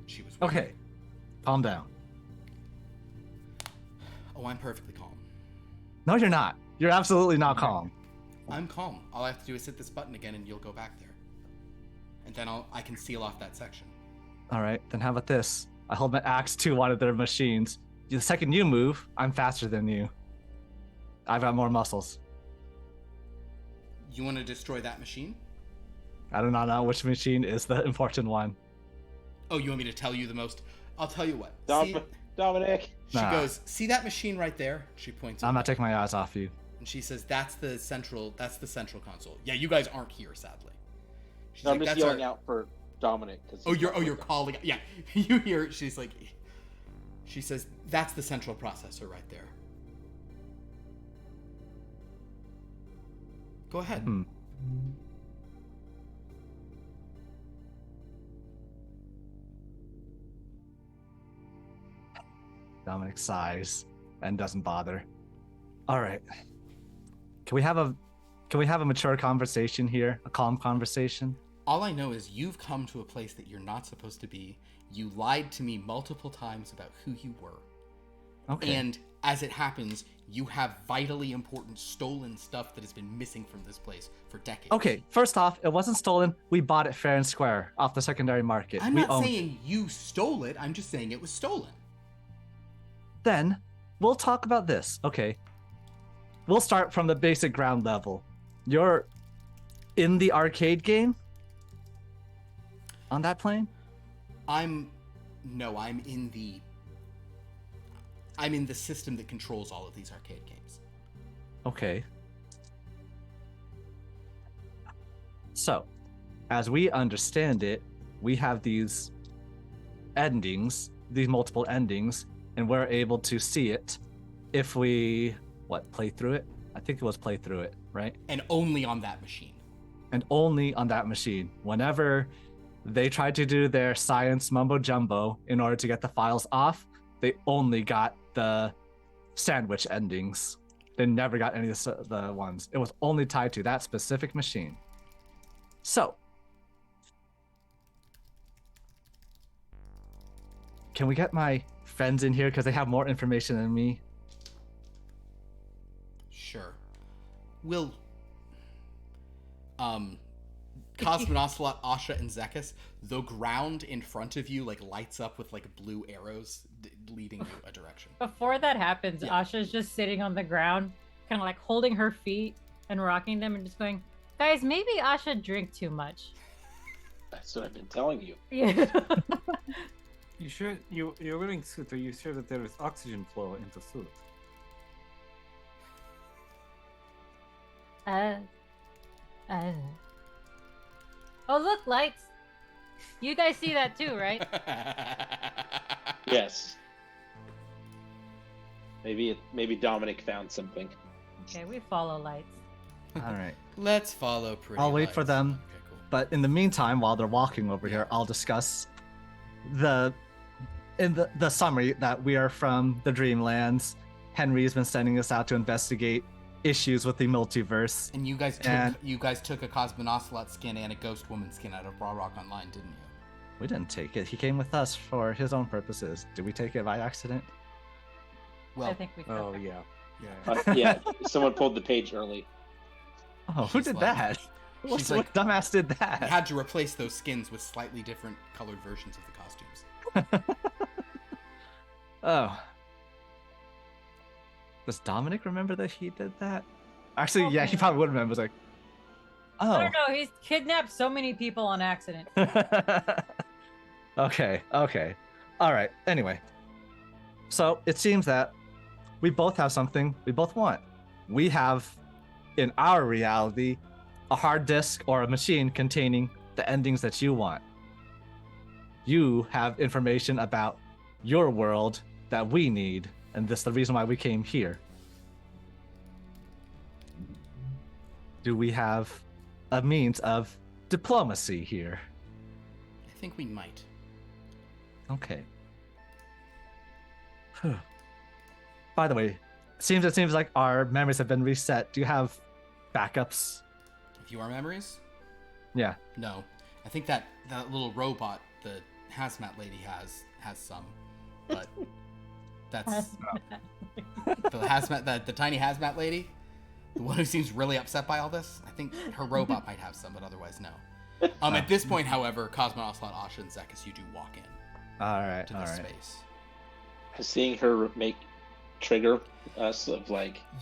she was wearing.
Okay, calm down.
Oh, I'm perfectly calm.
No, you're not. You're absolutely not calm.
I'm calm. All I have to do is hit this button again and you'll go back there. And then I can seal off that section.
All right, then how about this? I hold my axe to one of their machines. The second you move, I'm faster than you. I've got more muscles.
You want to destroy that machine?
I do not know which machine is the important one.
Oh, you want me to tell you the most? I'll tell you what.
Dominic.
She
Nah.
goes, see that machine right there? She points at
I'm
it.
not taking my eyes off you.
And she says, that's the central console. Yeah, you guys aren't here, sadly. She's
No, I'm
like,
just
"That's
yelling
our-"
out for Dominic. Cause
You're calling. Yeah, you hear. She's like, she says, that's the central processor right there. Go ahead.
Dominic sighs and doesn't bother. All right. Can we have a mature conversation here? A calm conversation?
All I know is you've come to a place that you're not supposed to be. You lied to me multiple times about who you were.
Okay.
And as it happens, you have vitally important stolen stuff that has been missing from this place for decades.
Okay, first off, it wasn't stolen. We bought it fair and square off the secondary market.
I'm
We
not
owned
saying you stole it. I'm just saying it was stolen.
Then we'll talk about this. Okay. We'll start from the basic ground level. You're in the arcade game? On that plane?
I'm in the system that controls all of these arcade games.
Okay. So, as we understand it, we have these endings, these multiple endings, and we're able to see it if we, play through it? I think it was play through it, right?
And only on that machine.
And only on that machine. Whenever they tried to do their science mumbo jumbo in order to get the files off, they only got the sandwich endings. They never got any of the ones. It was only tied to that specific machine. So, can we get my friends in here because they have more information than me?
Sure. Will Cosmonaut, Asha, and Zekas, the ground in front of you lights up with blue arrows leading you a direction.
Before that happens,
Yeah.
Asha's just sitting on the ground, kind of holding her feet and rocking them and just going, guys, maybe Asha drink too much.
That's what I've been telling you.
Yeah.
You sure you're wearing suit? Are you sure that there is oxygen flow into suit?
Oh, look, lights. You guys see that too, right?
Yes. Maybe Dominic found something.
Okay, we follow lights.
All right.
Let's follow pretty
I'll wait for
lights.
them.
Okay, cool.
But in the meantime, while they're walking over here, I'll discuss the summary that we are from the Dreamlands. Henry's been sending us out to investigate issues with the multiverse.
And you guys
And-
took a Cosmonaut skin and a Ghost Woman skin out of Raw Rock Online, didn't you?
We didn't take it. He came with us for his own purposes. Did we take it by accident?
Well,
I think we could.
Oh yeah.
yeah.
Yeah, someone pulled the page early.
Oh, who
She's
did
like-
that? What
she's like-
dumbass did
We
that?
had to replace those skins with slightly different colored versions of the costumes.
Oh. Does Dominic remember that he did that? Actually, yeah, he probably would remember. It's like,
I
oh.
don't know. He's kidnapped so many people on accident.
Okay. All right. Anyway. So it seems that we both have something we both want. We have, in our reality, a hard disk or a machine containing the endings that you want. You have information about your world that we need, and this is the reason why we came here. Do we have a means of diplomacy here?
I think we might.
Okay. By the way, it seems like our memories have been reset. Do you have backups?
A few our memories?
Yeah.
No. I think that little robot the hazmat lady has some. But that's the tiny hazmat lady, the one who seems really upset by all this. I think her robot might have some, but otherwise no. At this point, however, Cosmonaut, Asha, and Zekas, you do walk in
All right.
to
All
this
right.
space.
Seeing her trigger us of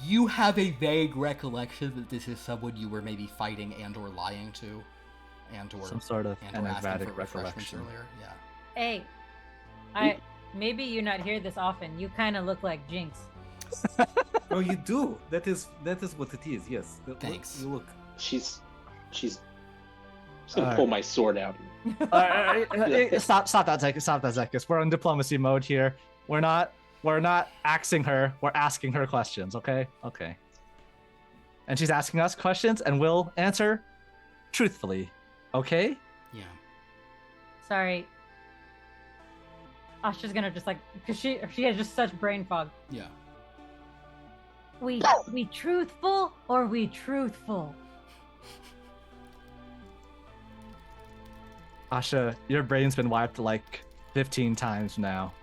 You have a vague recollection that this is someone you were maybe fighting and or lying to, and or
Some sort of
and or asking
enigmatic
for refreshments
recollection.
earlier. Yeah.
Hey, maybe you not hear this often. You kind of look like Jinx.
Oh, you do. That is what it is. Yes.
Thanks.
You look.
she's just gonna
All
pull
right.
my sword out.
All right. Stop that, Zekas. We're in diplomacy mode here. We're not axing her. We're asking her questions. Okay. And she's asking us questions, and we'll answer truthfully. Okay.
Yeah.
Sorry. Asha's gonna just because she has just such brain fog.
Yeah.
We truthful or we truthful?
Asha, your brain's been wiped 15 times now.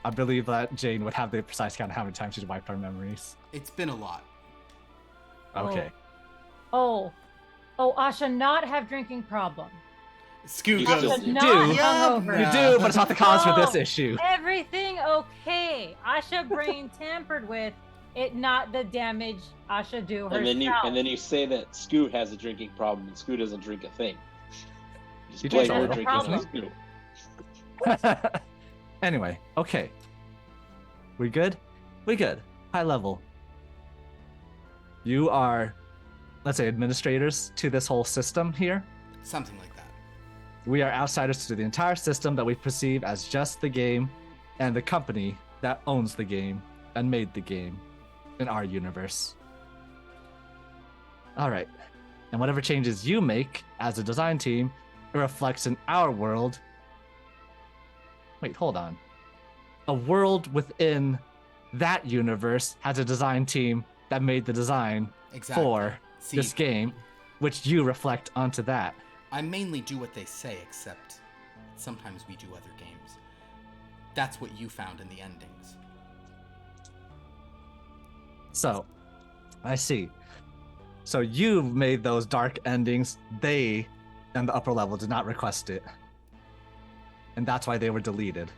I believe that Jane would have the precise count of how many times she's wiped our memories.
It's been a lot.
Okay.
Oh, Asha not have drinking problem.
Scoot
You
goes.
still
Asha
do.
not
You
hungover.
You do, but it's not the cause for this
Oh.
issue.
Everything okay. Asha brain tampered with. It not the damage Asha do herself.
And then you say that Scoo has a drinking problem and Scoo doesn't drink a thing. Just
You
blame
drink
her
a
drinking
problem.
on Scoo.
Anyway, okay. We good? We good. High level. You are, let's say, administrators to this whole system here.
Something like that.
We are outsiders to the entire system that we perceive as just the game and the company that owns the game and made the game in our universe. All right. And whatever changes you make as a design team, it reflects in our world. Wait, hold on. A world within that universe has a design team that made the design for this game, which you reflect onto that.
I mainly do what they say, except sometimes we do other games. That's what you found in the endings.
So, I see. So you made those dark endings. They, and the upper level, did not request it. And that's why they were deleted.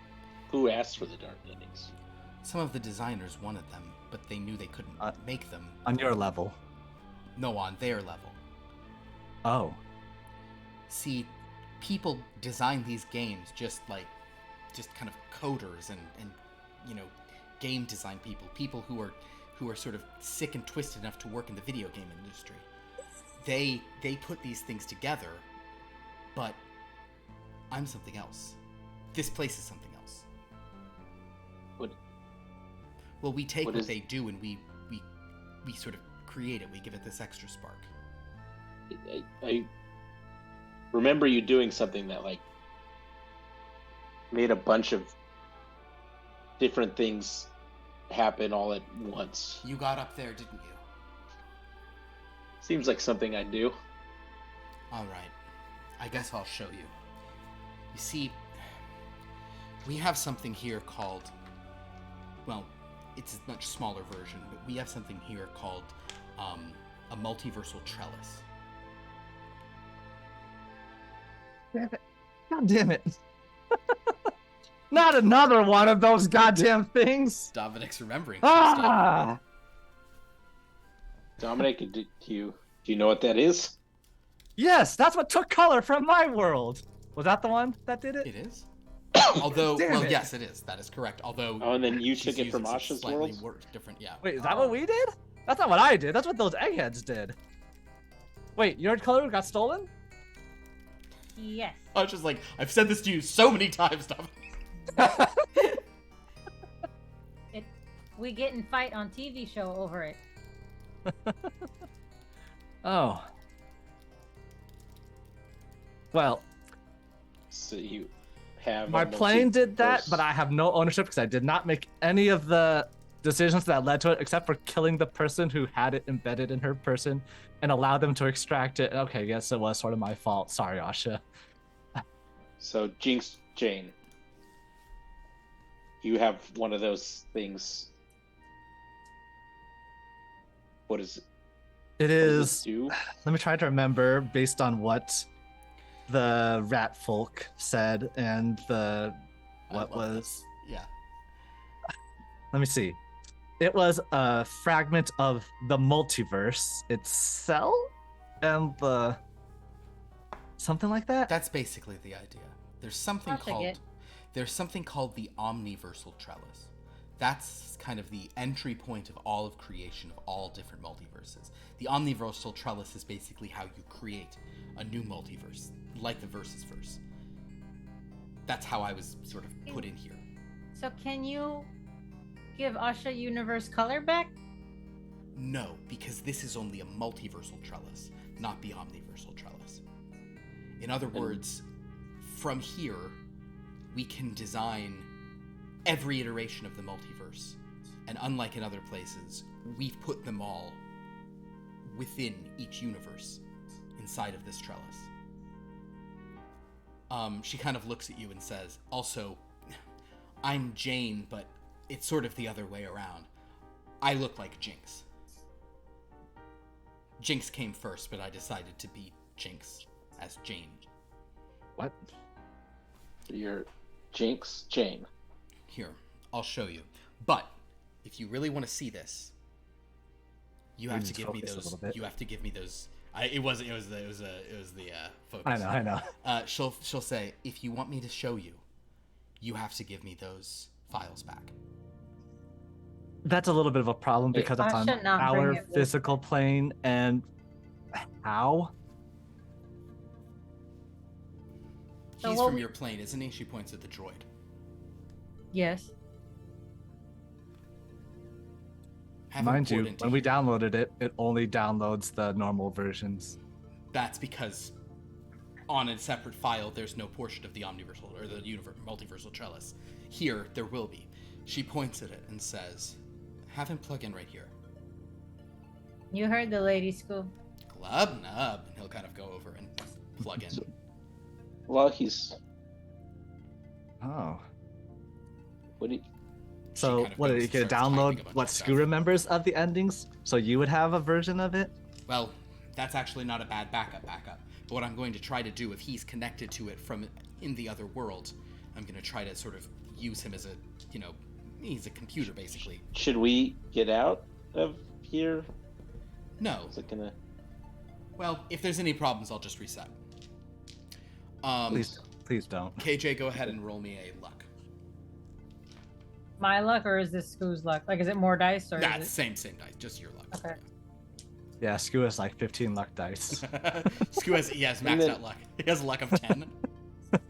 Who asked for the dark endings?
Some of the designers wanted them, but they knew they couldn't make them.
On your level.
No, on their level.
Oh.
See, people design these games just kind of coders and game design people who are sort of sick and twisted enough to work in the video game industry. They put these things together, but I'm something else. This place is something else.
What?
Well, we take what they do and we sort of create it. We give it this extra spark.
I remember you doing something that made a bunch of different things happen all at once.
You got up there, didn't you?
Seems like something I'd do.
All right. I guess I'll show you. You see, we have something here called, well, it's a much smaller version, but we have something here called a multiversal trellis.
God damn it. Not another one of those goddamn things.
Dominic's remembering.
Ah!
Dominic, do you know what that is?
Yes, that's what took color from my world. Was that the one that did it?
It is. Although,
Damn
well,
it.
yes, it is. That is correct. Although,
Oh, and then you
she's
took it from
using some
Asha's
slightly
world?
different, yeah.
Wait, is that what we did? That's not what I did. That's what those eggheads did. Wait, your color got stolen?
Yes.
I was just like, I've said this to you so many times, Dominic.
We get in fight on TV show over it.
Oh. Well,
So you have
my
a
plane did that,
multiverse.
but I have no ownership because I did not make any of the decisions that led to it, except for killing the person who had it embedded in her person and allow them to extract it. Okay, yes, it was sort of my fault. Sorry, Asha.
So Jinx Jane, you have one of those things. What is it?
It
What does
is.
it do?
Let me try to remember based on what the rat folk said and the what
I love
was.
this. Yeah.
Let me see. It was a fragment of the multiverse itself and the something like that.
That's basically the idea. There's something
I'll take
called
it.
there's something called the omniversal trellis. That's kind of the entry point of all of creation of all different multiverses. The omniversal trellis is basically how you create a new multiverse, like the versus verse. That's how I was sort of put in here.
So can you give Asha Universe color back?
No, because this is only a multiversal trellis, not the omniversal trellis. In other words, from here, we can design every iteration of the multiverse. And unlike in other places, we've put them all within each universe inside of this trellis. She kind of looks at you and says, also, I'm Jane, but it's sort of the other way around. I look like Jinx. Jinx came first, but I decided to be Jinx as Jane.
What?
You're Jinx Jane.
Here, I'll show you. But if you really want to see this, you have to
just
give me
focus a
those.
little bit.
You have to give me those. It was the focus.
I know.
She'll say, if you want me to show you, you have to give me those files back.
That's a little bit of a problem
Hey,
because
I
it's on
should not bring
our
it with
physical plane, and how?
So
He's
what
from
we-
your plane, isn't he? She points at the droid.
Yes.
Have him
Mind
port
you,
into
when we
here.
downloaded it, it only downloads the normal versions.
That's because on a separate file, there's no portion of the omniversal or the multiversal trellis. Here, there will be. She points at it and says, "Have him plug in right here."
You heard the lady, Scoob.
Glub nub. And he'll kind of go over and plug in.
Well, he's
Oh.
what do you,
So,
kind of
what, are
goes
you
and
going to
starts typing a
download
bunch
what
of
Scoo
stuff.
remembers of the endings? So you would have a version of it?
Well, that's actually not a bad backup. But what I'm going to try to do, if he's connected to it from in the other world, I'm going to try to sort of use him as a, he's a computer, basically.
should we get out of here?
No.
Is it gonna?
Well, if there's any problems, I'll just reset.
Please don't.
KJ, go ahead and roll me a luck.
My luck, or is this Scoob's luck? Like, is it more dice, or
Nah,
is
same dice, just your luck.
Okay.
Yeah, Scoo has like 15 luck dice.
Scoo has maxed out luck. He has a luck of 10.
it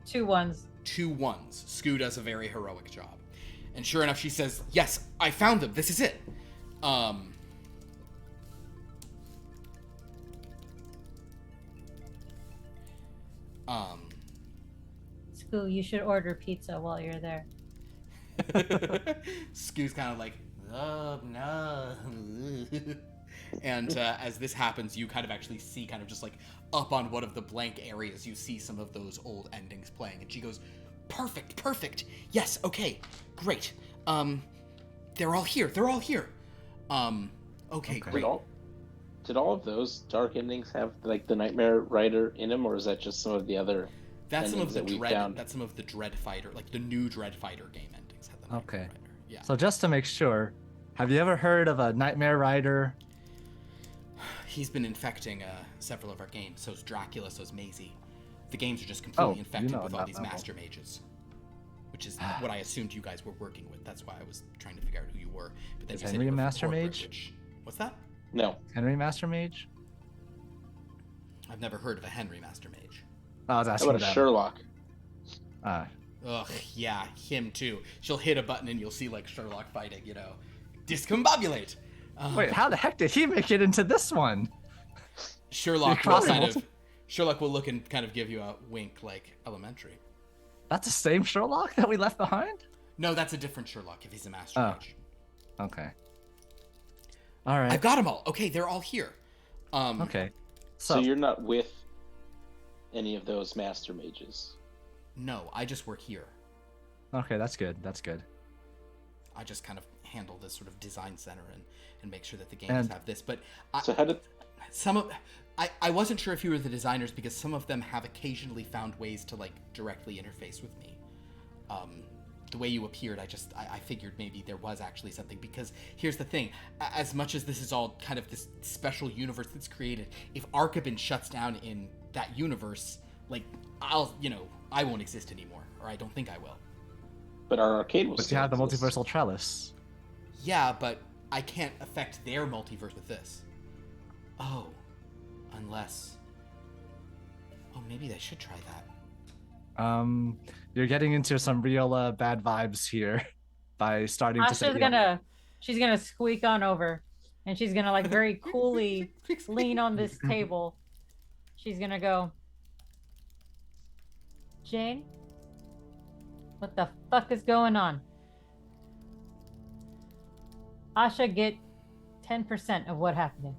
2 1s?
2 1s. Scoo does a very heroic job. And sure enough, she says, "Yes, I found them. This is it."
Scoo, you should order pizza while you're there.
Scoo's kind of like, "Oh, no." And as this happens, you kind of actually see kind of just like up on one of the blank areas, you see some of those old endings playing. And she goes, perfect. Yes, okay, great. They're all here. Okay, great.
Did all of those dark endings have like the Nightmare Rider in them, or is that just some of the other?
That's some of the
endings that we
Dread.
found?
That's some of the Dread Fighter, like the new Dread Fighter game endings. Had the Nightmare
Okay.
Rider. Yeah.
So just to make sure, have you ever heard of a Nightmare Rider?
He's been infecting several of our games. So's Dracula. So's Maisie. The games are just completely infected with all
that
these
level.
master mages, which is what I assumed you guys were working with. That's why I was trying to figure out who you were. But then
Is
you said
Henry
you
a
were from
master
corporate,
mage?
which- What's that?
No.
Henry Master Mage?
I've never heard of a Henry Master Mage.
Oh, I was
How
asking
about a
that.
Sherlock?
Ugh, yeah, him too. She'll hit a button and you'll see like Sherlock fighting, discombobulate.
Wait, how the heck did he make it into this one?
Sherlock
You're
will
calling
kind
him-
of Sherlock will look and kind of give you a wink, like elementary.
That's the same Sherlock that we left behind?
No, that's a different Sherlock if he's a master
Oh.
mage.
Okay. All right.
I've got them all. Okay, they're all here.
Okay.
So
So,
you're not with any of those master mages.
No, I just work here.
okay, that's good. That's good.
I just kind of handle this sort of design center and make sure that the games
And-
have this. But
So how did?
I wasn't sure if you were the designers because some of them have occasionally found ways to like directly interface with me. The way you appeared, I figured maybe there was actually something, because here's the thing, as much as this is all kind of this special universe that's created, if Archibald shuts down in that universe, like I won't exist anymore, or I don't think I will.
But our arcade was.
But you
still
have the
exists.
multiversal trellis.
Yeah, but I can't affect their multiverse with this. Oh, unless. Oh, maybe I should try that.
You're getting into some real bad vibes here by starting to say.
She's gonna squeak on over, and she's gonna like very coolly lean on this table. She's gonna go, "Jane, what the fuck is going on? I should get 10% of what happened."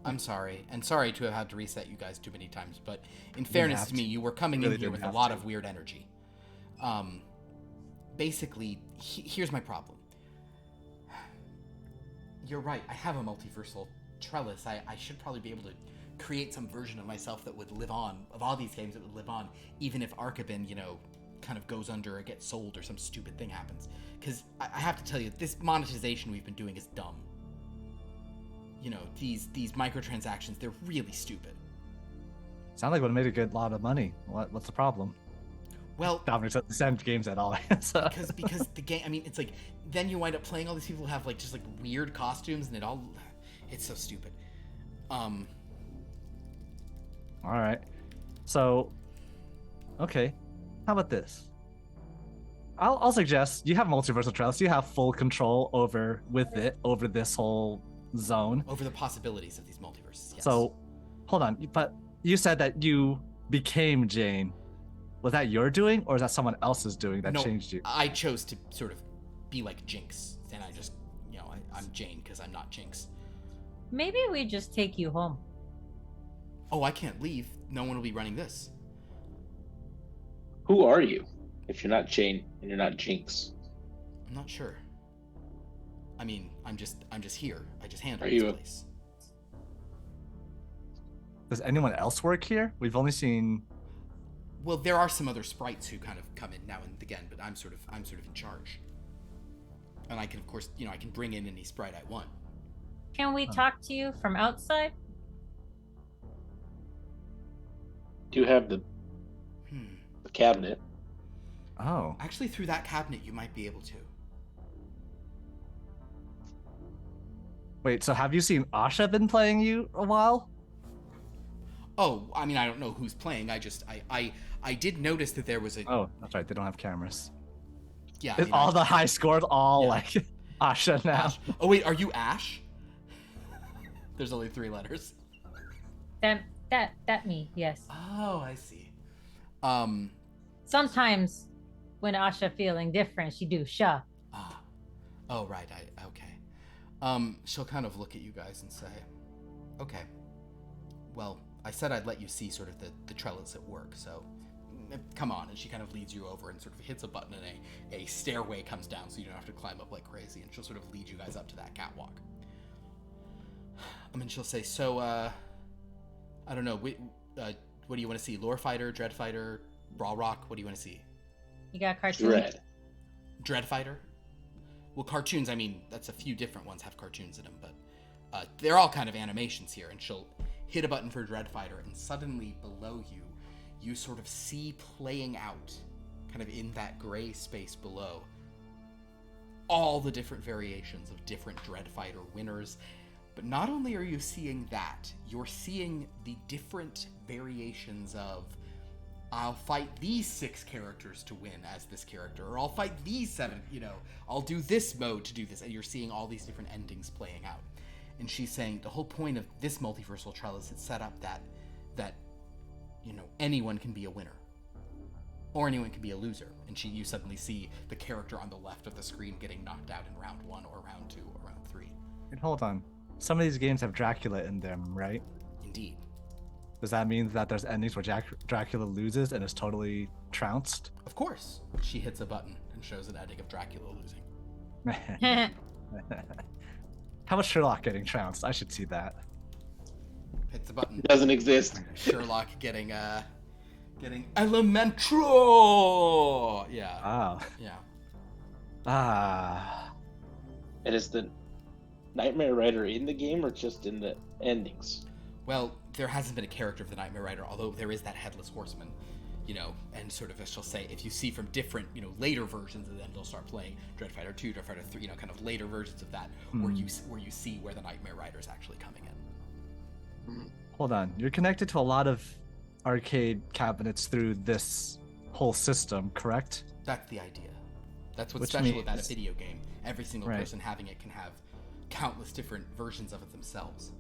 I'm sorry, and sorry to have had to reset you guys too many times, but in fairness
have
to me, you were coming
Really
in here
didn't
with a
have
lot
to.
of weird energy. Basically, here's my problem. You're right, I have a multiversal trellis. I should probably be able to create some version of myself that would live on, of all these games that would live on, even if Archibald, kind of goes under or gets sold or some stupid thing happens. Because I have to tell you, this monetization we've been doing is dumb. These microtransactions, they're really stupid.
Sound like it would have made a good lot of money. What's the problem?
Well,
Dominic doesn't send games at all. So.
because the game, I mean, it's like then you wind up playing all these people who have like just like weird costumes, and it's so stupid.
All right. So, okay. How about this? I'll suggest you have multiversal trails. You have full control over this whole zone.
Over the possibilities of these multiverses. Yes.
So, hold on. But you said that you became Jane. Was that your doing, or is that someone else's doing that changed you?
I chose to sort of be like Jinx, and I just, I'm Jane because I'm not Jinx.
Maybe we just take you home.
Oh, I can't leave. No one will be running this.
Who are you? If you're not Jane and you're not Jinx,
I'm not sure. I mean, I'm just here. I just handle
Are
this
you
place.
Does anyone else work here? We've only seen.
Well, there are some other sprites who kind of come in now and again, but I'm sort of in charge. And I can, of course, I can bring in any sprite I want.
Can we talk to you from outside?
do you have the cabinet?
Oh.
Actually, through that cabinet, you might be able to.
Wait, so have you seen Asha been playing you a while?
Oh, I mean, I don't know who's playing. I did notice that there was a.
Oh, that's right. They don't have cameras.
Yeah.
Is all the high scores like Asha now?
Ash. Oh wait, are you Ash? There's only 3 letters.
That me, yes.
Oh, I see.
Sometimes when Asha feeling different, she do sha.
Ah. Oh, right. Okay. She'll kind of look at you guys and say, okay. Well, I said I'd let you see sort of the trellis at work, so come on. And she kind of leads you over and sort of hits a button, and a stairway comes down so you don't have to climb up like crazy, and she'll sort of lead you guys up to that catwalk. And she'll say, so, I don't know, what do you want to see? Lore Fighter, Dread Fighter, Brawl Rock? What do you want to see?
You got cartoon?
Dread Fighter? Well, cartoons, I mean, that's a few different ones have cartoons in them, but they're all kind of animations here, and she'll hit a button for Dread Fighter, and suddenly below you, you sort of see playing out, kind of in that gray space below, all the different variations of different Dread Fighter winners. But not only are you seeing that, you're seeing the different variations of, I'll fight these 6 characters to win as this character, or I'll fight these 7, I'll do this mode to do this, and you're seeing all these different endings playing out. And she's saying the whole point of this multiversal trellis is set up that anyone can be a winner, or anyone can be a loser. And you suddenly see the character on the left of the screen getting knocked out in round 1 or round 2 or round 3.
And hold on. Some of these games have Dracula in them, right?
Indeed.
Does that mean that there's endings where Dracula loses and is totally trounced?
Of course. She hits a button and shows an ending of Dracula losing.
How about Sherlock getting trounced? I should see that.
Hits a button.
Doesn't exist.
Sherlock getting elementro. Yeah.
Oh.
Yeah.
Ah.
And is the Nightmare Rider in the game or just in the endings?
Well, there hasn't been a character of the Nightmare Rider, although there is that Headless Horseman, and sort of, as she'll say, if you see from different, later versions of them, they'll start playing Dread Fighter 2, Dread Fighter 3, kind of later versions of that, where you see where the Nightmare Rider is actually coming in.
Hold on. You're connected to a lot of arcade cabinets through this whole system, correct?
That's the idea. That's what's
Which
special about a
means-
video game. Every single
Right.
person having it can have countless different versions of it themselves.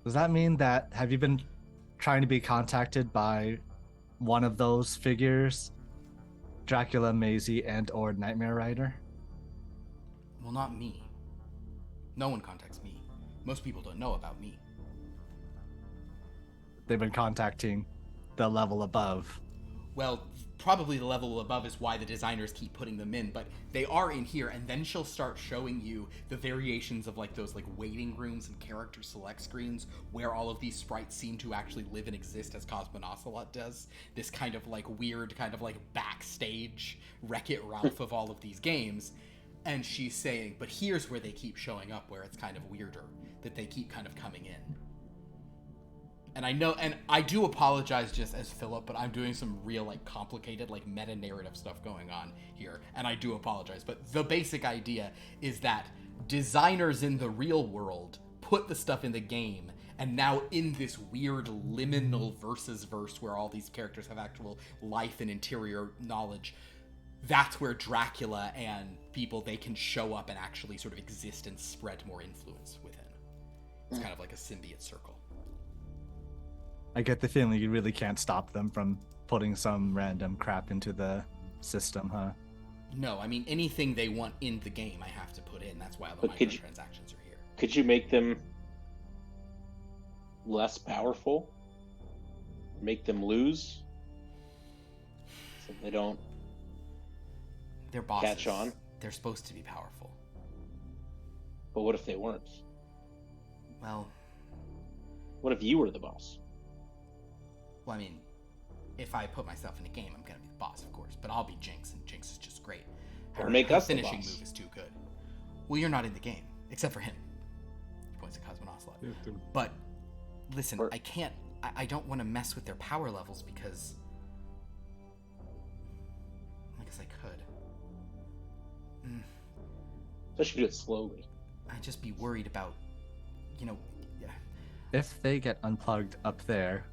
Does that mean that have you been trying to be contacted by one of those figures? Dracula, Maisie, and or Nightmare Rider?
Well, not me. No one contacts me. Most people don't know about me.
They've been contacting the level above.
Well, probably the level above is why the designers keep putting them in, but they are in here, and then she'll start showing you the variations of those waiting rooms and character select screens where all of these sprites seem to actually live and exist as Cosmonocelot does. This kind of weird kind of backstage Wreck-It Ralph of all of these games. And she's saying, but here's where they keep showing up, where it's kind of weirder, that they keep kind of coming in. And I know, and I do apologize just as Philip, but I'm doing some real, like, complicated, like, meta-narrative stuff going on here, and I do apologize. But the basic idea is that designers in the real world put the stuff in the game, and now in this weird liminal verse where all these characters have actual life and interior knowledge, that's where Dracula and people, they can show up and actually sort of exist and spread more influence within. It's kind of like a symbiote circle.
I get the feeling you really can't stop them from putting some random crap into the system, huh?
No, I mean, anything they want in the game, I have to put in. That's why all the
But could
microtransactions are here.
Could you make them less powerful? Make them lose? So they don't
They're bosses.
catch on?
They're supposed to be powerful.
But what if they weren't?
Well,
What if you were the boss?
I mean, if I put myself in a game, I'm gonna be the boss, of course. But I'll be Jinx, and Jinx is just great.
Or make us the
finishing
boss.
move is too good. Well, you're not in the game, except for him. He points at Cosmonocelot. But listen,
Or-
I can't. I don't want to mess with their power levels because I guess I could.
Especially do it slowly.
I'd just be worried about, yeah.
If they get unplugged up there,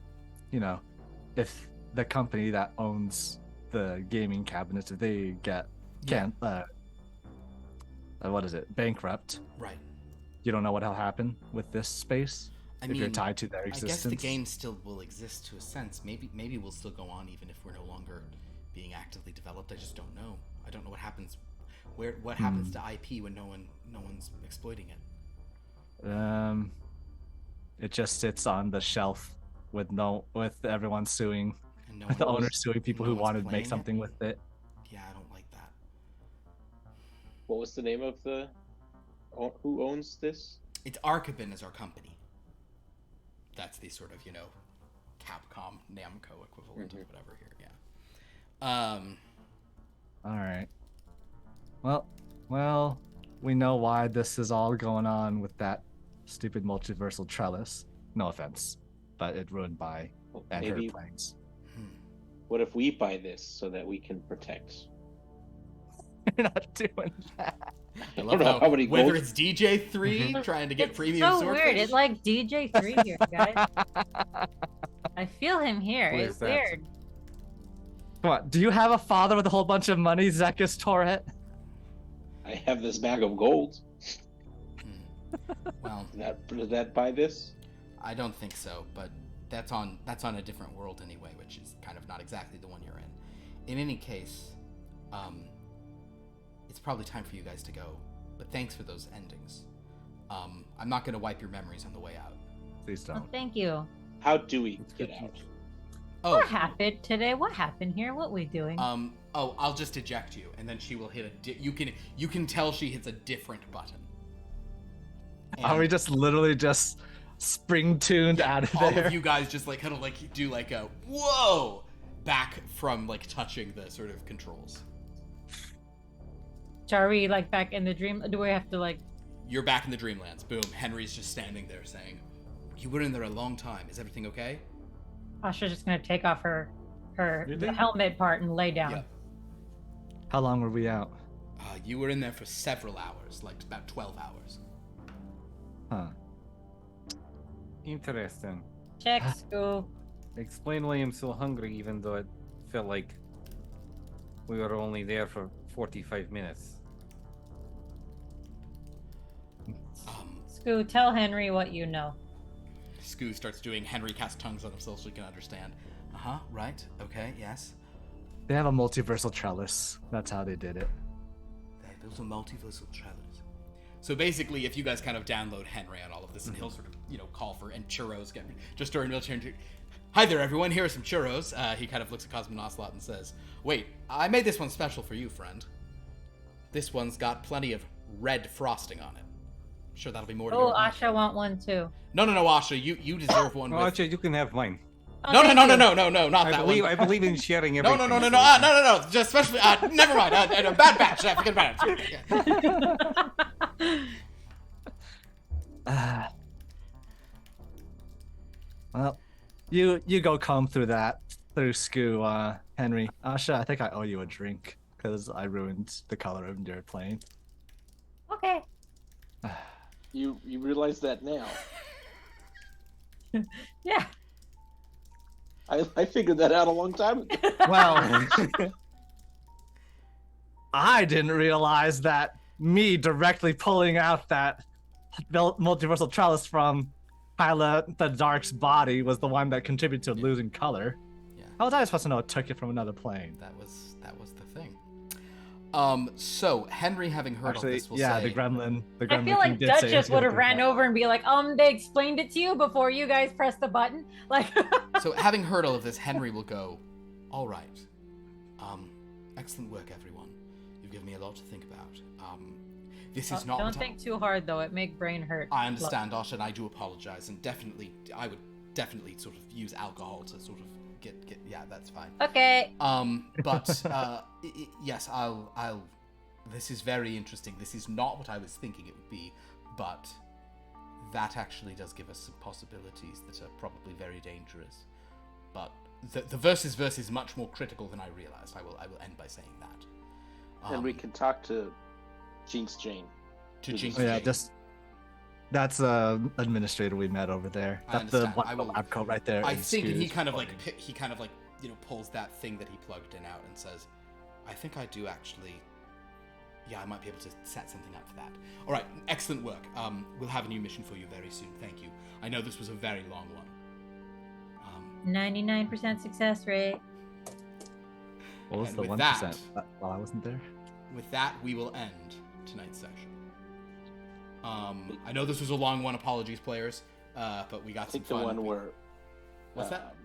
if the company that owns the gaming cabinets, if they get bankrupt,
Right.
you don't know what'll happen with this space if you're tied to their
I
existence.
guess the game still will exist to a sense. Maybe we'll still go on even if we're no longer being actively developed. I just don't know. I don't know what happens. What happens to IP when no one's exploiting it?
It just sits on the shelf with everyone suing,
And no
with the
one-
owners suing people
no
who
one's
wanted to
playing
make
it?
something with it.
Yeah, I don't like that.
What was the name of who owns this?
It's Archibin is our company. That's the sort of, Capcom, Namco equivalent of whatever here, yeah.
All right. Well, we know why this is all going on with that stupid multiversal trellis. No offense, but it ruined by
Well,
and her
maybe.
plans.
What if we buy this so that we can protect?
You're not doing that.
I
I
love
don't know how many
whether
gold-
it's DJ3 trying to get
It's
premium
so
swordfish.
weird. It's like DJ3 here, guys. I feel him here.
What
It's
is that?
weird.
Come on, do you have a father with a whole bunch of money, Zekas Torrret?
I have this bag of gold.
Well,
Does that buy this?
I don't think so, but that's on a different world anyway, which is kind of not exactly the one you're in. In any case, it's probably time for you guys to go. But thanks for those endings. I'm not going to wipe your memories on the way out.
Please
Well,
don't.
thank you.
How do we get out?
What
Oh,
happened today? What happened here? What we doing?
I'll just eject you, and then she will hit you can tell she hits a different button.
Are we just literally just spring tuned out of
all
there?
of you guys just like kind of like do like a whoa back from like touching the sort of controls.
So are we like back in the dream? Do we have to like?
You're back in the Dreamlands. Boom. Henry's just standing there saying, "You were in there a long time. Is everything okay?"
Asha's just gonna take off her
Really?
the helmet part and lay down.
Yep.
How long were we out?
You were in there for several hours, like about 12 hours.
Huh.
Interesting.
Check school.
Explain why I'm so hungry, even though it felt like we were only there for 45 minutes.
Scoo, tell Henry what you know.
Scoo starts doing Henry cast tongues on himself so he can understand. Right. Okay, yes.
They have a multiversal trellis. That's how they did it.
They built a multiversal trellis. So basically, if you guys kind of download Henry on all of this, and he'll sort of, call for, and churros get just during wheelchair. Hi there, everyone. Here are some churros. He kind of looks at Cosmonocelot and says, "Wait, I made this one special for you, friend. This one's got plenty of red frosting on it. I'm sure that'll be more to
Oh,
your liking."
Asha want one too.
No, Asha, you deserve one.
Oh,
With...
actually, you can have mine.
Oh,
No,
thank you.
not that one.
I believe in sharing
No,
everything.
no. Just especially, never mind. Bad batch. Forget about it.
Well, You go comb through Scoo, Henry. Asha, I think I owe you a drink because I ruined the color of your plane.
Okay.
You realize that now?
Yeah.
I figured that out a long time ago.
Well, I didn't realize that me directly pulling out that multiversal trellis from Hyla the Dark's body was the one that contributed to losing color.
Yeah.
How was I supposed to know it took it from another plane?
That was the thing. So Henry, having heard
Actually,
of this, will
yeah,
say,
the gremlin.
I feel like
did say
Duchess
it's
would
gonna
have
do
ran
that.
over and be like, they explained it to you before you guys pressed the button. Like,
So having heard all of this, Henry will go, all right. Excellent work, everyone. You've given me a lot to think about. This is not.
Don't think too hard though; it make brain hurt.
I understand, Asha, and I do apologize, and I would definitely sort of use alcohol to sort of get. Yeah, that's fine.
Okay.
But yes, I'll. This is very interesting. This is not what I was thinking it would be, but that actually does give us some possibilities that are probably very dangerous. But the versus is much more critical than I realized. I will end by saying that.
And we can talk to Jinx Jane.
To Jinx
Oh, yeah,
Jane.
that's administrator we met over there.
I
That's the
understand.
one
I will-
lab coat right there.
I
in
think that he
Scoo's
kind of
plane.
pulls that thing that he plugged in out and says, I think I do actually. Yeah, I might be able to set something up for that. All right, excellent work. We'll have a new mission for you very soon. Thank you. I know this was a very long one.
99% success rate.
What was
and
the
with
1%
that-
while I wasn't there?
With that, we will end tonight's session. I know this was a long one. Apologies, players. But we got
I think
some
the
fun.
one where.
What's that?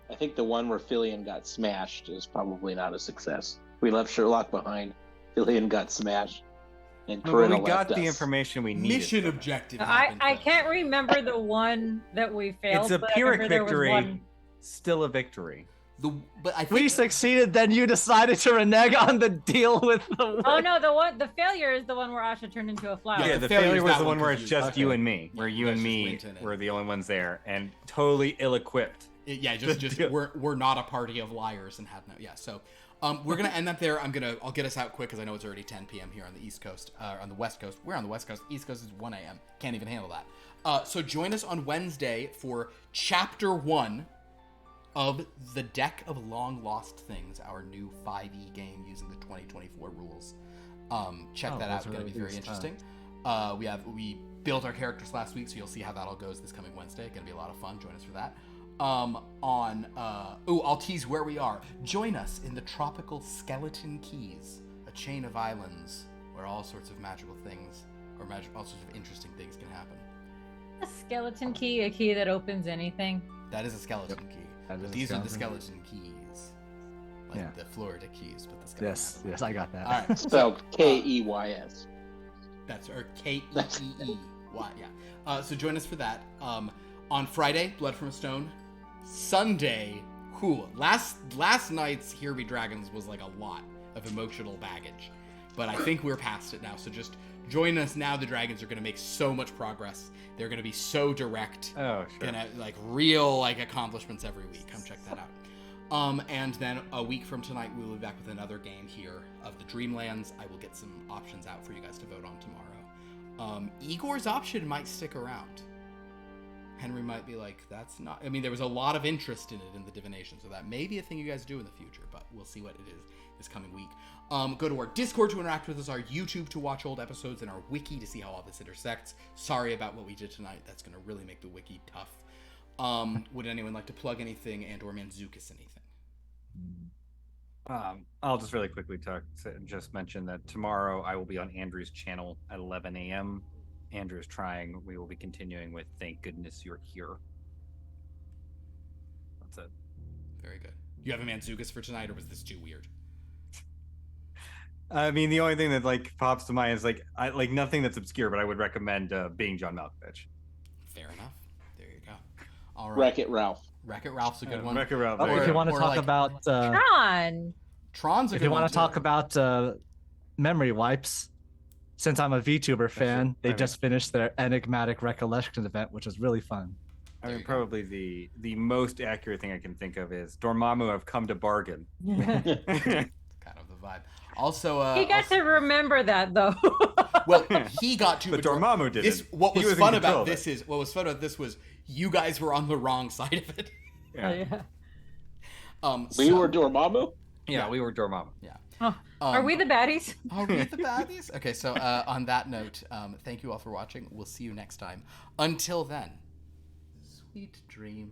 I think the one where Filian got smashed is probably not a success. We left Sherlock behind. Filian got smashed, and
No, but
Corinna
we got
left
the
us.
information we needed.
Mission objective.
I
happened,
can't remember the one that we failed.
It's a
but I
Pyrrhic
remember there was
victory.
one-
Still a victory.
But I think
We succeeded, then you decided to renege on the deal with the.
Oh no, the failure is the one where Asha turned into a flower.
Yeah,
Yeah,
the
the
failure
failure
is
was
that
the
one
one where it's
confused.
just you
Okay.
and me, where you
You
and
guys just
me
went in and-
were the only ones there, and totally ill-equipped.
just we're not a party of liars and had no. Yeah, so we're gonna end up there. I'll get us out quick because I know it's already 10 p.m. here on the East Coast, on the West Coast. We're on the West Coast. East Coast is 1 a.m. Can't even handle that. So join us on Wednesday for Chapter 1 of The Deck of Long Lost Things, our new 5e game using the 2024 rules. Check that out. It's going to be very interesting. We built our characters last week, so you'll see how that all goes this coming Wednesday. Going to be a lot of fun. Join us for that. I'll tease where we are. Join us in the tropical Skeleton Keys, a chain of islands where all sorts of magical things, all sorts of interesting things can happen.
A skeleton key, a key that opens anything.
That is a skeleton key.
That is a
These are the
skeleton
skeleton keys. Like
Yeah.
the Florida keys, but the skeleton.
Yes, I got that.
All right.
Spelled Keys.
That's or Keeey. Yeah. So join us for that. On Friday, Blood from a Stone. Sunday, last night's Here Be Dragons was like a lot of emotional baggage, but I think we're past it now. So just join us now. The dragons are going to make so much progress. They're going to be so direct.
Oh, sure.
Gonna real accomplishments every week. Come check that out. And then a week from tonight, we will be back with another game here of the Dreamlands. I will get some options out for you guys to vote on tomorrow. Igor's option might stick around. Henry might be like, that's not. I mean, there was a lot of interest in it in the divination, so that may be a thing you guys do in the future, but we'll see what it is this coming week. Go to our Discord to interact with us, our YouTube to watch old episodes, and our wiki to see how all this intersects. Sorry about what we did tonight. That's going to really make the wiki tough. Would anyone like to plug anything and/or Manzukis anything?
I'll just really quickly just mention that tomorrow I will be on Andrew's channel at 11 a.m. Andrew's trying. We will be continuing with Thank Goodness You're Here. That's it.
Very good. You have a Manzukis for tonight, or was this too weird?
I mean, the only thing that pops to mind is nothing that's obscure, but I would recommend Being John Malkovich.
Fair enough. There you go. All right.
Wreck-It Ralph.
Wreck-It Ralph's a good one.
Wreck-It Ralph.
Oh,
there
if
you
you
go.
want to
or
talk
like-
about,
Tron.
Tron's a
if
good
you
one
want to
too.
talk about memory wipes, since I'm a VTuber fan, they
Okay.
just finished their Enigmatic Recollection event, which was really fun.
I
There
mean,
you go.
probably the most accurate thing I can think of is Dormammu, I've come to bargain.
Kind of the vibe. Also,
He got to remember that though.
well, he got to.
But Dormammu didn't.
This what
He
was
in
fun
control
about
of
this
it.
is what was fun about this was you guys were on the wrong side of it.
Oh, yeah.
We
So-
were Dormammu?
Yeah, we were Dormammu.
Yeah.
Oh, are we the baddies?
Are we the baddies? Okay, so on that note, thank you all for watching. We'll see you next time. Until then, sweet dreams.